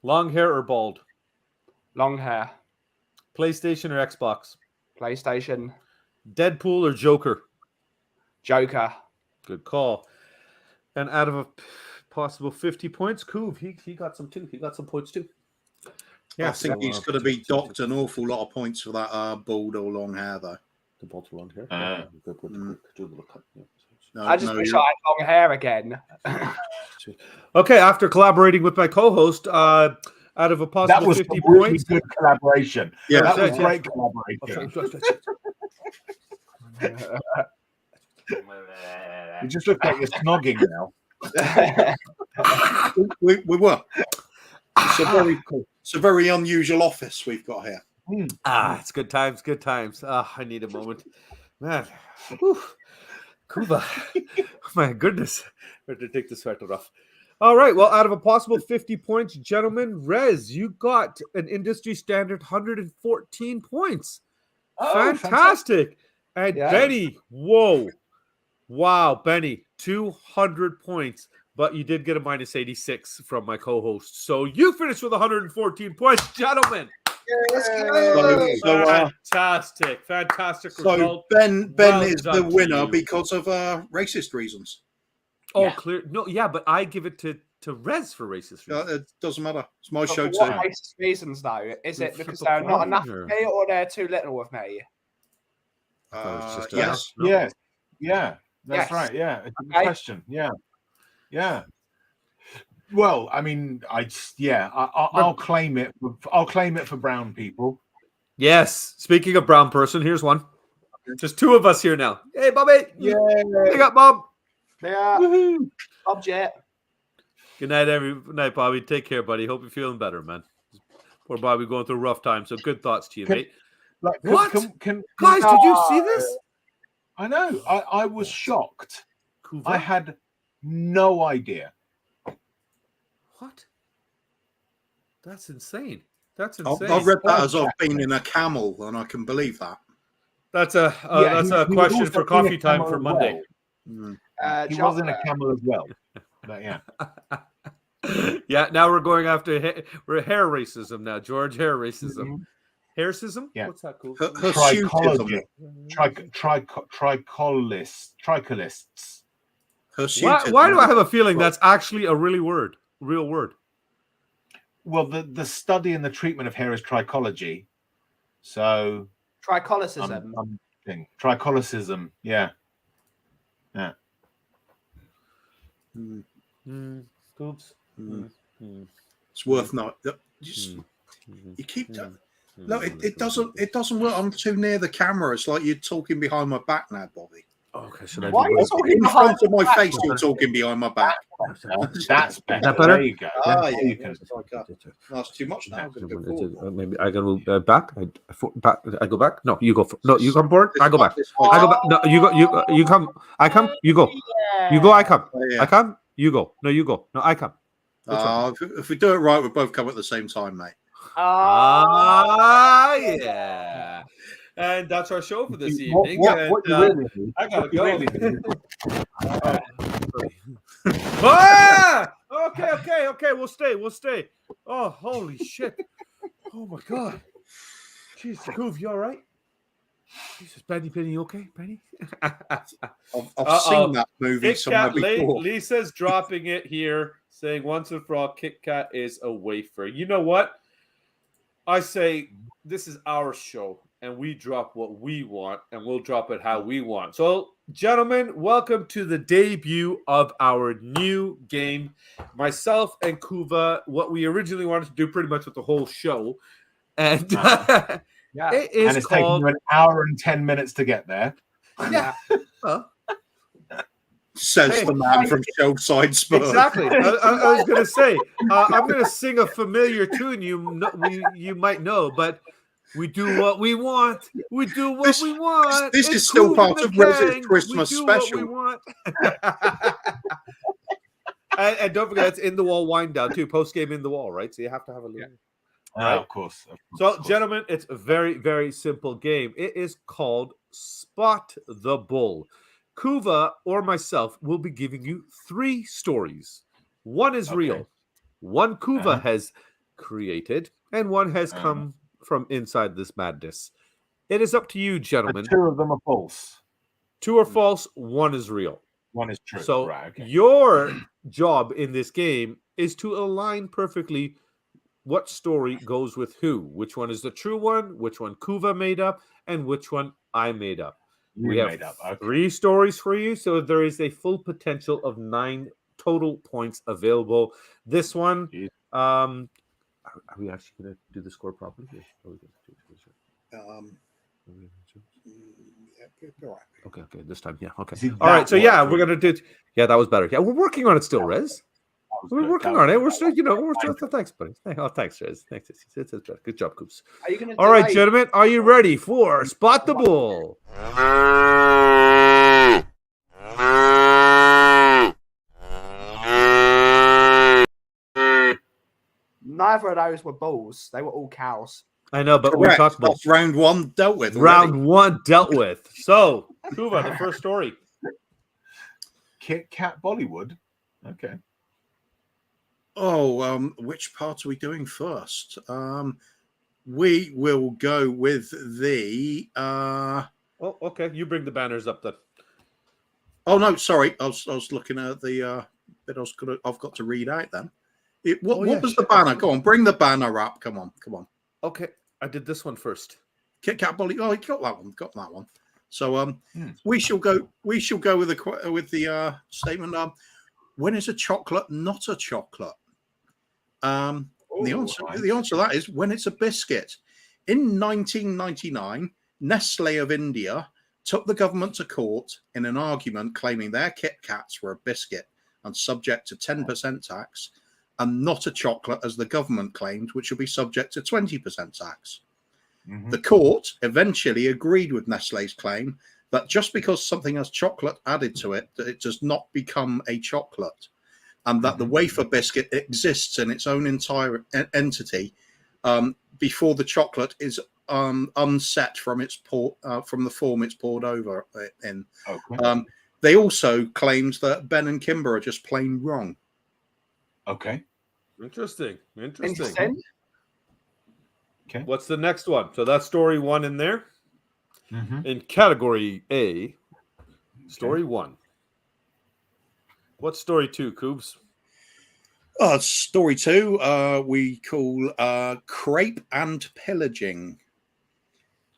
Speaker 1: Long hair or bald?
Speaker 3: Long hair.
Speaker 1: PlayStation or Xbox?
Speaker 3: PlayStation.
Speaker 1: Deadpool or Joker?
Speaker 3: Joker.
Speaker 1: Good call. And out of a possible 50 points, Kuv, he got some too. He got some points too.
Speaker 2: I think he's going to be docked an awful lot of points for that bald or long hair, though.
Speaker 1: The bald or long hair? Good. Do a little cut. Yeah.
Speaker 2: No,
Speaker 3: I just wish I had long hair again.
Speaker 1: Okay, after collaborating with my co-host, out of a possible
Speaker 4: That was
Speaker 1: 50
Speaker 4: a really
Speaker 1: points.
Speaker 4: good collaboration.
Speaker 2: Yeah,
Speaker 4: that was
Speaker 1: yeah.
Speaker 4: great collaboration. You just look like you're snogging now.
Speaker 2: we were. It's a very unusual office we've got here.
Speaker 1: It's good times, good times. I need a moment. Man. Whew. Kuva. My goodness. I had to take the sweater off. All right. Well, out of a possible 50 points, gentlemen, Rez, you got an industry standard 114 points. Fantastic. And
Speaker 3: Yeah.
Speaker 1: Benny, whoa. Wow, Benny, 200 points. But you did get a minus 86 from my co-host. So you finished with 114 points, gentlemen. Fantastic
Speaker 2: So
Speaker 1: result.
Speaker 2: Ben
Speaker 1: Well
Speaker 2: is
Speaker 1: done
Speaker 2: the
Speaker 1: to
Speaker 2: winner
Speaker 1: you.
Speaker 2: because of racist reasons.
Speaker 1: Oh,
Speaker 3: Yeah.
Speaker 1: clear. No, yeah, but I give it to Rez for racist reasons.
Speaker 2: It doesn't matter. It's my
Speaker 3: But
Speaker 2: show
Speaker 3: for what
Speaker 2: too.
Speaker 3: racist reasons, though? Is it because
Speaker 1: Flip a
Speaker 3: there are not
Speaker 1: coin,
Speaker 3: enough
Speaker 1: or-
Speaker 3: of me, or they're too little of me?
Speaker 1: It's just
Speaker 2: Yes.
Speaker 1: No.
Speaker 4: Yeah, that's
Speaker 3: Yes.
Speaker 4: right. Yeah, it's a good
Speaker 3: Okay.
Speaker 4: question. Yeah. Well, I mean, I'll claim it. I'll claim it for brown people.
Speaker 1: Yes. Speaking of brown person, here's one. There's two of us here now. Hey, Bobby.
Speaker 4: Yeah.
Speaker 1: Big up, Bob.
Speaker 3: Yeah.
Speaker 4: Woohoo.
Speaker 3: Object.
Speaker 1: Good night, night, Bobby. Take care, buddy. Hope you're feeling better, man. Poor Bobby going through a rough time. So good thoughts to you, mate.
Speaker 4: Like,
Speaker 1: What?
Speaker 4: Can
Speaker 1: Guys, did you see this?
Speaker 4: I know. I was shocked.
Speaker 1: Kuva?
Speaker 4: I had no idea.
Speaker 1: What? That's insane. That's
Speaker 2: I
Speaker 1: insane.
Speaker 2: read that as I've been in a camel, and I can believe that.
Speaker 1: That's a
Speaker 4: he
Speaker 1: question
Speaker 4: was
Speaker 1: for
Speaker 4: also
Speaker 1: coffee
Speaker 4: in a
Speaker 1: time
Speaker 4: camel
Speaker 1: for
Speaker 4: as
Speaker 1: Monday.
Speaker 2: Mm.
Speaker 4: He was in a camel as well. But yeah.
Speaker 1: Yeah, now we're going after we're hair racism now, George. Hair racism. Haircism?
Speaker 4: Yeah.
Speaker 1: What's that cool?
Speaker 4: Trichology. Tricholists.
Speaker 1: Why do I have a feeling that's actually a real word?
Speaker 4: Well, the study and the treatment of hair is trichology. So
Speaker 3: Tricholicism.
Speaker 4: tricholicism, yeah.
Speaker 1: Oops.
Speaker 2: It's worth not. You keep. No, it doesn't work. I'm too near the camera. It's like you're talking behind my back now, Bobby.
Speaker 1: Okay, should I
Speaker 3: Why are you
Speaker 1: do
Speaker 3: talking
Speaker 2: In
Speaker 3: behind
Speaker 2: front of my
Speaker 3: my back?
Speaker 2: face, you're talking behind my back.
Speaker 4: That's better.
Speaker 1: that better?
Speaker 4: There you go.
Speaker 2: Ah,
Speaker 4: There
Speaker 2: yeah.
Speaker 4: you can.
Speaker 2: It's like, that's too much now. I'm gonna go forward.
Speaker 1: Maybe I go back. I go back. No, you go. No, you come forward. I go back. I go back. No, you go. You come. I come. You go. You go. I come. I come. You go. No, you go. No, I come.
Speaker 2: If we do it right, we both come at the same time, mate.
Speaker 1: Yeah. And that's our show for this evening.
Speaker 4: What you really need?
Speaker 1: I gotta go.
Speaker 4: Really need.
Speaker 1: Okay. We'll stay. Oh, holy shit. Oh my god. Jeez, Kuv, you all right? Jesus, Benny, you okay, Benny?
Speaker 2: I've seen that movie
Speaker 1: Kit
Speaker 2: somewhere
Speaker 1: Kat,
Speaker 2: before.
Speaker 1: Lisa's dropping it here, saying once and for all, Kit Kat is a wafer. You know what? I say this is our show, and we drop what we want, and we'll drop it how we want. So, gentlemen, welcome to the debut of our new game. Myself and Kuva, what we originally wanted to do pretty much with the whole show. And
Speaker 3: Yeah.
Speaker 1: it is
Speaker 4: And it's
Speaker 1: called...
Speaker 4: taking you an hour and 10 minutes to get there.
Speaker 1: Yeah. Well,
Speaker 2: Says
Speaker 1: hey,
Speaker 2: the man from Shellside Spurs.
Speaker 1: exactly. I was going to say, I'm going to sing a familiar tune you might know, but we do what we want. We do what we want.
Speaker 2: This
Speaker 1: It's
Speaker 2: is still
Speaker 1: Kuv
Speaker 2: part
Speaker 1: the
Speaker 2: of Rose's
Speaker 1: Kang.
Speaker 2: Christmas
Speaker 1: we do
Speaker 2: special.
Speaker 1: What we want. and don't forget, it's in the wall wind down too. Post game in the wall, right? So you have to have a little.
Speaker 4: Yeah.
Speaker 1: Right?
Speaker 4: Of course.
Speaker 1: So, gentlemen, it's a very, very simple game. It is called Spot the Bull. Kuva or myself will be giving you 3 stories. One is real, one Kuva has created, and one has come from inside this madness. It is up to you, gentlemen.
Speaker 4: 2 of them are false.
Speaker 1: 2 are false, 1 is real.
Speaker 4: 1 is true.
Speaker 1: So
Speaker 4: right, okay.
Speaker 1: your job in this game is to align perfectly what story goes with who. Which one is the true one, which one Kuva made up, and which one I made up. We have 3 stories for you, so there is a full potential of 9 total points available. This one, are we actually going to do the score properly? Okay, this time, yeah, okay. All right, so yeah, we're going to do. Yeah, that was better. Yeah, we're working on it still, Rez. We're working on it. We're still, we're still. Thanks, buddy. Oh, thanks, Rez. Thanks. It's better. Good job, Coops. All right, gentlemen, are you ready for Spot the Bull?
Speaker 3: Neither of those were bulls. They were all cows.
Speaker 1: I know, but
Speaker 2: Correct.
Speaker 1: we talked about
Speaker 2: That's round 1 dealt with.
Speaker 1: Round 1 dealt with. So, Kuva, the first story.
Speaker 4: Kit Kat Bollywood. Okay.
Speaker 2: Oh, which part are we doing first? We will go with the.
Speaker 1: Oh, okay. You bring the banners up then.
Speaker 2: Oh no, sorry. I was looking at the bit I've got to read out then. What was the banner? Go on, bring the banner up. Come on.
Speaker 1: Okay, I did this one first.
Speaker 2: Kit Kat Bolly. Oh, you got that one. So we shall go with the statement. When is a chocolate not a chocolate? The answer to that is when it's a biscuit. In 1999, Nestle of India took the government to court in an argument claiming their Kit Kats were a biscuit and subject to 10% tax, and not a chocolate as the government claimed, which would be subject to 20% tax. Mm-hmm. The court eventually agreed with Nestle's claim that just because something has chocolate added to it, that it does not become a chocolate, and that the wafer biscuit exists in its own entire entity before the chocolate is unset from its from the form it's poured over in. Okay. They also claimed that Ben and Kimber are just plain wrong.
Speaker 4: Okay.
Speaker 1: Interesting.
Speaker 4: Okay.
Speaker 1: What's the next one? So that's story 1 in there. In category A, story 1. What's story 2, Coobs?
Speaker 2: Story 2, we call Crepe and Pillaging.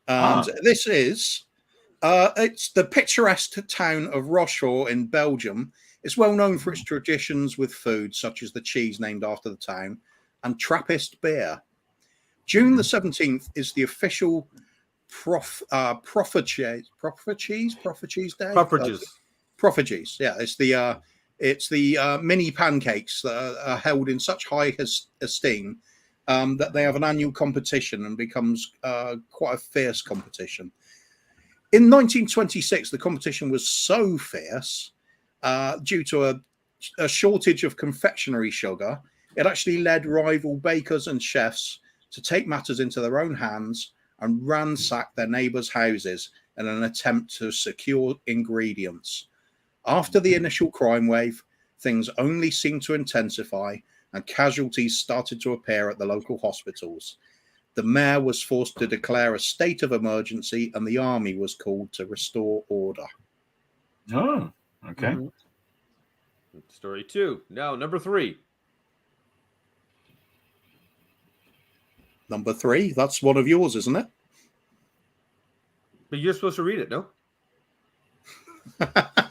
Speaker 2: And this is, it's the picturesque town of Rochefort in Belgium. It's well known for its traditions with food, such as the cheese named after the town and Trappist beer. June the 17th is the official Proffigees Day. Proffigees, yeah. It's the mini pancakes that are held in such high esteem that they have an annual competition and becomes quite a fierce competition. In 1926, the competition was so fierce due to a shortage of confectionery sugar, it actually led rival bakers and chefs to take matters into their own hands and ransack their neighbours' houses in an attempt to secure ingredients. After the initial crime wave, things only seemed to intensify and casualties started to appear at the local hospitals. The mayor was forced to declare a state of emergency and the army was called to restore order.
Speaker 4: Oh, okay.
Speaker 1: Mhm. Story 2. Now, number 3.
Speaker 2: Number 3, that's one of yours, isn't it?
Speaker 1: But you're supposed to read it, no?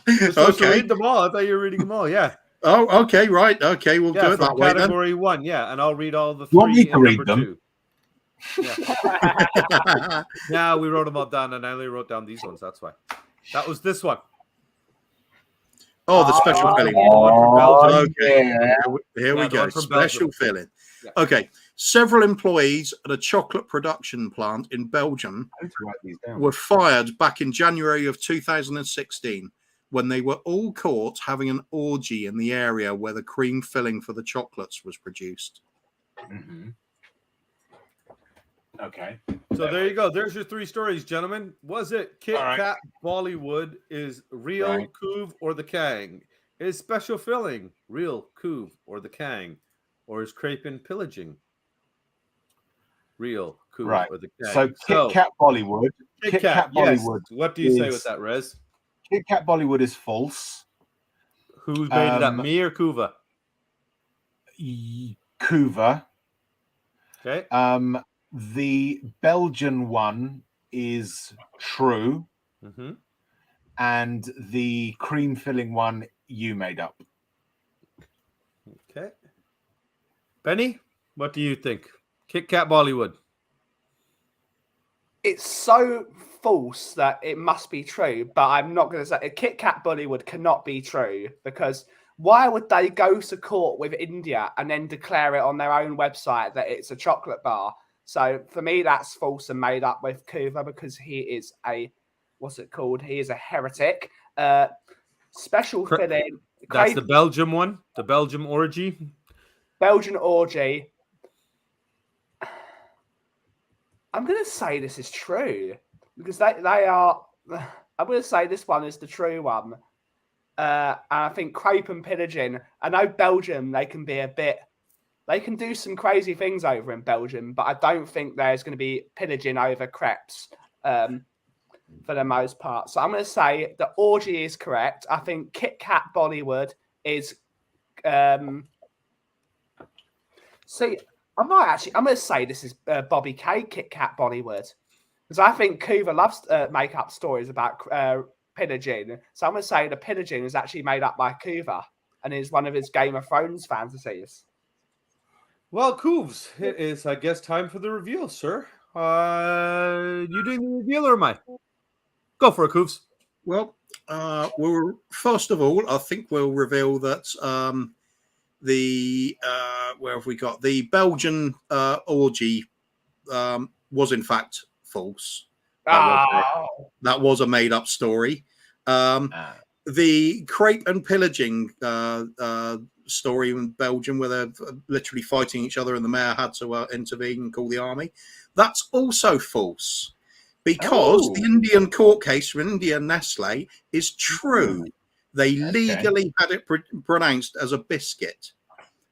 Speaker 1: You're supposed to
Speaker 2: Okay.
Speaker 1: read them all. I thought you were reading them all. Yeah.
Speaker 2: Oh, okay, right. Okay, we'll do it that way then.
Speaker 1: Category 1, yeah, and I'll read all the
Speaker 4: You want
Speaker 1: 3
Speaker 4: me to
Speaker 1: in
Speaker 4: read
Speaker 1: number
Speaker 4: them?
Speaker 1: 2. Yeah. Yeah, we wrote them all down, and I only wrote down these ones. That's why. That was this one.
Speaker 2: Oh, the special filling.
Speaker 1: Belgium.
Speaker 2: Okay,
Speaker 4: yeah.
Speaker 2: here we
Speaker 1: the
Speaker 2: go.
Speaker 1: one from
Speaker 2: Special
Speaker 1: Belgium.
Speaker 2: filling.
Speaker 1: Yeah.
Speaker 2: Okay, several employees at a chocolate production plant in Belgium
Speaker 4: I need to write these down.
Speaker 2: were fired back in January of 2016 when they were all caught having an orgy in the area where the cream filling for the chocolates was produced.
Speaker 4: Mm-hmm. Okay.
Speaker 1: So there you go. There's your 3 stories, gentlemen. Was it Kit
Speaker 4: All right.
Speaker 1: Kat, Bollywood, is real,
Speaker 4: Right.
Speaker 1: Kuv, or the Kang? Is special filling real, Kuv, or the Kang? Or is crepe and pillaging real, Kuv,
Speaker 4: Right.
Speaker 1: or the Kang?
Speaker 4: So Kit Kat Bollywood.
Speaker 1: Kit Kat, yes.
Speaker 4: Bollywood.
Speaker 1: What do you say
Speaker 4: is-
Speaker 1: with that, Rez?
Speaker 4: Kit Kat Bollywood is false.
Speaker 1: Who made it up,
Speaker 4: Um,
Speaker 1: me or Kuva?
Speaker 4: Kuva.
Speaker 1: Okay.
Speaker 4: The Belgian one is true,
Speaker 1: Mm-hmm.
Speaker 4: and the cream filling one you made up.
Speaker 1: Okay. Benny, what do you think? Kit Kat Bollywood.
Speaker 3: It's so false that it must be true, but I'm not going to say Kit Kat Bollywood cannot be true because why would they go to court with India and then declare it on their own website that it's a chocolate bar? So for me, that's false and made up with Kuva because he is a, what's it called? He is a heretic. Special filling.
Speaker 1: That's the Belgium one, the Belgium orgy.
Speaker 3: Belgian orgy. I'm going to say this is true because they are. I'm going to say this one is the true one. And I think crepe and pillaging. I know Belgium, they can be a bit. They can do some crazy things over in Belgium, but I don't think there's going to be pillaging over crepes for the most part. So I'm going to say the orgy is correct. I think Kit Kat Bollywood is. See, I'm going to say this is BobbyK Kit Kat Bollywood because I think Kuva loves make up stories about pillaging. So I'm going to say the pillaging is actually made up by Kuva and is one of his Game of Thrones fantasies.
Speaker 1: Well, Coovs, it is, I guess, time for the reveal, sir. You doing the reveal or am I? Go for it, Coovs.
Speaker 2: Well, first of all, I think we'll reveal that where have we got the Belgian orgy was in fact false. That was a made-up story. The crepe and pillaging story in Belgium, where they're literally fighting each other, and the mayor had to intervene and call the army. That's also false because the Indian court case from India Nestle is true. They legally had it pronounced as a biscuit.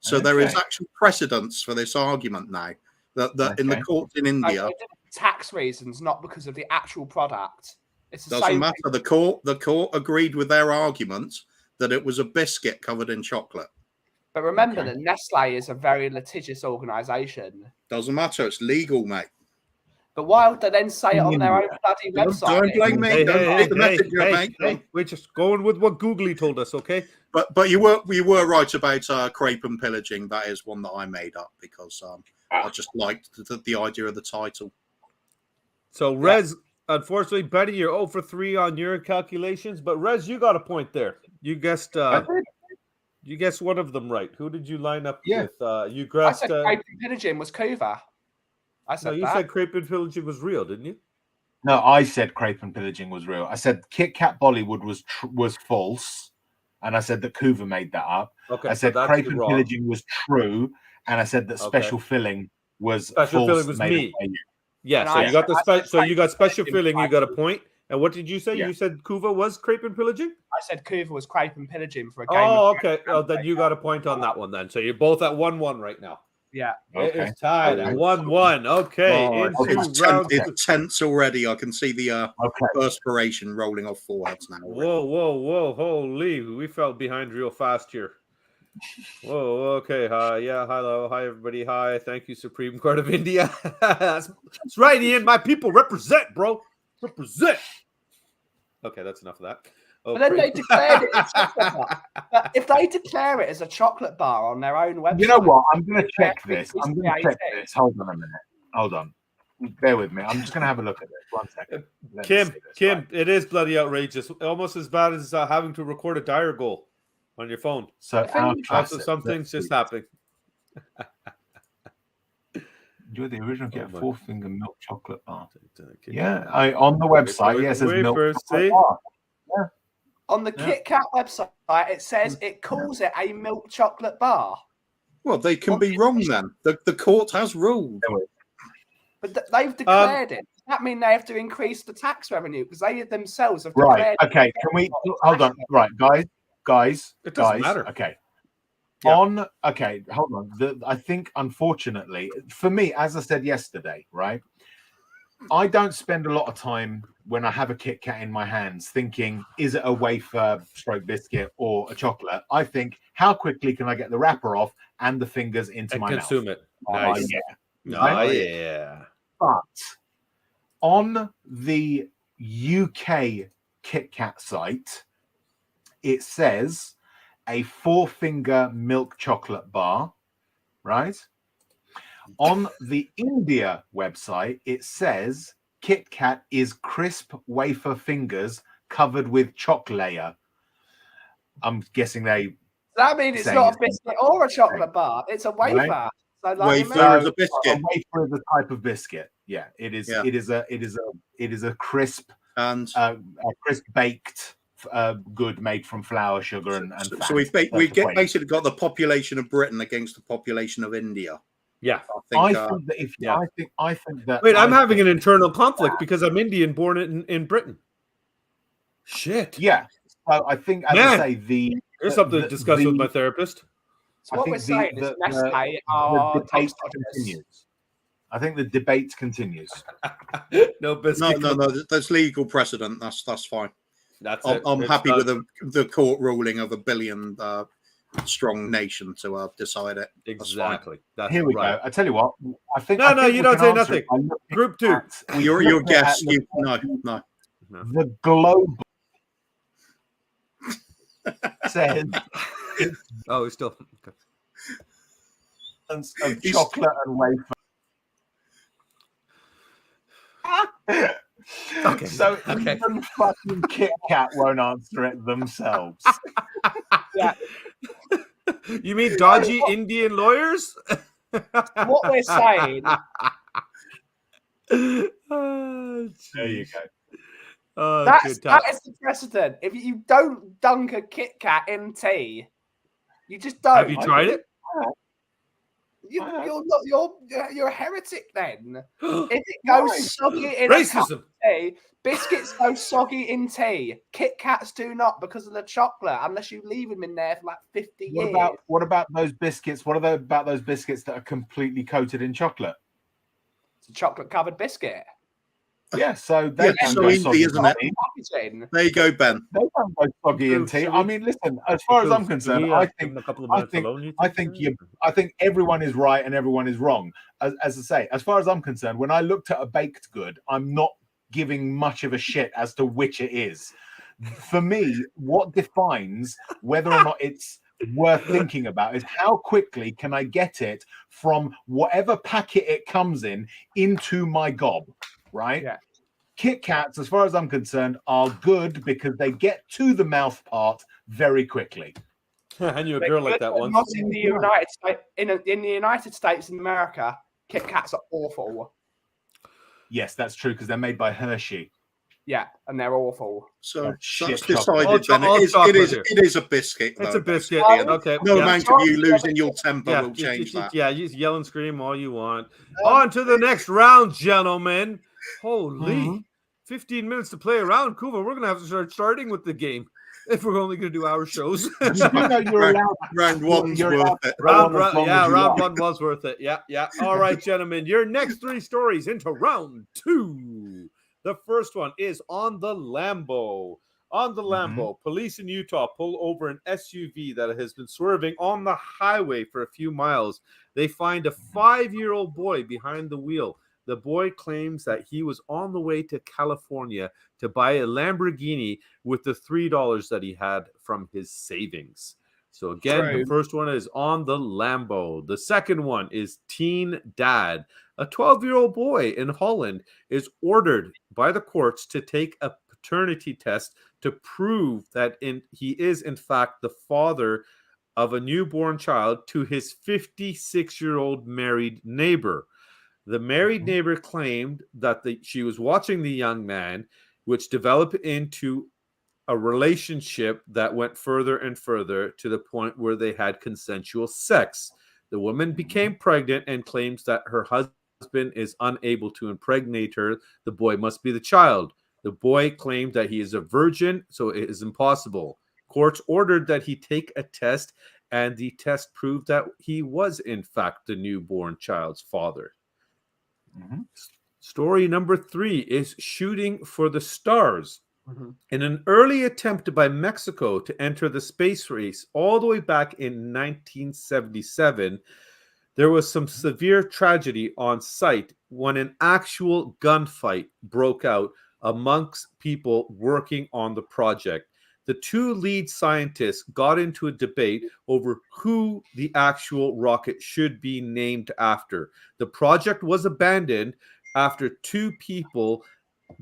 Speaker 2: So there is actual precedence for this argument now that in the courts in India,
Speaker 3: tax reasons, not because of the actual product. It's the
Speaker 2: doesn't
Speaker 3: same
Speaker 2: matter. The court agreed with their argument that it was a biscuit covered in chocolate.
Speaker 3: But remember that Nestle is a very litigious organisation.
Speaker 2: Doesn't matter. It's legal, mate.
Speaker 3: But why would they then say it on their own bloody website?
Speaker 2: Don't blame me. Don't take the messenger, mate.
Speaker 1: Hey, we're just going with what Googly told us, okay?
Speaker 2: But you were right about crepe and pillaging. That is one that I made up because I just liked the idea of the title.
Speaker 1: So Rez, unfortunately, Benny, you're 0 for 3 on your calculations, but Rez, you got a point there. You guessed one of them right. Who did you line up with? You guessed.
Speaker 3: I said crepe and pillaging was Kuva. I said
Speaker 1: you said crepe and pillaging was real, didn't you?
Speaker 4: No, I said crepe and pillaging was real. I said Kit Kat Bollywood was false, and I said that Kuva made that up.
Speaker 1: Okay,
Speaker 4: I said crepe and pillaging was true, and I said that special filling was
Speaker 1: Special
Speaker 4: false
Speaker 1: filling was
Speaker 4: made
Speaker 1: me.
Speaker 4: by you.
Speaker 1: Yeah, so
Speaker 3: And
Speaker 1: you got the so you got special
Speaker 3: Pillaging
Speaker 1: filling, you
Speaker 3: by
Speaker 1: got a
Speaker 3: you.
Speaker 1: point. And what did you say?
Speaker 4: Yeah.
Speaker 1: You said Kuva was crepe and pillaging?
Speaker 3: I said Kuv was crepe and pillaging for a game.
Speaker 1: Oh,
Speaker 3: of
Speaker 1: okay. Oh, then you got a point on that one then. So you're both at 1-1 right now.
Speaker 3: Yeah.
Speaker 1: It
Speaker 4: Okay.
Speaker 1: is tied at
Speaker 4: Okay.
Speaker 1: 1-1. Okay.
Speaker 2: Oh,
Speaker 1: Into round two.
Speaker 2: it's tense already. I can see the
Speaker 4: Okay.
Speaker 2: perspiration rolling off foreheads now.
Speaker 1: Whoa. Holy. We fell behind real fast here. Whoa, okay. Yeah, hello. Hi, everybody. Hi. Thank you, Supreme Court of India. That's right, Ian. My people represent, bro. Represent. Okay, that's enough of that.
Speaker 3: But then they declared it as chocolate bar. But if they declare it as a chocolate bar on their own website,
Speaker 4: You know what? I'm going to check
Speaker 3: Yeah,
Speaker 4: this. I'm going to check this. Hold on a minute. Hold on. Bear with me. I'm just going to have a look at this. 1 second. Let me see this,
Speaker 1: Kim,
Speaker 4: right.
Speaker 1: it is bloody outrageous. Almost as bad as having to record a dire goal on your phone.
Speaker 4: So our
Speaker 1: Also, something's just happening.
Speaker 4: Enjoy the original Get
Speaker 1: my.
Speaker 4: 4-finger milk chocolate bar. Yeah, on the website, yes, it says milk
Speaker 1: Wafers,
Speaker 4: chocolate
Speaker 1: see?
Speaker 4: bar. Yeah.
Speaker 3: on the Kit Kat website, it says it calls it a milk chocolate bar.
Speaker 2: Well, they can be wrong then. The court has ruled.
Speaker 3: But they've declared it. Does that mean they have to increase the tax revenue? Because they themselves have
Speaker 4: Right.
Speaker 3: declared.
Speaker 4: Okay. Can we hold on? Right, guys.
Speaker 1: It doesn't matter.
Speaker 4: Okay.
Speaker 1: Yeah.
Speaker 4: Hold on. I think, unfortunately, for me, as I said yesterday, right, I don't spend a lot of time when I have a Kit Kat in my hands thinking, is it a wafer, stroke biscuit, or a chocolate? I think, how quickly can I get the wrapper off and the fingers into my
Speaker 1: consume
Speaker 4: mouth?
Speaker 1: it. Nice.
Speaker 4: Yeah.
Speaker 1: Oh, yeah.
Speaker 4: But on the UK Kit Kat site, it says a 4-finger milk chocolate bar, right? On the India website, it says Kit Kat is crisp wafer fingers covered with chalk layer. I'm guessing they.
Speaker 3: Does that mean it's
Speaker 4: saying
Speaker 3: not a
Speaker 4: it's-
Speaker 3: biscuit or a chocolate bar? It's a wafer.
Speaker 4: Right.
Speaker 3: So like
Speaker 2: Wafer is a
Speaker 4: A
Speaker 2: biscuit,
Speaker 4: wafer is a type of biscuit. Yeah, it is.
Speaker 2: Yeah.
Speaker 4: It is a crisp,
Speaker 2: and
Speaker 4: a crisp baked good made from flour, sugar, and fat.
Speaker 2: so we've
Speaker 4: That's the point.
Speaker 2: basically got the population of Britain against the population of India.
Speaker 1: Yeah.
Speaker 2: I
Speaker 4: I
Speaker 2: think,
Speaker 4: think that if
Speaker 1: yeah.
Speaker 4: I think that.
Speaker 1: Wait, I'm
Speaker 4: I
Speaker 1: having
Speaker 4: think-
Speaker 1: an internal conflict because I'm Indian, born in Britain. Shit.
Speaker 4: Yeah. So I think, as I say,
Speaker 1: There's something to discuss with my therapist.
Speaker 3: So what we're saying is Nestle are
Speaker 4: debate continues. I think the debate continues.
Speaker 1: No biscuit.
Speaker 2: no. There's legal precedent. That's fine.
Speaker 1: That's
Speaker 2: I'm
Speaker 1: it.
Speaker 2: happy with the court ruling of a billion strong nation to decide it.
Speaker 1: Exactly. That's
Speaker 4: Here we
Speaker 1: right.
Speaker 4: go. I tell you what. I think.
Speaker 1: No,
Speaker 4: I
Speaker 1: no,
Speaker 4: think
Speaker 1: you
Speaker 4: we
Speaker 1: don't
Speaker 4: can
Speaker 1: say
Speaker 4: answer
Speaker 1: nothing.
Speaker 4: it by looking
Speaker 1: Group 2.
Speaker 4: at-
Speaker 2: Your guess.
Speaker 4: looking
Speaker 2: No.
Speaker 4: The global says
Speaker 1: Oh, it's still okay.
Speaker 4: of chocolate and wafer.
Speaker 1: Okay.
Speaker 4: So
Speaker 1: Okay.
Speaker 4: even fucking Kit Kat won't answer it themselves.
Speaker 3: Yeah.
Speaker 1: You mean dodgy Indian lawyers?
Speaker 3: What we're saying.
Speaker 1: Oh,
Speaker 4: There you
Speaker 1: jeez.
Speaker 4: go.
Speaker 1: Oh,
Speaker 3: That
Speaker 1: good time.
Speaker 3: is the precedent. If you don't dunk a Kit Kat in tea, you just don't.
Speaker 1: Have you tried it?
Speaker 3: You're a heretic then. If it goes
Speaker 4: Why?
Speaker 3: soggy in a cup
Speaker 1: Racism.
Speaker 3: of tea, biscuits go soggy in tea. Kit Kats do not because of the chocolate, unless you leave them in there for like 50 years.
Speaker 4: What about those biscuits? What about those biscuits that are completely coated in chocolate?
Speaker 3: It's a chocolate covered biscuit.
Speaker 4: Yeah, so they
Speaker 2: Yeah,
Speaker 4: don't
Speaker 2: so
Speaker 4: go
Speaker 2: easy,
Speaker 4: soggy
Speaker 2: isn't
Speaker 4: in
Speaker 2: it?
Speaker 4: tea.
Speaker 3: Packaging.
Speaker 2: There you go, Ben.
Speaker 4: They don't go soggy in tea. I mean, listen. As far as I'm concerned, I think everyone is right and everyone is wrong. As I say, as far as I'm concerned, when I looked at a baked good, I'm not giving much of a shit as to which it is. For me, what defines whether or not it's worth thinking about is how quickly can I get it from whatever packet it comes in into my gob, right?
Speaker 3: Yeah.
Speaker 4: Kit Kats, as far as I'm concerned, are good because they get to the mouth part very quickly.
Speaker 1: I knew a girl like that once.
Speaker 3: Not in the United States. In the United States and America, Kit Kats are awful.
Speaker 4: Yes, that's true because they're made by Hershey.
Speaker 3: Yeah, and they're awful.
Speaker 2: So that's
Speaker 4: Shit
Speaker 2: decided. Then
Speaker 1: All chocolate here.
Speaker 2: it is a biscuit.
Speaker 1: It's
Speaker 2: though,
Speaker 1: a biscuit.
Speaker 2: basically, and
Speaker 1: Okay.
Speaker 2: no
Speaker 1: yeah.
Speaker 2: amount of you losing your temper will
Speaker 1: just-
Speaker 2: change that.
Speaker 1: Yeah, you just yell and scream all you want. On to the next round, gentlemen. Holy, 15 minutes to play around. Kuva, we're going to have to start starting with the game if we're only going to do our shows.
Speaker 4: You do know you're allowed.
Speaker 2: Round one's
Speaker 4: You're
Speaker 2: worth
Speaker 4: allowed
Speaker 2: it.
Speaker 4: round as long as you
Speaker 1: round
Speaker 4: like.
Speaker 1: one was worth it. Yeah. All right, gentlemen, your next three stories into round two. The first one is on the Lambo. On the Lambo, police in Utah pull over an SUV that has been swerving on the highway for a few miles. They find a 5-year-old boy behind the wheel. The boy claims that he was on the way to California to buy a Lamborghini with the $3 that he had from his savings. So again, the first one is on the Lambo. The second one is teen dad. A 12-year-old boy in Holland is ordered by the courts to take a paternity test to prove that he is in fact the father of a newborn child to his 56-year-old married neighbor. The married neighbor claimed that she was watching the young man, which developed into a relationship that went further and further to the point where they had consensual sex. The woman became pregnant and claims that her husband is unable to impregnate her. The boy must be the child. The boy claimed that he is a virgin, so it is impossible. Courts ordered that he take a test, and the test proved that he was, in fact, the newborn child's father. Story number 3 is shooting for the stars. In an early attempt by Mexico to enter the space race all the way back in 1977, there was some severe tragedy on site when an actual gunfight broke out amongst people working on the project. The two lead scientists got into a debate over who the actual rocket should be named after. The project was abandoned after 2 people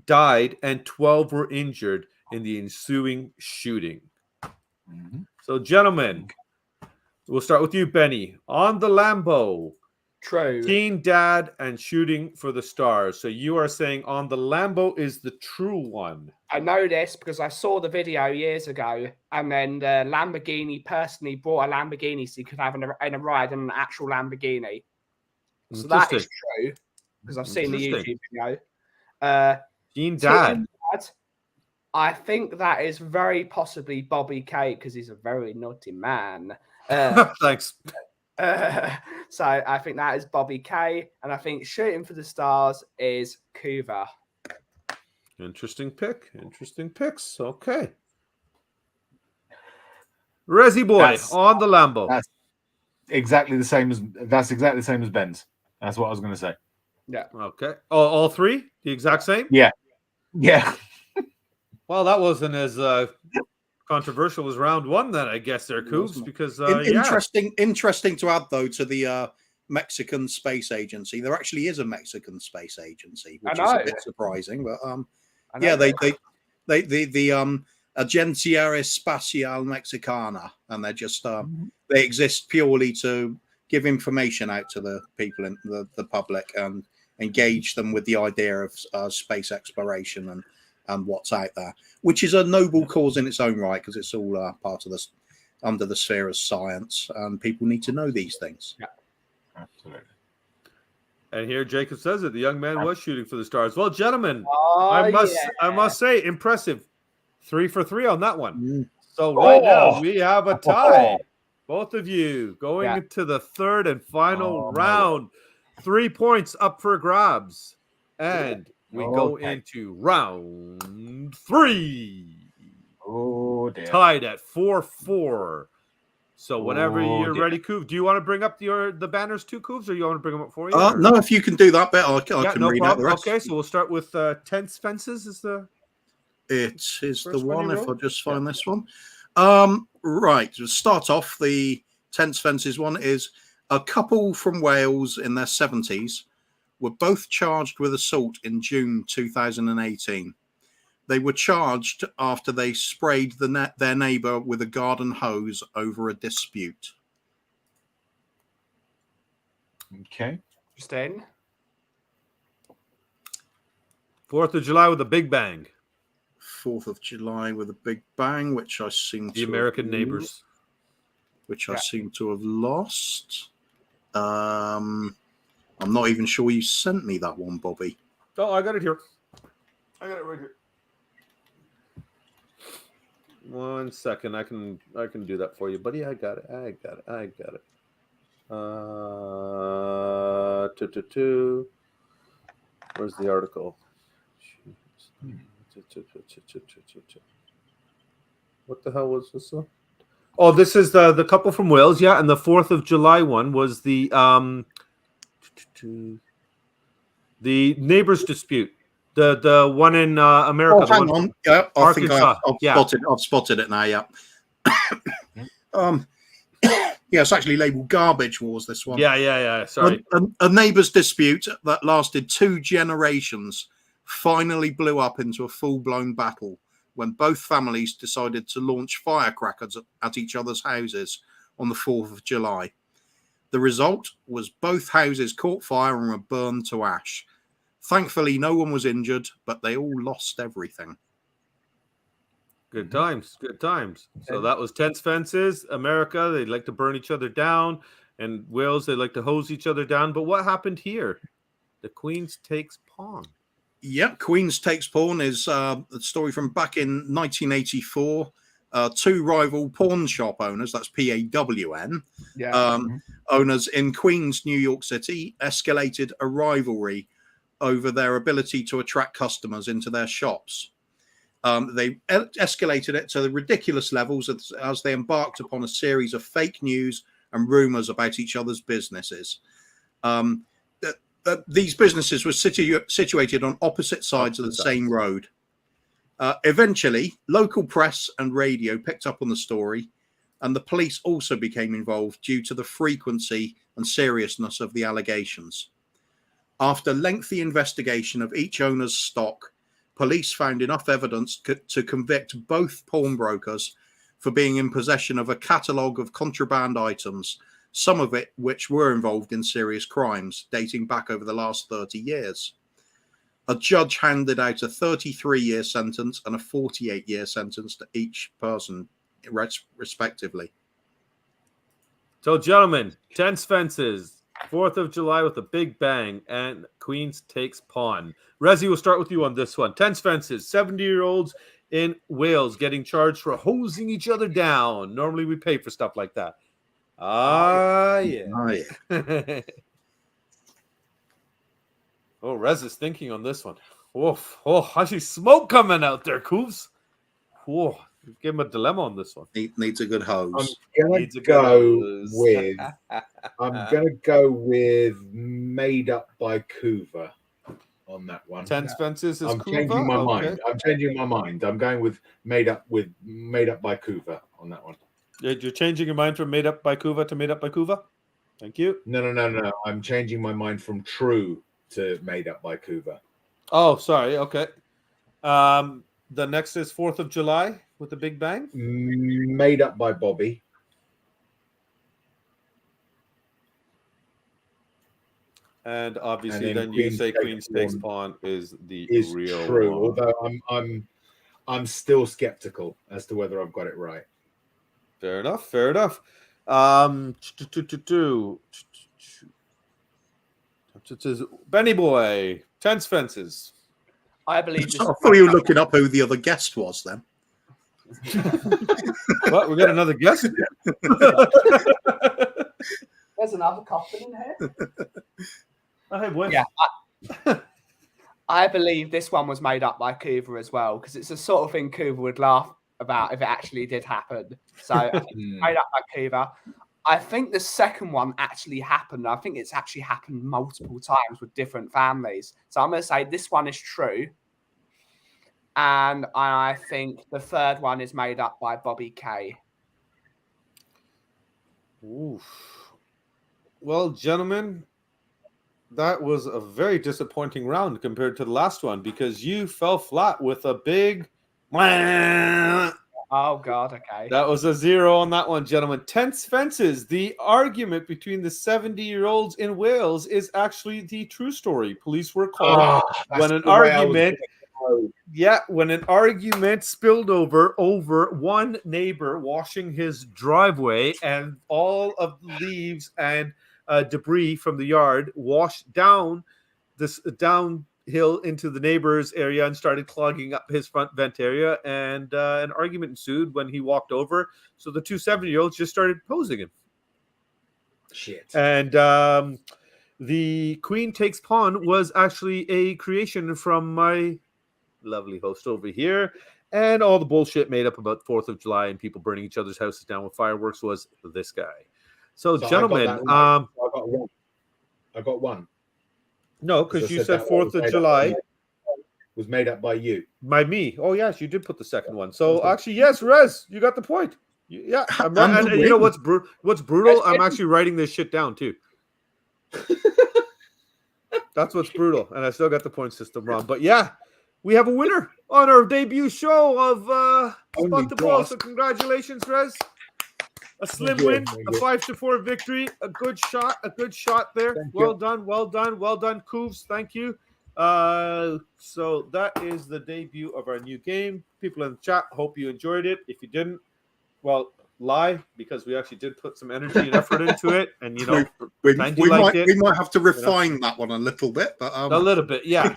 Speaker 1: died and 12 were injured in the ensuing shooting. So, gentlemen, we'll start with you, Benny. On the Lambo.
Speaker 3: True.
Speaker 1: Teen dad and shooting for the stars. So you are saying on the Lambo is the true one.
Speaker 3: I know this because I saw the video years ago, and then the Lamborghini personally brought a Lamborghini so you could have a ride in an actual Lamborghini. So that is true because I've seen the YouTube video.
Speaker 1: Teen dad.
Speaker 3: I think that is very possibly BobbyK because he's a very naughty man.
Speaker 1: Thanks.
Speaker 3: So I think that is BobbyK, and I think shooting for the stars is Kuva.
Speaker 1: Interesting pick. Interesting picks. Okay. Resi boy on the Lambo.
Speaker 4: That's exactly the same as Ben's. That's what I was going to say.
Speaker 3: Yeah.
Speaker 1: Okay. All three? The exact same?
Speaker 4: Yeah. Yeah.
Speaker 1: Well, that wasn't as controversial as round one then, I guess, there, Coops, because
Speaker 2: interesting to add though to the Mexican Space Agency. There actually is a Mexican Space Agency, which is a bit surprising, but the Agencia Espacial Mexicana, and they're just they exist purely to give information out to the people in the public and engage them with the idea of space exploration and what's out there, which is a noble cause in its own right, because it's all part of this under the sphere of science, and people need to know these things.
Speaker 3: Yeah,
Speaker 4: absolutely.
Speaker 1: And here Jacob says it. The young man was shooting for the stars. Well, gentlemen, I must say, impressive. 3 for 3 on that one. So right now we have a tie. Both of you going into the third and final round. 3 points up for grabs. And we go into round 3.
Speaker 4: Oh, dear.
Speaker 1: Tied at 4-4. So whenever you're ready, Kuv, do you want to bring up the banners too, Kuvs, or you want to bring them up for you?
Speaker 2: No, if you can do that bit, I can read out the rest.
Speaker 1: Okay, so we'll start with Tense Fences.
Speaker 2: It is the one, if I just find this one. Right, to start off, the Tense Fences one is a couple from Wales in their 70s were both charged with assault in June 2018. They were charged after they sprayed their neighbour with a garden hose over a dispute.
Speaker 4: Okay.
Speaker 3: Interesting.
Speaker 1: 4th of July with a big bang.
Speaker 2: 4th of July with a big bang, which I seem
Speaker 1: The American Neighbors.
Speaker 2: Which I seem to have lost. I'm not even sure you sent me that one, Bobby.
Speaker 1: Oh, I got it here. I got it right here. 1 second. I can do that for you, buddy. I got it. Where's the article? What the hell was this one? Oh, this is the couple from Wales, yeah, and the 4th of July one was the neighbors dispute. The one in America.
Speaker 2: Oh, hang on. Yeah, I think I've
Speaker 1: yeah.
Speaker 2: spotted it now, yeah. Yeah, it's actually labeled Garbage Wars, this one.
Speaker 1: Yeah. Sorry.
Speaker 2: A neighbours dispute that lasted 2 generations finally blew up into a full-blown battle when both families decided to launch firecrackers at each other's houses on the 4th of July. The result was both houses caught fire and were burned to ash. Thankfully, no one was injured, but they all lost everything.
Speaker 1: Good times. So that was Tense Fences. America, they'd like to burn each other down. And Wales, they like to hose each other down. But what happened here? The Queen's Takes Pawn.
Speaker 2: Yep, Queen's Takes Pawn is a story from back in 1984. 2 rival pawn shop owners, that's PAWN, owners in Queens, New York City, escalated a rivalry over their ability to attract customers into their shops. They escalated it to the ridiculous levels as they embarked upon a series of fake news and rumors about each other's businesses. These businesses were situated on opposite sides of the same road. Eventually, local press and radio picked up on the story, and the police also became involved due to the frequency and seriousness of the allegations. After lengthy investigation of each owner's stock, police found enough evidence to convict both pawnbrokers for being in possession of a catalogue of contraband items, some of it which were involved in serious crimes dating back over the last 30 years. A judge handed out a 33-year sentence and a 48-year sentence to each person, respectively.
Speaker 1: So, gentlemen, Tense Fences, 4th of July with a big bang, and Queen's Takes Pawn. Rezi, we'll start with you on this one. Tense Fences, 70-year-olds in Wales getting charged for hosing each other down. Normally we pay for stuff like that. Yeah. Oh, Rez is thinking on this one. Oh, I see smoke coming out there, Kuvs. Oh, give him a dilemma on this one.
Speaker 2: Needs a good hose.
Speaker 4: I'm gonna go with Made Up by Kuv on that one.
Speaker 1: Tense Fences is
Speaker 4: I'm changing my mind. I'm changing my mind. I'm going with Made Up by Kuv on that one.
Speaker 1: You're changing your mind from Made Up by Kuv to Made Up by Kuv? Thank you.
Speaker 4: No. I'm changing my mind from True to Made Up by Kuv.
Speaker 1: Oh, sorry. Okay. The next is 4th of July with the big bang.
Speaker 4: Made Up by Bobby.
Speaker 1: And obviously, then you say Queen's Takes Pawn is the real
Speaker 4: true.
Speaker 1: one.
Speaker 4: Although I'm still skeptical as to whether I've got it right.
Speaker 1: Fair enough. Benny Boy, Tense Fences.
Speaker 3: I believe.
Speaker 2: I thought you were looking up who the other guest was then.
Speaker 1: What? We got another guest?
Speaker 3: There's another coffin in here.
Speaker 1: Hey, boy.
Speaker 3: Yeah. I believe this one was made up by Kuv as well, because it's the sort of thing Kuv would laugh about if it actually did happen. So I think it's made up by Kuv. I think the second one actually happened. I think it's actually happened multiple times with different families. So I'm going to say this one is true. And I think the third one is made up by BobbyK.
Speaker 1: Oof. Well, gentlemen, that was a very disappointing round compared to the last one because you fell flat with a big...
Speaker 3: Oh, God, okay.
Speaker 1: That was a 0 on that one, gentlemen. Tense Fences. The argument between the 70-year-olds in Wales is actually the true story. Police were called when an argument when an argument spilled over one neighbor washing his driveway, and all of the leaves and debris from the yard washed downhill into the neighbor's area and started clogging up his front vent area, and an argument ensued when he walked over. So the two 7-year-olds just started posing him.
Speaker 5: Shit.
Speaker 1: And the Queen Takes Pawn was actually a creation from my lovely host over here. And all the bullshit made up about 4th of July and people burning each other's houses down with fireworks was this guy. So gentlemen,
Speaker 5: I got one.
Speaker 1: No, because you said 4th of July
Speaker 5: was made up by you.
Speaker 1: By me. Oh, yes, you did put the second one. So actually, yes, Rez, you got the point. Yeah, and you know what's brutal? I'm actually writing this shit down too. That's what's brutal, and I still got the point system wrong. But yeah, we have a winner on our debut show of Spot the Ball. So congratulations, Rez. A slim win, a 5-4 victory, a good shot there. Well done, Kuvs. Thank you. So that is the debut of our new game. People in the chat, hope you enjoyed it. If you didn't, well, lie, because we actually did put some energy and effort into it, and you know,
Speaker 2: we might have to refine that one a little bit, but
Speaker 1: a little bit, yeah.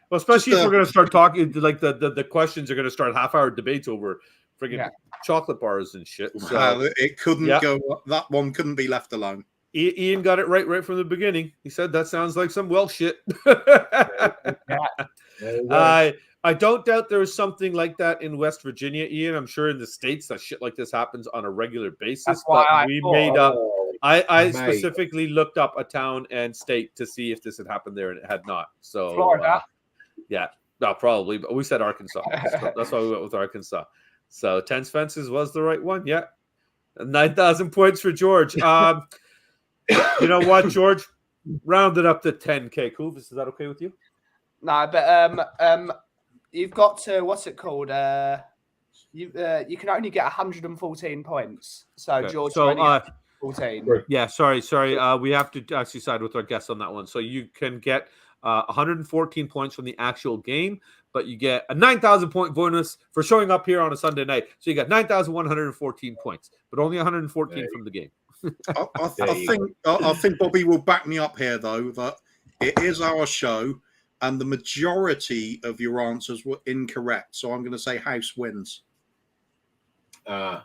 Speaker 1: Well, especially if we're going to start talking, like the questions are going to start half-hour debates over friggin' chocolate bars and shit. So
Speaker 2: it couldn't go. That one couldn't be left alone.
Speaker 1: Ian got it right from the beginning. He said that sounds like some Welsh shit. I don't doubt there is something like that in West Virginia, Ian. I'm sure in the States that shit like this happens on a regular basis. I specifically looked up a town and state to see if this had happened there, and it had not. So
Speaker 3: Florida.
Speaker 1: Probably, but we said Arkansas. So that's why we went with Arkansas. So 10 fences was the right one. Yeah. 9,000 points for George. You know what, George? Round it up to 10K. Cool. Is that okay with you?
Speaker 3: No, but you've got to, what's it called? You can only get 114 points. So okay. George, 14.
Speaker 1: Yeah, sorry. We have to actually side with our guests on that one. So you can get 114 points from the actual game, but you get a 9,000 point bonus for showing up here on a Sunday night. So you got 9,114 points, but only 114 from the game.
Speaker 2: I think Bobby will back me up here, though, that it is our show, and the majority of your answers were incorrect. So I'm going to say House wins.
Speaker 3: Okay.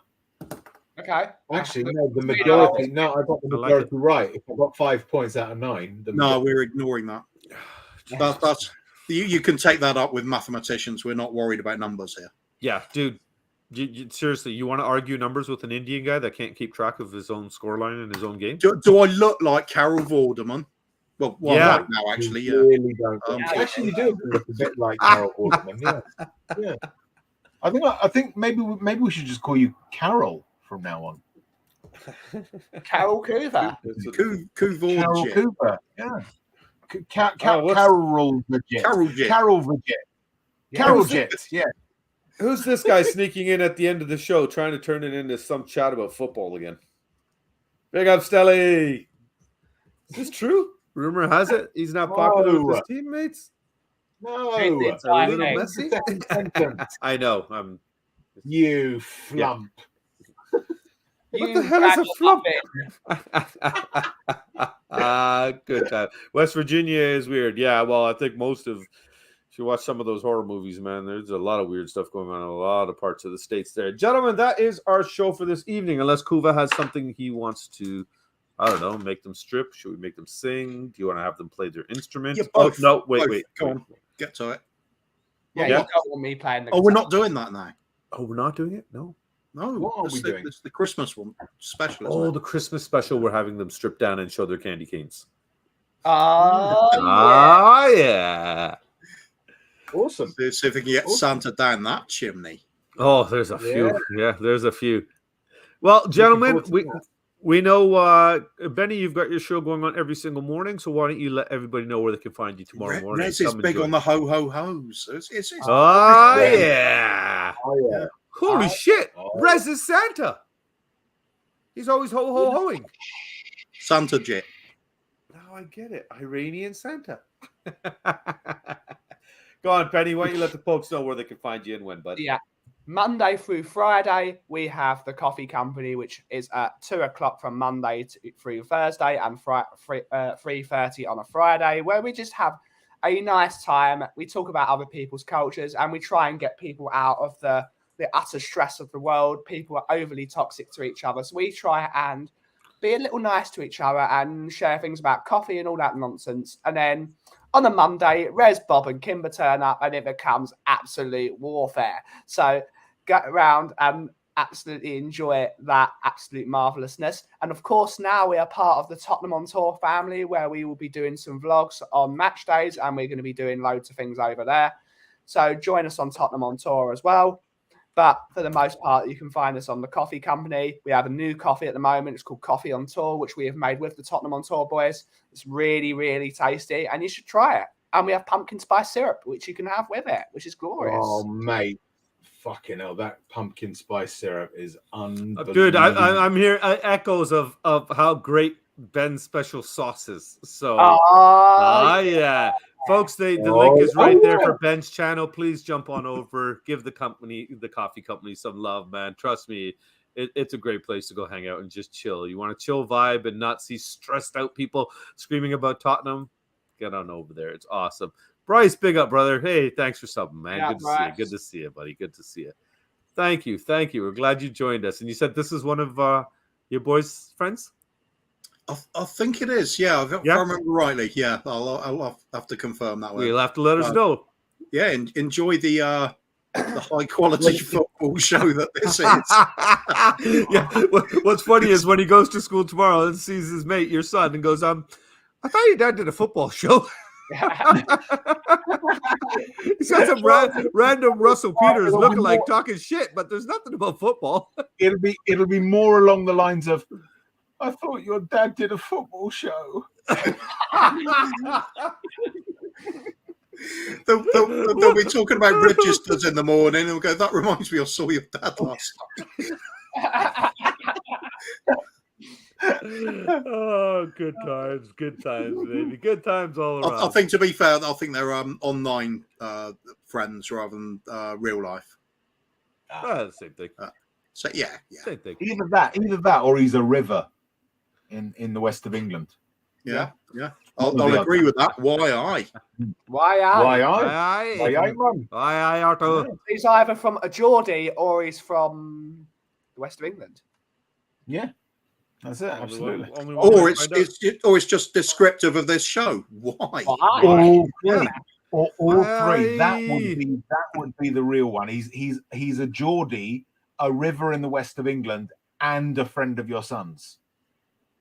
Speaker 5: Actually, no, the majority. No, I got the majority right. If I got 5 points out of 9.
Speaker 2: No, we're ignoring that. That's you can take that up with mathematicians. We're not worried about numbers here.
Speaker 1: Yeah, dude. Seriously, you want to argue numbers with an Indian guy that can't keep track of his own scoreline in his own game?
Speaker 2: Do I look like Carol Vorderman? Well, right now, actually,
Speaker 5: you really don't. Actually, you do look a bit like Carol Vorderman. Yeah. I think maybe we should just call you Carol from now on.
Speaker 3: Carol Cooper.
Speaker 5: Carol Cooper. Yeah. Carol Jet. Yeah.
Speaker 1: Who's this guy sneaking in at the end of the show trying to turn it into some chat about football again? Big up, Stelly. Is this true? Rumor has it he's not popular with his teammates.
Speaker 5: No,
Speaker 1: a little messy. I know.
Speaker 5: You flump.
Speaker 1: What the hell is a flump? Good time. West Virginia is weird. Yeah, well, I think if you watch some of those horror movies, man, there's a lot of weird stuff going on in a lot of parts of the States there. Gentlemen, that is our show for this evening. Unless Kuva has something he wants to, I don't know, make them strip. Should we make them sing? Do you want to have them play their instrument?
Speaker 2: Yeah, both.
Speaker 1: No, wait.
Speaker 2: Go on. Get to it.
Speaker 3: Yeah, you don't want me playing the
Speaker 2: guitar. We're not doing that now.
Speaker 1: Oh, we're not doing it? No.
Speaker 2: What are we doing? It's the Christmas one special.
Speaker 1: The Christmas special. We're having them strip down and show their candy canes.
Speaker 2: Yeah. Awesome. See if we can get Santa down that chimney.
Speaker 1: Oh, there's a few. Yeah, there's a few. Well, gentlemen, we know, Benny, you've got your show going on every single morning, so why don't you let everybody know where they can find you tomorrow morning?
Speaker 2: Rez is big on the ho-ho-hos.
Speaker 1: Yeah. Holy shit. Rez is Santa. He's always ho-ho-hoing.
Speaker 2: Santa Jet.
Speaker 1: Now I get it. Iranian Santa. Go on, Penny. Why don't you let the folks know where they can find you and when, bud?
Speaker 3: Yeah. Monday through Friday, we have the Kauffie Company, which is at 2:00 from Monday through Thursday and 3:30 on a Friday, where we just have a nice time. We talk about other people's cultures and we try and get people out of the utter stress of the world. People are overly toxic to each other. So we try and be a little nice to each other and share things about coffee and all that nonsense. And then on a Monday, Rez, Bob, and Kimber turn up, and it becomes absolute warfare. So get around and absolutely enjoy that absolute marvelousness. And of course, now we are part of the Tottenham on Tour family, where we will be doing some vlogs on match days, and we're going to be doing loads of things over there. So join us on Tottenham on Tour as well. But for the most part, you can find us on the Kauffie Company. We have a new coffee at the moment. It's called Coffee on Tour, which we have made with the Tottenham on Tour boys. It's really, really tasty, and you should try it. And we have pumpkin spice syrup, which you can have with it, which is glorious.
Speaker 5: Oh, mate. Fucking hell, that pumpkin spice syrup is unbelievable.
Speaker 1: Dude, I'm here echoes of how great Ben's special sauce is. So, yeah. Folks, the link is right there for Ben's channel. Please jump on over. Give the Kauffie Company some love, man. Trust me, it's a great place to go hang out and just chill. You want a chill vibe and not see stressed out people screaming about Tottenham? Get on over there. It's awesome. Bryce, big up, brother. Hey, thanks for subbing, man.
Speaker 3: Yeah,
Speaker 1: Good to see you. Good to see you, buddy. Good to see you. Thank you. We're glad you joined us. And you said this is one of your boys' friends?
Speaker 2: I think it is. Yeah, if I remember rightly. Yeah, I'll have to confirm that one.
Speaker 1: You'll have to let us know.
Speaker 2: Yeah, enjoy the high quality football show that this is.
Speaker 1: Yeah. What's funny is when he goes to school tomorrow and sees his mate, your son, and goes, I thought your dad did a football show. He's got some random Russell Peters looking like talking shit, but there's nothing about football.
Speaker 5: It'll be more along the lines of, I thought your dad did a football show.
Speaker 2: They'll be talking about registers in the morning and we'll go, that reminds me, I saw your dad last night.
Speaker 1: Oh, good times, baby. Good times all around.
Speaker 2: I think, to be fair, I think they're online friends rather than real life.
Speaker 1: The same thing.
Speaker 2: So yeah.
Speaker 1: Same thing.
Speaker 5: Either that, or he's a river in the west of England.
Speaker 2: Yeah. I'll agree with that. Why
Speaker 3: Arthur? He's either from a Geordie or he's from the west of England.
Speaker 5: Yeah. That's it, absolutely.
Speaker 2: Or it's just descriptive of this show. Why?
Speaker 5: All three. That would be the real one. He's a Geordie, a river in the west of England, and a friend of your son's.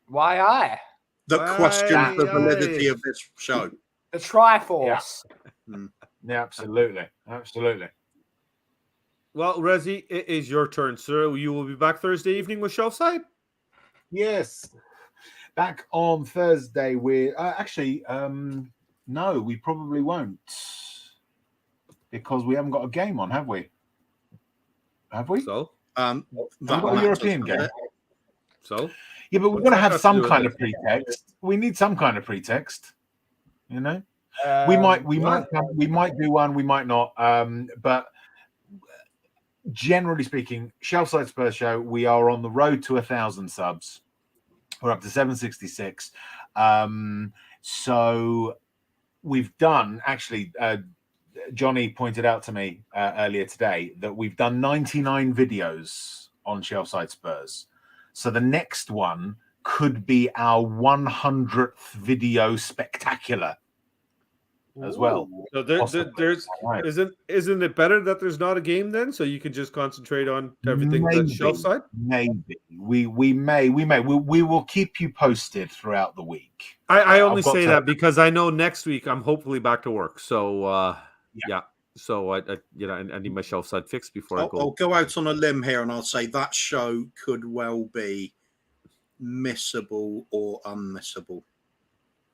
Speaker 3: Why?
Speaker 2: The question the validity of this show.
Speaker 3: The Triforce.
Speaker 5: Yeah, absolutely.
Speaker 1: Well, Rezi, it is your turn, sir. You will be back Thursday evening with Shelfside?
Speaker 5: Yes. Back on Thursday with no, we probably won't. Because we haven't got a game on, have we?
Speaker 1: So?
Speaker 5: We've got a European game.
Speaker 1: So?
Speaker 5: Yeah, but we've got to have some kind of pretext. We need some kind of pretext, you know. We might do one, we might not. But generally speaking, Shelfside Spurs Show, we are on the road to 1,000 subs. We're up to 766. So we've done actually. Johnny pointed out to me earlier today that we've done 99 videos on Shelfside Spurs. So the next one could be our 100th video spectacular as well.
Speaker 1: So there's isn't it better that there's not a game then, so you can just concentrate on everything that's Shelfside?
Speaker 5: Maybe we will keep you posted throughout the week.
Speaker 1: I only say that because I know next week I'm hopefully back to work. So yeah. So I need my Shelfside fixed before I go.
Speaker 2: I'll go out on a limb here and I'll say that show could well be missable or unmissable.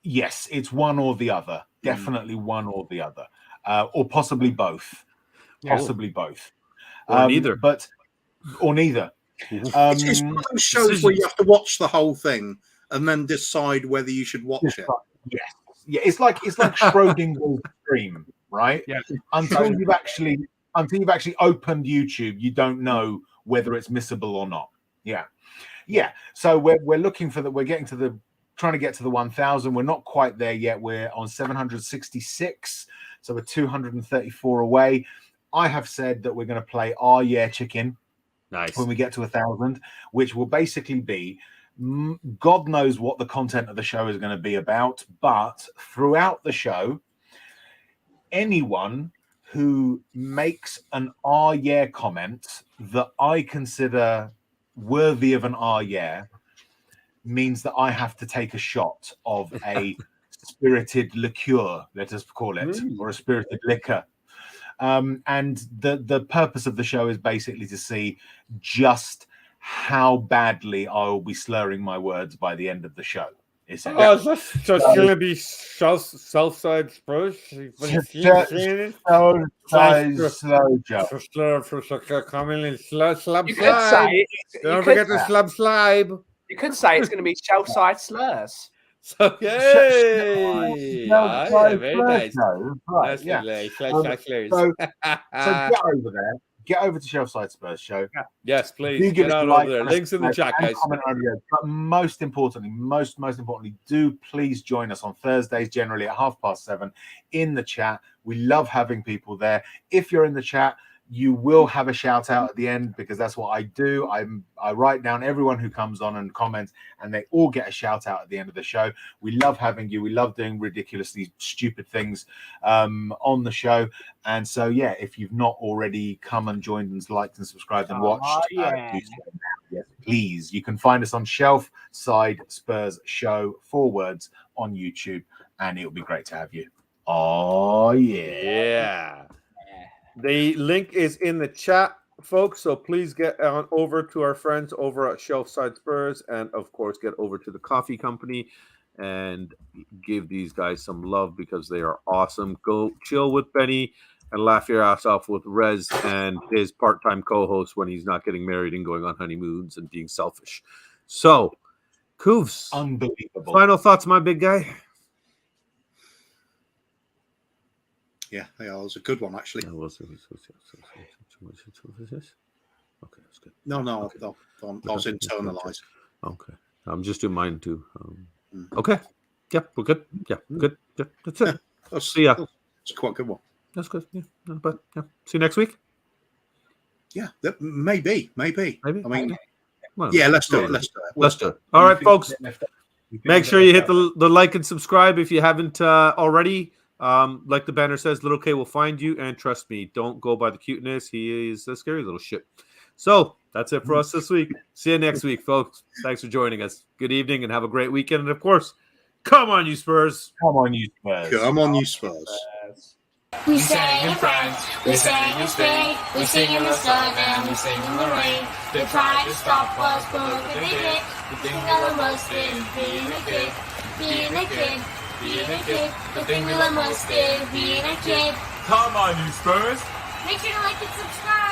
Speaker 5: Yes, it's one or the other. Definitely one or the other, or possibly both. Possibly both,
Speaker 1: or neither.
Speaker 5: Or neither.
Speaker 2: It's one of those shows where you have to watch the whole thing and then decide whether you should watch it.
Speaker 5: Yeah, it's like Schrodinger's dream. right?
Speaker 3: Yeah.
Speaker 5: Until you've actually opened YouTube, you don't know whether it's missable or not. Yeah. So we're looking for we're trying to get to the 1,000. We're not quite there yet. We're on 766, so we're 234 away. I have said that we're going to play Our Yeah Chicken.
Speaker 1: Nice.
Speaker 5: When we get to 1,000, which will basically be, God knows what the content of the show is going to be about, but throughout the show, anyone who makes an yeah comment that I consider worthy of an yeah means that I have to take a shot of a spirited liqueur, let us call it, or a spirited liquor. And the purpose of the show is basically to see just how badly I will be slurring my words by the end of the show.
Speaker 1: Oh, it's just going to be Southside Spurs. Don't forget the slab.
Speaker 3: You could say it's going to be Southside slurs.
Speaker 1: So yay! Very nice.
Speaker 5: Right, yeah. So get over there. Get over to Shelfside Spurs Show.
Speaker 1: Yes, please. Get out over there. Links in the chat, guys.
Speaker 5: But most importantly, do please join us on Thursdays, generally at 7:30 in the chat. We love having people there. If you're in the chat, you will have a shout out at the end, because that's what I do. I write down everyone who comes on and comments, and they all get a shout out at the end of the show. We love having you. We love doing ridiculously stupid things on the show. And so, yeah, if you've not already come and joined and liked and subscribed and watched, do so now. Yes, please. You can find us on Shelf Side Spurs Show, 4 words, on YouTube, and it'll be great to have you. Oh, yeah.
Speaker 1: Yeah. The link is in the chat, folks, so please get on over to our friends over at Shelfside Spurs, and of course get over to the Kauffie Company and give these guys some love, because they are awesome. Go chill with Benny and laugh your ass off with Rez and his part-time co-host when he's not getting married and going on honeymoons and being selfish. So, Kuvs,
Speaker 5: unbelievable.
Speaker 1: Final thoughts, my big guy.
Speaker 2: Yeah, it was a good one, actually.
Speaker 1: Okay, that's good.
Speaker 2: No, I was internalized.
Speaker 1: Okay, I'm just doing mine too. Okay, yeah, we're good. Yeah, good. Yeah, that's it. See ya.
Speaker 2: It's quite a good one.
Speaker 1: That's good. Yeah, but yeah, see you next week.
Speaker 2: Yeah, maybe. I mean,
Speaker 1: well,
Speaker 2: yeah, let's do it. Let's do it.
Speaker 1: All right, folks. Make sure you hit the like and subscribe if you haven't already. Like the banner says, Little K will find you, and trust me, don't go by the cuteness. He is a scary little shit. So that's it for us this week. See you next week, folks. Thanks for joining us. Good evening and have a great weekend. And of course, come on, you Spurs.
Speaker 5: Come on, you Spurs.
Speaker 2: Come on, you Spurs.
Speaker 6: We sang in France, we sang in Spain, we sing in the sun and we sing in the rain. They tried to stop us, but they did. The thing we love most is being a kid, being a kid. Being a kid, the thing we love most is being a kid.
Speaker 4: Come on, you Spurs.
Speaker 6: Make sure to like and subscribe.